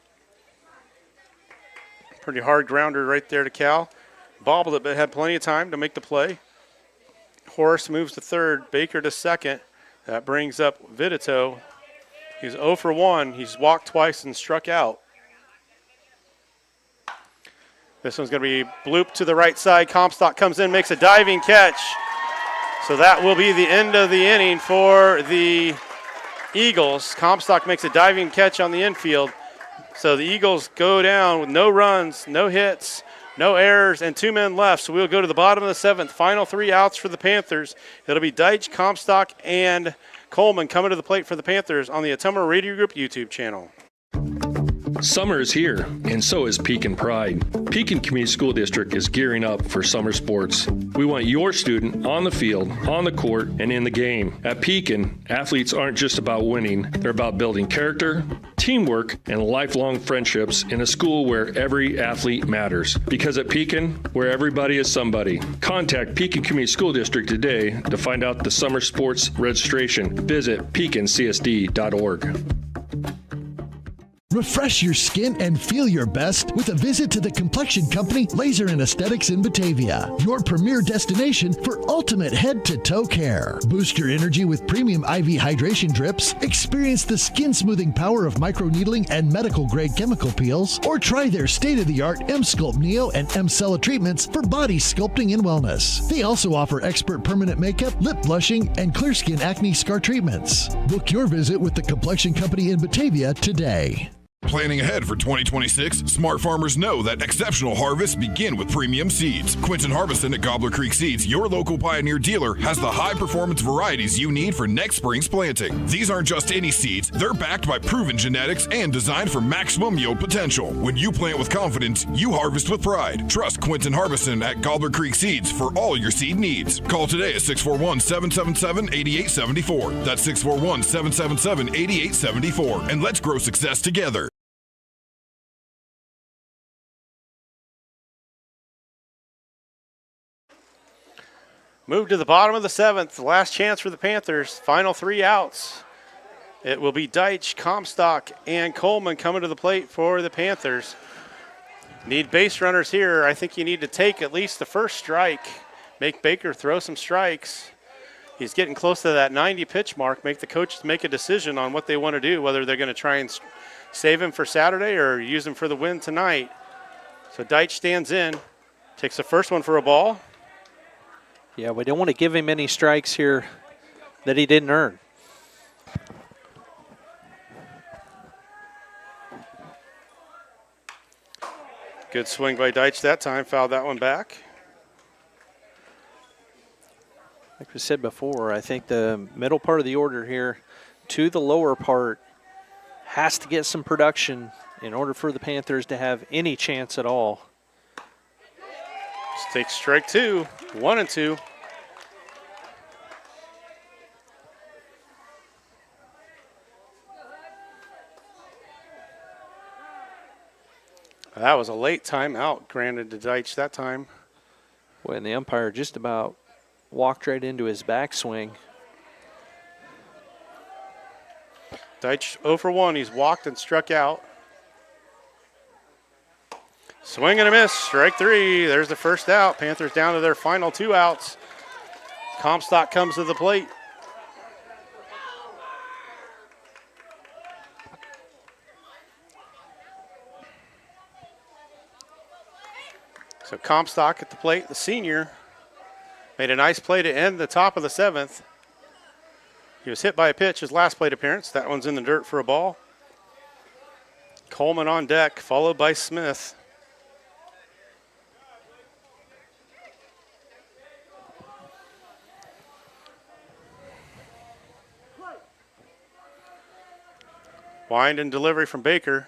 Pretty hard grounder right there to Cal. Bobbled it, but had plenty of time to make the play. Horace moves to third, Baker to second. That brings up Vidito. He's 0 for 1. He's walked twice and struck out. This one's going to be blooped to the right side. Comstock comes in, makes a diving catch. So that will be the end of the inning for the Eagles. Comstock makes a diving catch on the infield. So the Eagles go down with no runs, no hits, No errors and 2 men left, so we'll go to the bottom of the 7th. Final 3 outs for the Panthers. It'll be Deitch, Comstock, and Coleman coming to the plate for the Panthers on the Ottumwa Radio Group YouTube channel. Summer is here, and so is Pekin Pride. Pekin Community School District is gearing up for summer sports. We want your student on the field, on the court, and in the game. At Pekin, athletes aren't just about winning. They're about building character, teamwork, and lifelong friendships in a school where every athlete matters. Because at Pekin, where everybody is somebody. Contact Pekin Community School District today to find out the summer sports registration. Visit pekincsd.org. Refresh your skin and feel your best with a visit to the Complexion Company Laser and Aesthetics in Batavia, your premier destination for ultimate head-to-toe care. Boost your energy with premium IV hydration drips, experience the skin-smoothing power of microneedling and medical-grade chemical peels, or try their state-of-the-art M-Sculpt Neo and M-Cella treatments for body sculpting and wellness. They also offer expert permanent makeup, lip blushing, and clear skin acne scar treatments. Book your visit with the Complexion Company in Batavia today. Planning ahead for 2026, smart farmers know that exceptional harvests begin with premium seeds. Quinton Harbison at Gobbler Creek Seeds, your local Pioneer dealer, has the high-performance varieties you need for next spring's planting. These aren't just any seeds, they're backed by proven genetics and designed for maximum yield potential. When you plant with confidence, you harvest with pride. Trust Quinton Harbison at Gobbler Creek Seeds for all your seed needs. Call today at 641-777-8874. That's 641-777-8874. And let's grow success together. Move to the bottom of the 7th. Last chance for the Panthers. Final 3 outs. It will be Deitch, Comstock, and Coleman coming to the plate for the Panthers. Need base runners here. I think you need to take at least the first strike. Make Baker throw some strikes. He's getting close to that 90 pitch mark. Make the coaches make a decision on what they want to do, whether they're going to try and save him for Saturday or use him for the win tonight. So Deitch stands in, takes the first one for a ball. Yeah, we don't want to give him any strikes here that he didn't earn. Good swing by Deitch that time, fouled that one back. Like we said before, I think the middle part of the order here to the lower part has to get some production in order for the Panthers to have any chance at all. Let's take strike 2, 1-2. That was a late timeout granted to Deitch that time. Boy, and the umpire just about walked right into his backswing. Deitch 0 for 1. He's walked and struck out. Swing and a miss. Strike 3. There's the first out. Panthers down to their final 2 outs. Comstock comes to the plate. So Comstock at the plate, the senior, made a nice play to end the top of the 7th. He was hit by a pitch his last plate appearance. That one's in the dirt for a ball. Coleman on deck, followed by Smith. Wind and delivery from Baker.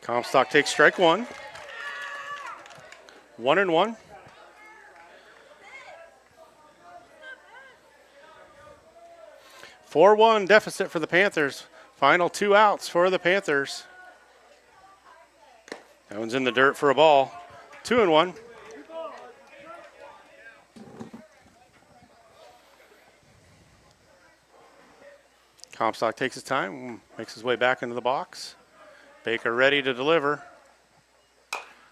Comstock takes strike 1. 1-1. (4-1) deficit for the Panthers. Final 2 outs for the Panthers. That one's in the dirt for a ball. 2-1. Comstock takes his time, makes his way back into the box. Baker ready to deliver.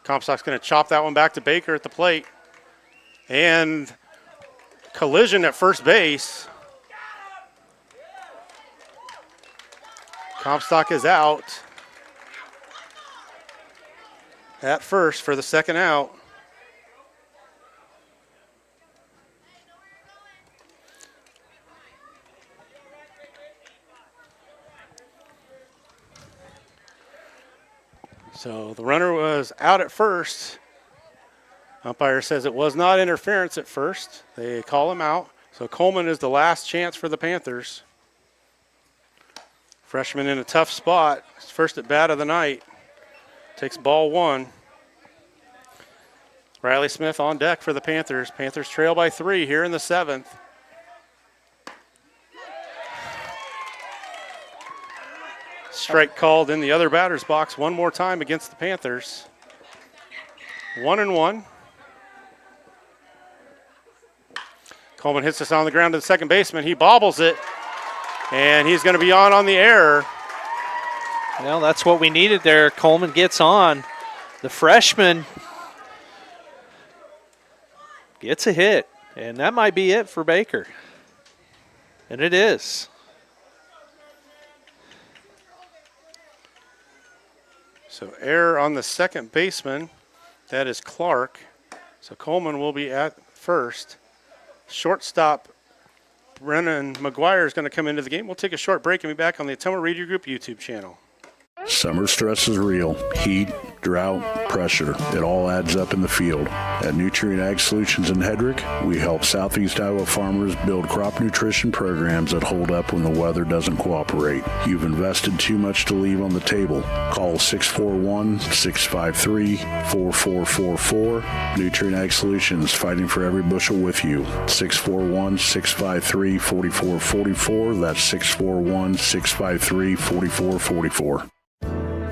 Comstock's going to chop that one back to Baker at the plate. And collision at first base. Comstock is out at first for the second out. So the runner was out at first. Umpire says it was not interference at first. They call him out. So Coleman is the last chance for the Panthers. Freshman in a tough spot. His first at bat of the night. Takes ball 1. Riley Smith on deck for the Panthers. Panthers trail by 3 here in the 7th. Strike called in the other batter's box one more time against the Panthers. 1-1. Coleman hits this on the ground to the second baseman. He bobbles it, and he's going to be on the error. Well, that's what we needed there. Coleman gets on. The freshman gets a hit, and that might be it for Baker. And it is. So error on the second baseman. That is Clark. So Coleman will be at first. Shortstop Brennan McGuire is going to come into the game. We'll take a short break and be back on the Ottumwa Radio Group YouTube channel. Summer stress is real. Heat, drought, pressure. It all adds up in the field. At Nutrient Ag Solutions in Hedrick, we help Southeast Iowa farmers build crop nutrition programs that hold up when the weather doesn't cooperate. You've invested too much to leave on the table. Call 641-653-4444. Nutrient Ag Solutions, fighting for every bushel with you. 641-653-4444. That's 641-653-4444.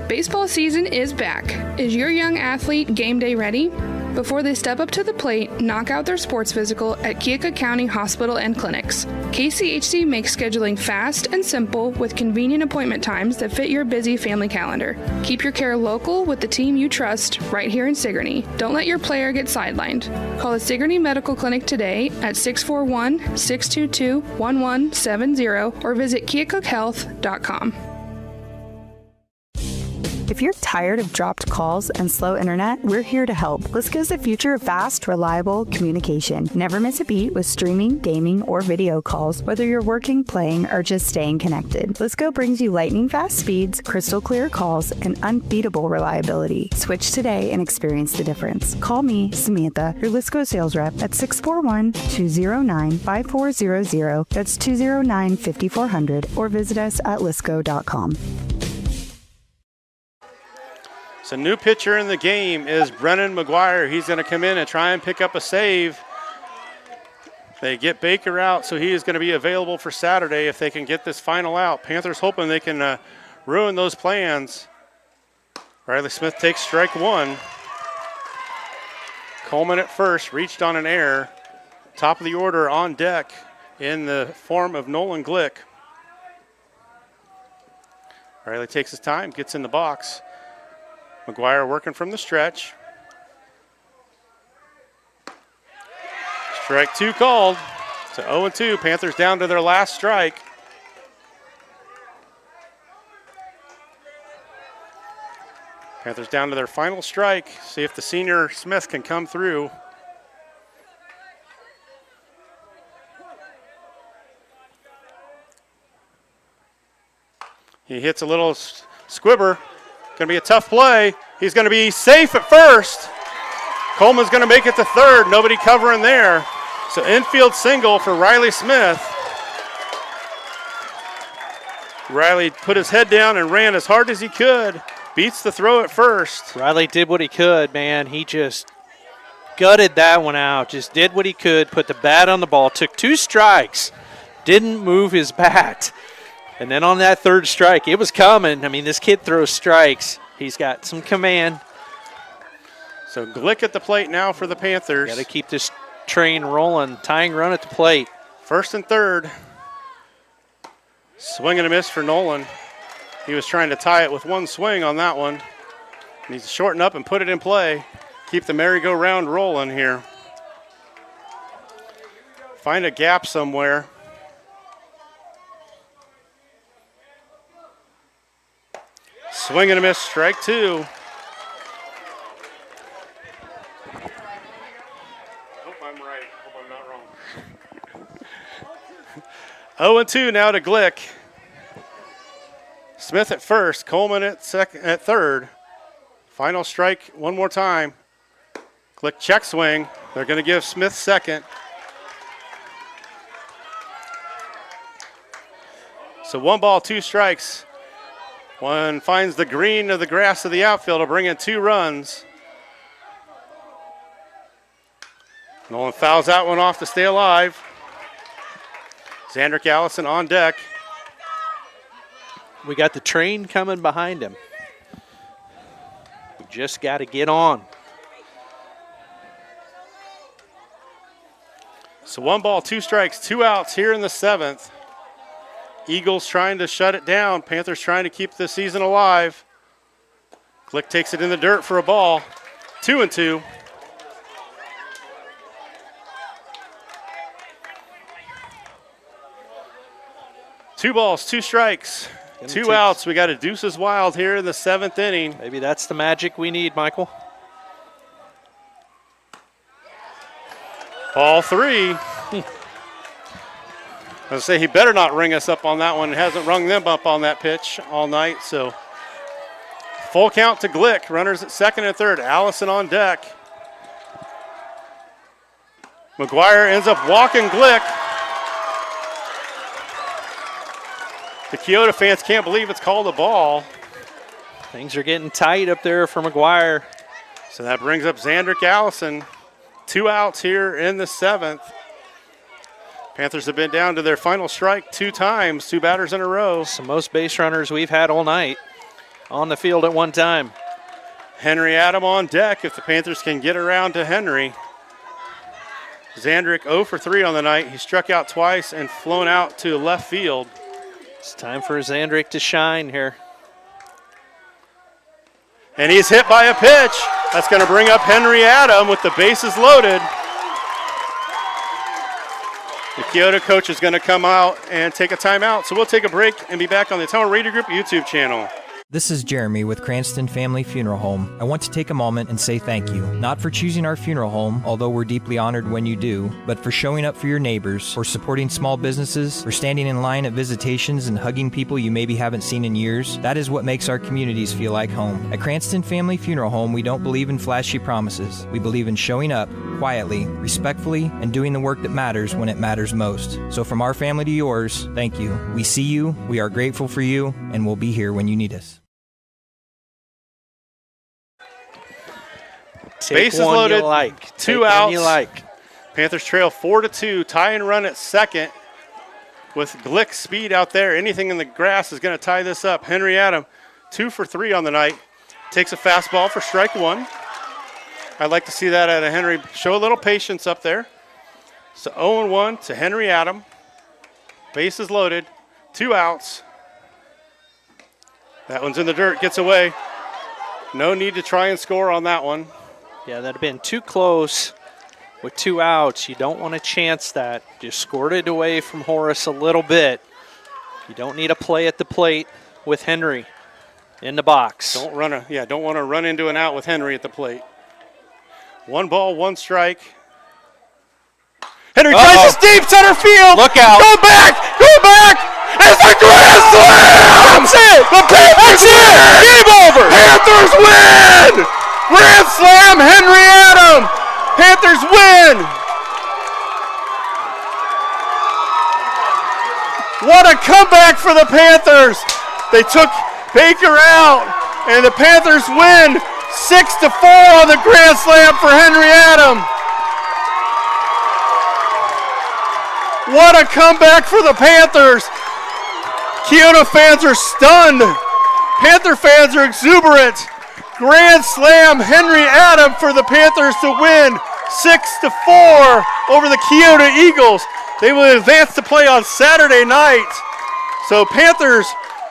Baseball season is back. Is your young athlete game day ready? Before they step up to the plate, knock out their sports physical at Keota County Hospital and Clinics. KCHC makes scheduling fast and simple with convenient appointment times that fit your busy family calendar. Keep your care local with the team you trust right here in Sigourney. Don't let your player get sidelined. Call the Sigourney Medical Clinic today at 641-622-1170 or visit KeoCookHealth.com. If you're tired of dropped calls and slow internet, we're here to help. Lisco's the future of fast, reliable communication. Never miss a beat with streaming, gaming, or video calls, whether you're working, playing, or just staying connected. Lisco brings you lightning fast speeds, crystal clear calls, and unbeatable reliability. Switch today and experience the difference. Call me, Samantha, your Lisco sales rep at 641-209-5400. That's 209-5400, or visit us at lisco.com. So new pitcher in the game is Brennan McGuire. He's going to come in and try and pick up a save. They get Baker out, so he is going to be available for Saturday if they can get this final out. Panthers hoping they can ruin those plans. Riley Smith takes strike 1. Coleman at first, reached on an error. Top of the order on deck in the form of Nolan Glick. Riley takes his time, gets in the box. McGuire working from the stretch. Strike 2 called. So 0-2. Panthers down to their last strike. Panthers down to their final strike. See if the senior Smith can come through. He hits a little squibber. Going to be a tough play. He's going to be safe at first. Coleman's going to make it to third. Nobody covering there. So infield single for Riley Smith. Riley put his head down and ran as hard as he could. Beats the throw at first. Riley did what he could, man. He just gutted that one out. Just did what he could. Put the bat on the ball. Took 2 strikes. Didn't move his bat. And then on that third strike, it was coming. I mean, this kid throws strikes. He's got some command. So Glick at the plate now for the Panthers. Got to keep this train rolling. Tying run at the plate. First and third. Swing and a miss for Nolan. He was trying to tie it with one swing on that one. Needs to shorten up and put it in play. Keep the merry-go-round rolling here. Find a gap somewhere. Swing and a miss, strike 2. Hope I'm right. Hope I'm not wrong. 0-2 now to Glick. Smith at first, Coleman at third. Final strike one more time. Glick check swing. They're going to give Smith second. So 1 ball, 2 strikes. One finds the green of the grass of the outfield to bring in 2 runs. Nolan fouls that one off to stay alive. Xandrick Allison on deck. We got the train coming behind him. We just got to get on. So 1 ball, 2 strikes, 2 outs here in the 7th. Eagles trying to shut it down. Panthers trying to keep the season alive. Glick takes it in the dirt for a ball. 2-2. Two balls, 2 strikes, 2 outs. We got a deuces wild here in the 7th inning. Maybe that's the magic we need, Michael. Ball 3. I was say he better not ring us up on that one. He hasn't rung them up on that pitch all night. So full count to Glick. Runners at second and third. Allison on deck. McGuire ends up walking Glick. The Keota fans can't believe it's called a ball. Things are getting tight up there for McGuire. So that brings up Xandrick Allison. 2 outs here in the 7th. Panthers have been down to their final strike 2 times, 2 batters in a row. It's the most base runners we've had all night on the field at one time. Henry Adam on deck if the Panthers can get around to Henry. Xandrick 0 for 3 on the night. He struck out twice and flown out to left field. It's time for Xandrick to shine here. And he's hit by a pitch. That's going to bring up Henry Adam with the bases loaded. The Keota coach is going to come out and take a timeout. So we'll take a break and be back on the Tunnel Radio Group YouTube channel. This is Jeremy with Cranston Family Funeral Home. I want to take a moment and say thank you, not for choosing our funeral home, although we're deeply honored when you do, but for showing up for your neighbors, for supporting small businesses, for standing in line at visitations and hugging people you maybe haven't seen in years. That is what makes our communities feel like home. At Cranston Family Funeral Home, we don't believe in flashy promises. We believe in showing up quietly, respectfully, and doing the work that matters when it matters most. So from our family to yours, thank you. We see you, we are grateful for you, and we'll be here when you need us. Bases loaded, 2 outs. Panthers trail 4-2, tie and run at second. With Glick speed out there, anything in the grass is going to tie this up. Henry Adam, 2 for 3 on the night. Takes a fastball for strike 1. I'd like to see that out of Henry. Show a little patience up there. So 0-1 to Henry Adam. Bases loaded, 2 outs. That one's in the dirt, gets away. No need to try and score on that one. Yeah, that'd have been too close with 2 outs. You don't want to chance that. Just scored it away from Horace a little bit. You don't need a play at the plate with Henry in the box. Don't want to run into an out with Henry at the plate. 1 ball, 1 strike. Henry tries this deep center field. Look out. Go back. It's a grand slam. That's it. The Panthers win. Game over. Panthers win. Grand slam, Henry Adam. Panthers win. What a comeback for the Panthers. They took Baker out, and the Panthers win 6-4 on the grand slam for Henry Adam. What a comeback for the Panthers. Keota fans are stunned. Panther fans are exuberant. Grand slam, Henry Adam for the Panthers to win 6-4 over the Keota Eagles. They will advance to play on Saturday night. So Panthers,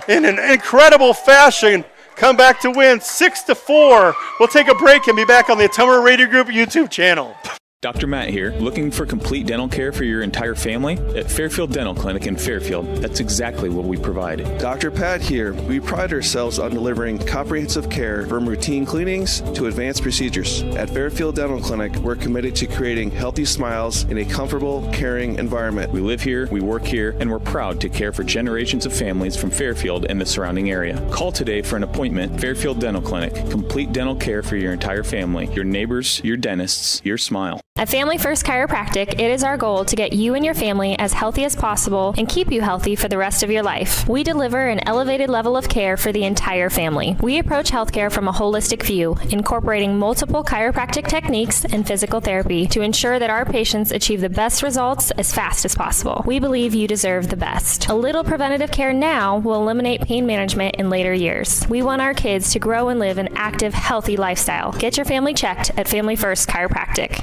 in an incredible fashion, come back to win 6-4. We'll take a break and be back on the Tummer Radio Group YouTube channel. Dr. Matt here. Looking for complete dental care for your entire family? At Fairfield Dental Clinic in Fairfield, that's exactly what we provide. Dr. Pat here. We pride ourselves on delivering comprehensive care from routine cleanings to advanced procedures. At Fairfield Dental Clinic, we're committed to creating healthy smiles in a comfortable, caring environment. We live here, we work here, and we're proud to care for generations of families from Fairfield and the surrounding area. Call today for an appointment. Fairfield Dental Clinic. Complete dental care for your entire family, your neighbors, your dentists, your smile. At Family First Chiropractic, it is our goal to get you and your family as healthy as possible and keep you healthy for the rest of your life. We deliver an elevated level of care for the entire family. We approach healthcare from a holistic view, incorporating multiple chiropractic techniques and physical therapy to ensure that our patients achieve the best results as fast as possible. We believe you deserve the best. A little preventative care now will eliminate pain management in later years. We want our kids to grow and live an active, healthy lifestyle. Get your family checked at Family First Chiropractic.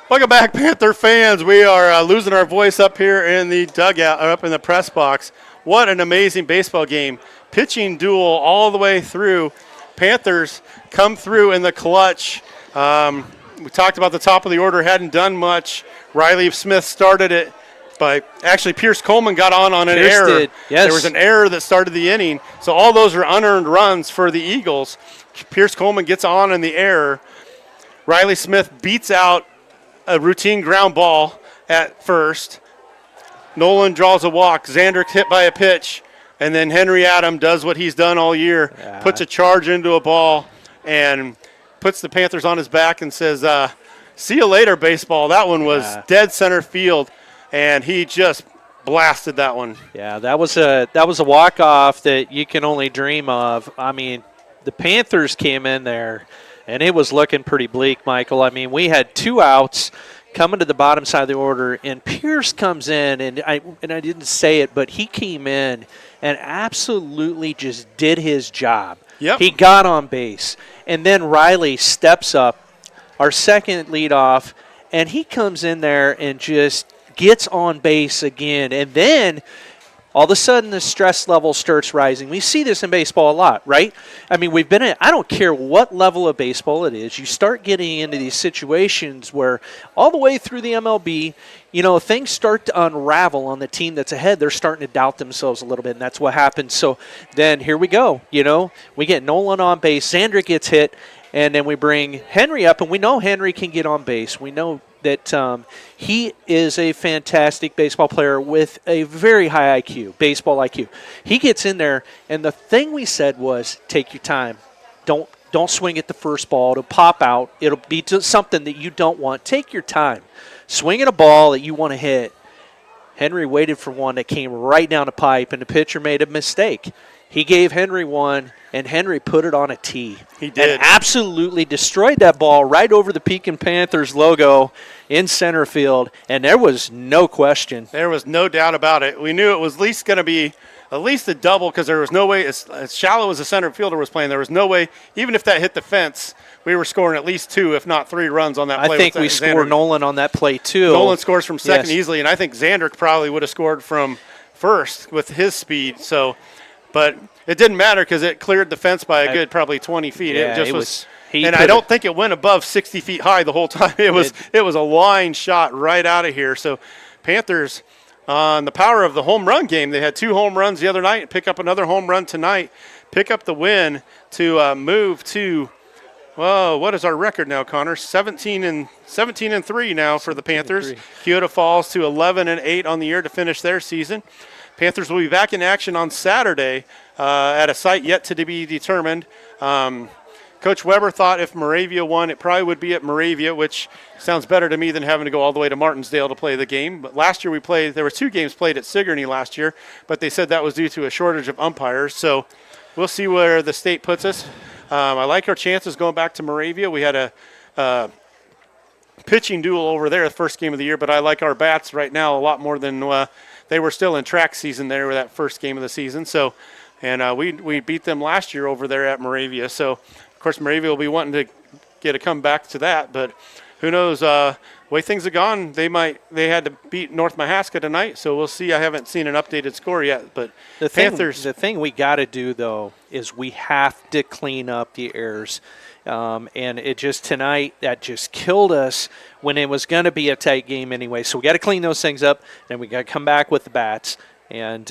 Welcome back, Panther fans. We are losing our voice up here in the dugout, or up in the press box. What an amazing baseball game. Pitching duel all the way through. Panthers come through in the clutch. We talked about the top of the order, hadn't done much. Riley Smith started it, but actually Pierce Coleman got on an error. Did. Yes. There was an error that started the inning. So all those are unearned runs for the Eagles. Pierce Coleman gets on in the error. Riley Smith beats out a routine ground ball at first. Nolan draws a walk. Zandrick hit by a pitch. And then Henry Adam does what he's done all year, puts a charge into a ball and puts the Panthers on his back and says, see you later, baseball. That one was dead center field, and he just blasted that one. Yeah, that was a walk-off that you can only dream of. I mean, the Panthers came in there, and it was looking pretty bleak, Michael. I mean, we had 2 outs coming to the bottom side of the order, and Pierce comes in, and I didn't say it, but he came in and absolutely just did his job. Yep. He got on base. And then Riley steps up, our second leadoff, and he comes in there and just gets on base again. And then all of a sudden, the stress level starts rising. We see this in baseball a lot, right? I mean, we've been in, I don't care what level of baseball it is, you start getting into these situations where all the way through the MLB, you know, things start to unravel on the team that's ahead. They're starting to doubt themselves a little bit, and that's what happens. So then here we go, you know. We get Nolan on base, Zandrick gets hit, and then we bring Henry up, and we know Henry can get on base. We know that he is a fantastic baseball player with a very high IQ, baseball IQ. He gets in there, and the thing we said was, take your time. Don't swing at the first ball. It'll pop out. It'll be something that you don't want. Take your time. Swing at a ball that you want to hit. Henry waited for one that came right down the pipe, and the pitcher made a mistake. He gave Henry one, and Henry put it on a tee. He did. And absolutely destroyed that ball right over the Pekin Panthers logo in center field, and there was no question. There was no doubt about it. We knew it was at least going to be at least a double because there was no way, as shallow as the center fielder was playing, there was no way, even if that hit the fence, we were scoring at least 2, if not 3 runs on that play. I think we scored Nolan on that play, too. Nolan scores from second easily, and I think Zandrick probably would have scored from first with his speed. So, but it didn't matter because it cleared the fence by a good probably 20 feet. Yeah, it just was and I I don't think it went above 60 feet high the whole time. It was a line shot right out of here. So Panthers, on the power of the home run game, they had 2 home runs the other night, pick up another home run tonight, pick up the win to move to, well, what is our record now, Connor? 17 and 3 now for the Panthers. Keota falls to 11-8 on the year to finish their season. Panthers will be back in action on Saturday at a site yet to be determined. Coach Weber thought if Moravia won, it probably would be at Moravia, which sounds better to me than having to go all the way to Martinsdale to play the game. But last year there were 2 games played at Sigourney last year, but they said that was due to a shortage of umpires. So we'll see where the state puts us. I like our chances going back to Moravia. We had a pitching duel over there the first game of the year, but I like our bats right now a lot more than they were still in track season there with that first game of the season. So, and we beat them last year over there at Moravia. So, of course, Moravia will be wanting to get a comeback to that. But who knows? Way things have gone, they had to beat North Mahaska tonight, so we'll see. I haven't seen an updated score yet, but the Panthers. The thing we got to do though is we have to clean up the errors, and it just tonight that just killed us when it was going to be a tight game anyway. So we got to clean those things up, and we got to come back with the bats. And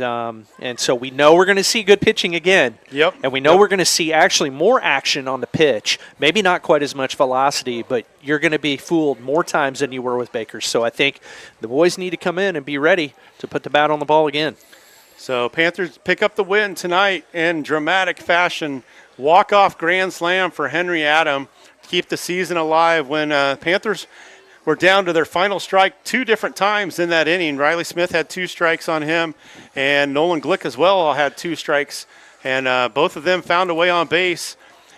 so we know we're going to see good pitching again. Yep. And we know we're going to see actually more action on the pitch. Maybe not quite as much velocity, but you're going to be fooled more times than you were with Bakers. So I think the boys need to come in and be ready to put the bat on the ball again. So Panthers pick up the win tonight in dramatic fashion. Walk-off grand slam for Henry Adam to keep the season alive when Panthers were down to their final strike 2 different times in that inning. Riley Smith had 2 strikes on him, and Nolan Glick as well had 2 strikes. And both of them found a way on base,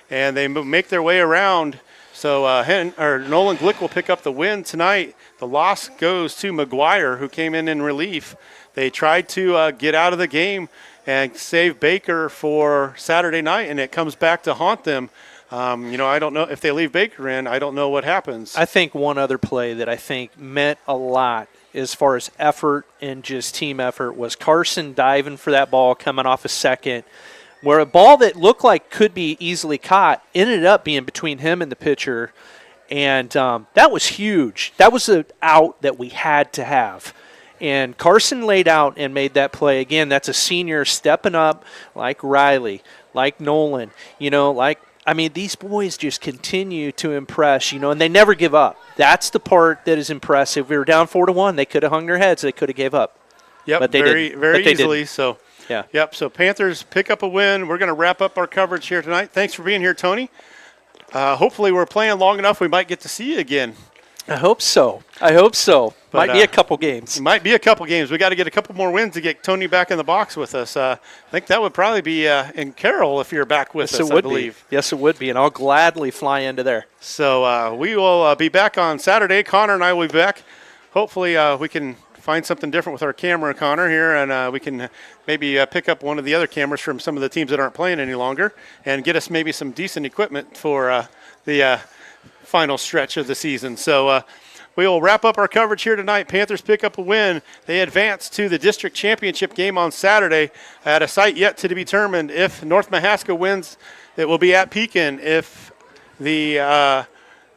and they make their way around. So Nolan Glick will pick up the win tonight. The loss goes to McGuire, who came in relief. They tried to get out of the game and save Baker for Saturday night, and it comes back to haunt them. I don't know if they leave Baker in. I don't know what happens. I think one other play that I think meant a lot as far as effort and just team effort was Carson diving for that ball coming off a second, where a ball that looked like could be easily caught ended up being between him and the pitcher, and that was huge. That was an out that we had to have. And Carson laid out and made that play. Again, that's a senior stepping up like Riley, like Nolan, these boys just continue to impress, and they never give up. That's the part that is impressive. If we were down 4-1, they could have hung their heads. They could have gave up. Yep, but they very easily. Didn't. So, yeah. Yep, so Panthers pick up a win. We're going to wrap up our coverage here tonight. Thanks for being here, Tony. Hopefully we're playing long enough we might get to see you again. I hope so. But, might be a couple games. Might be a couple games. We got to get a couple more wins to get Tony back in the box with us. I think that would probably be in Carroll if you're back with us, I believe. Yes, it would be, and I'll gladly fly into there. So we will be back on Saturday. Connor and I will be back. Hopefully we can find something different with our camera, Connor, here, and we can maybe pick up one of the other cameras from some of the teams that aren't playing any longer and get us maybe some decent equipment for the final stretch of the season. So we will wrap up our coverage here tonight. Panthers pick up a win. They advance to the district championship game on Saturday at a site yet to be determined. If North Mahaska wins, it will be at Pekin. If the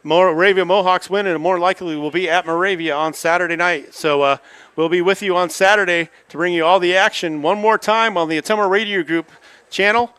Moravia Mohawks win, it more likely will be at Moravia on Saturday night. So we'll be with you on Saturday to bring you all the action one more time on the Ottumwa Radio Group channel.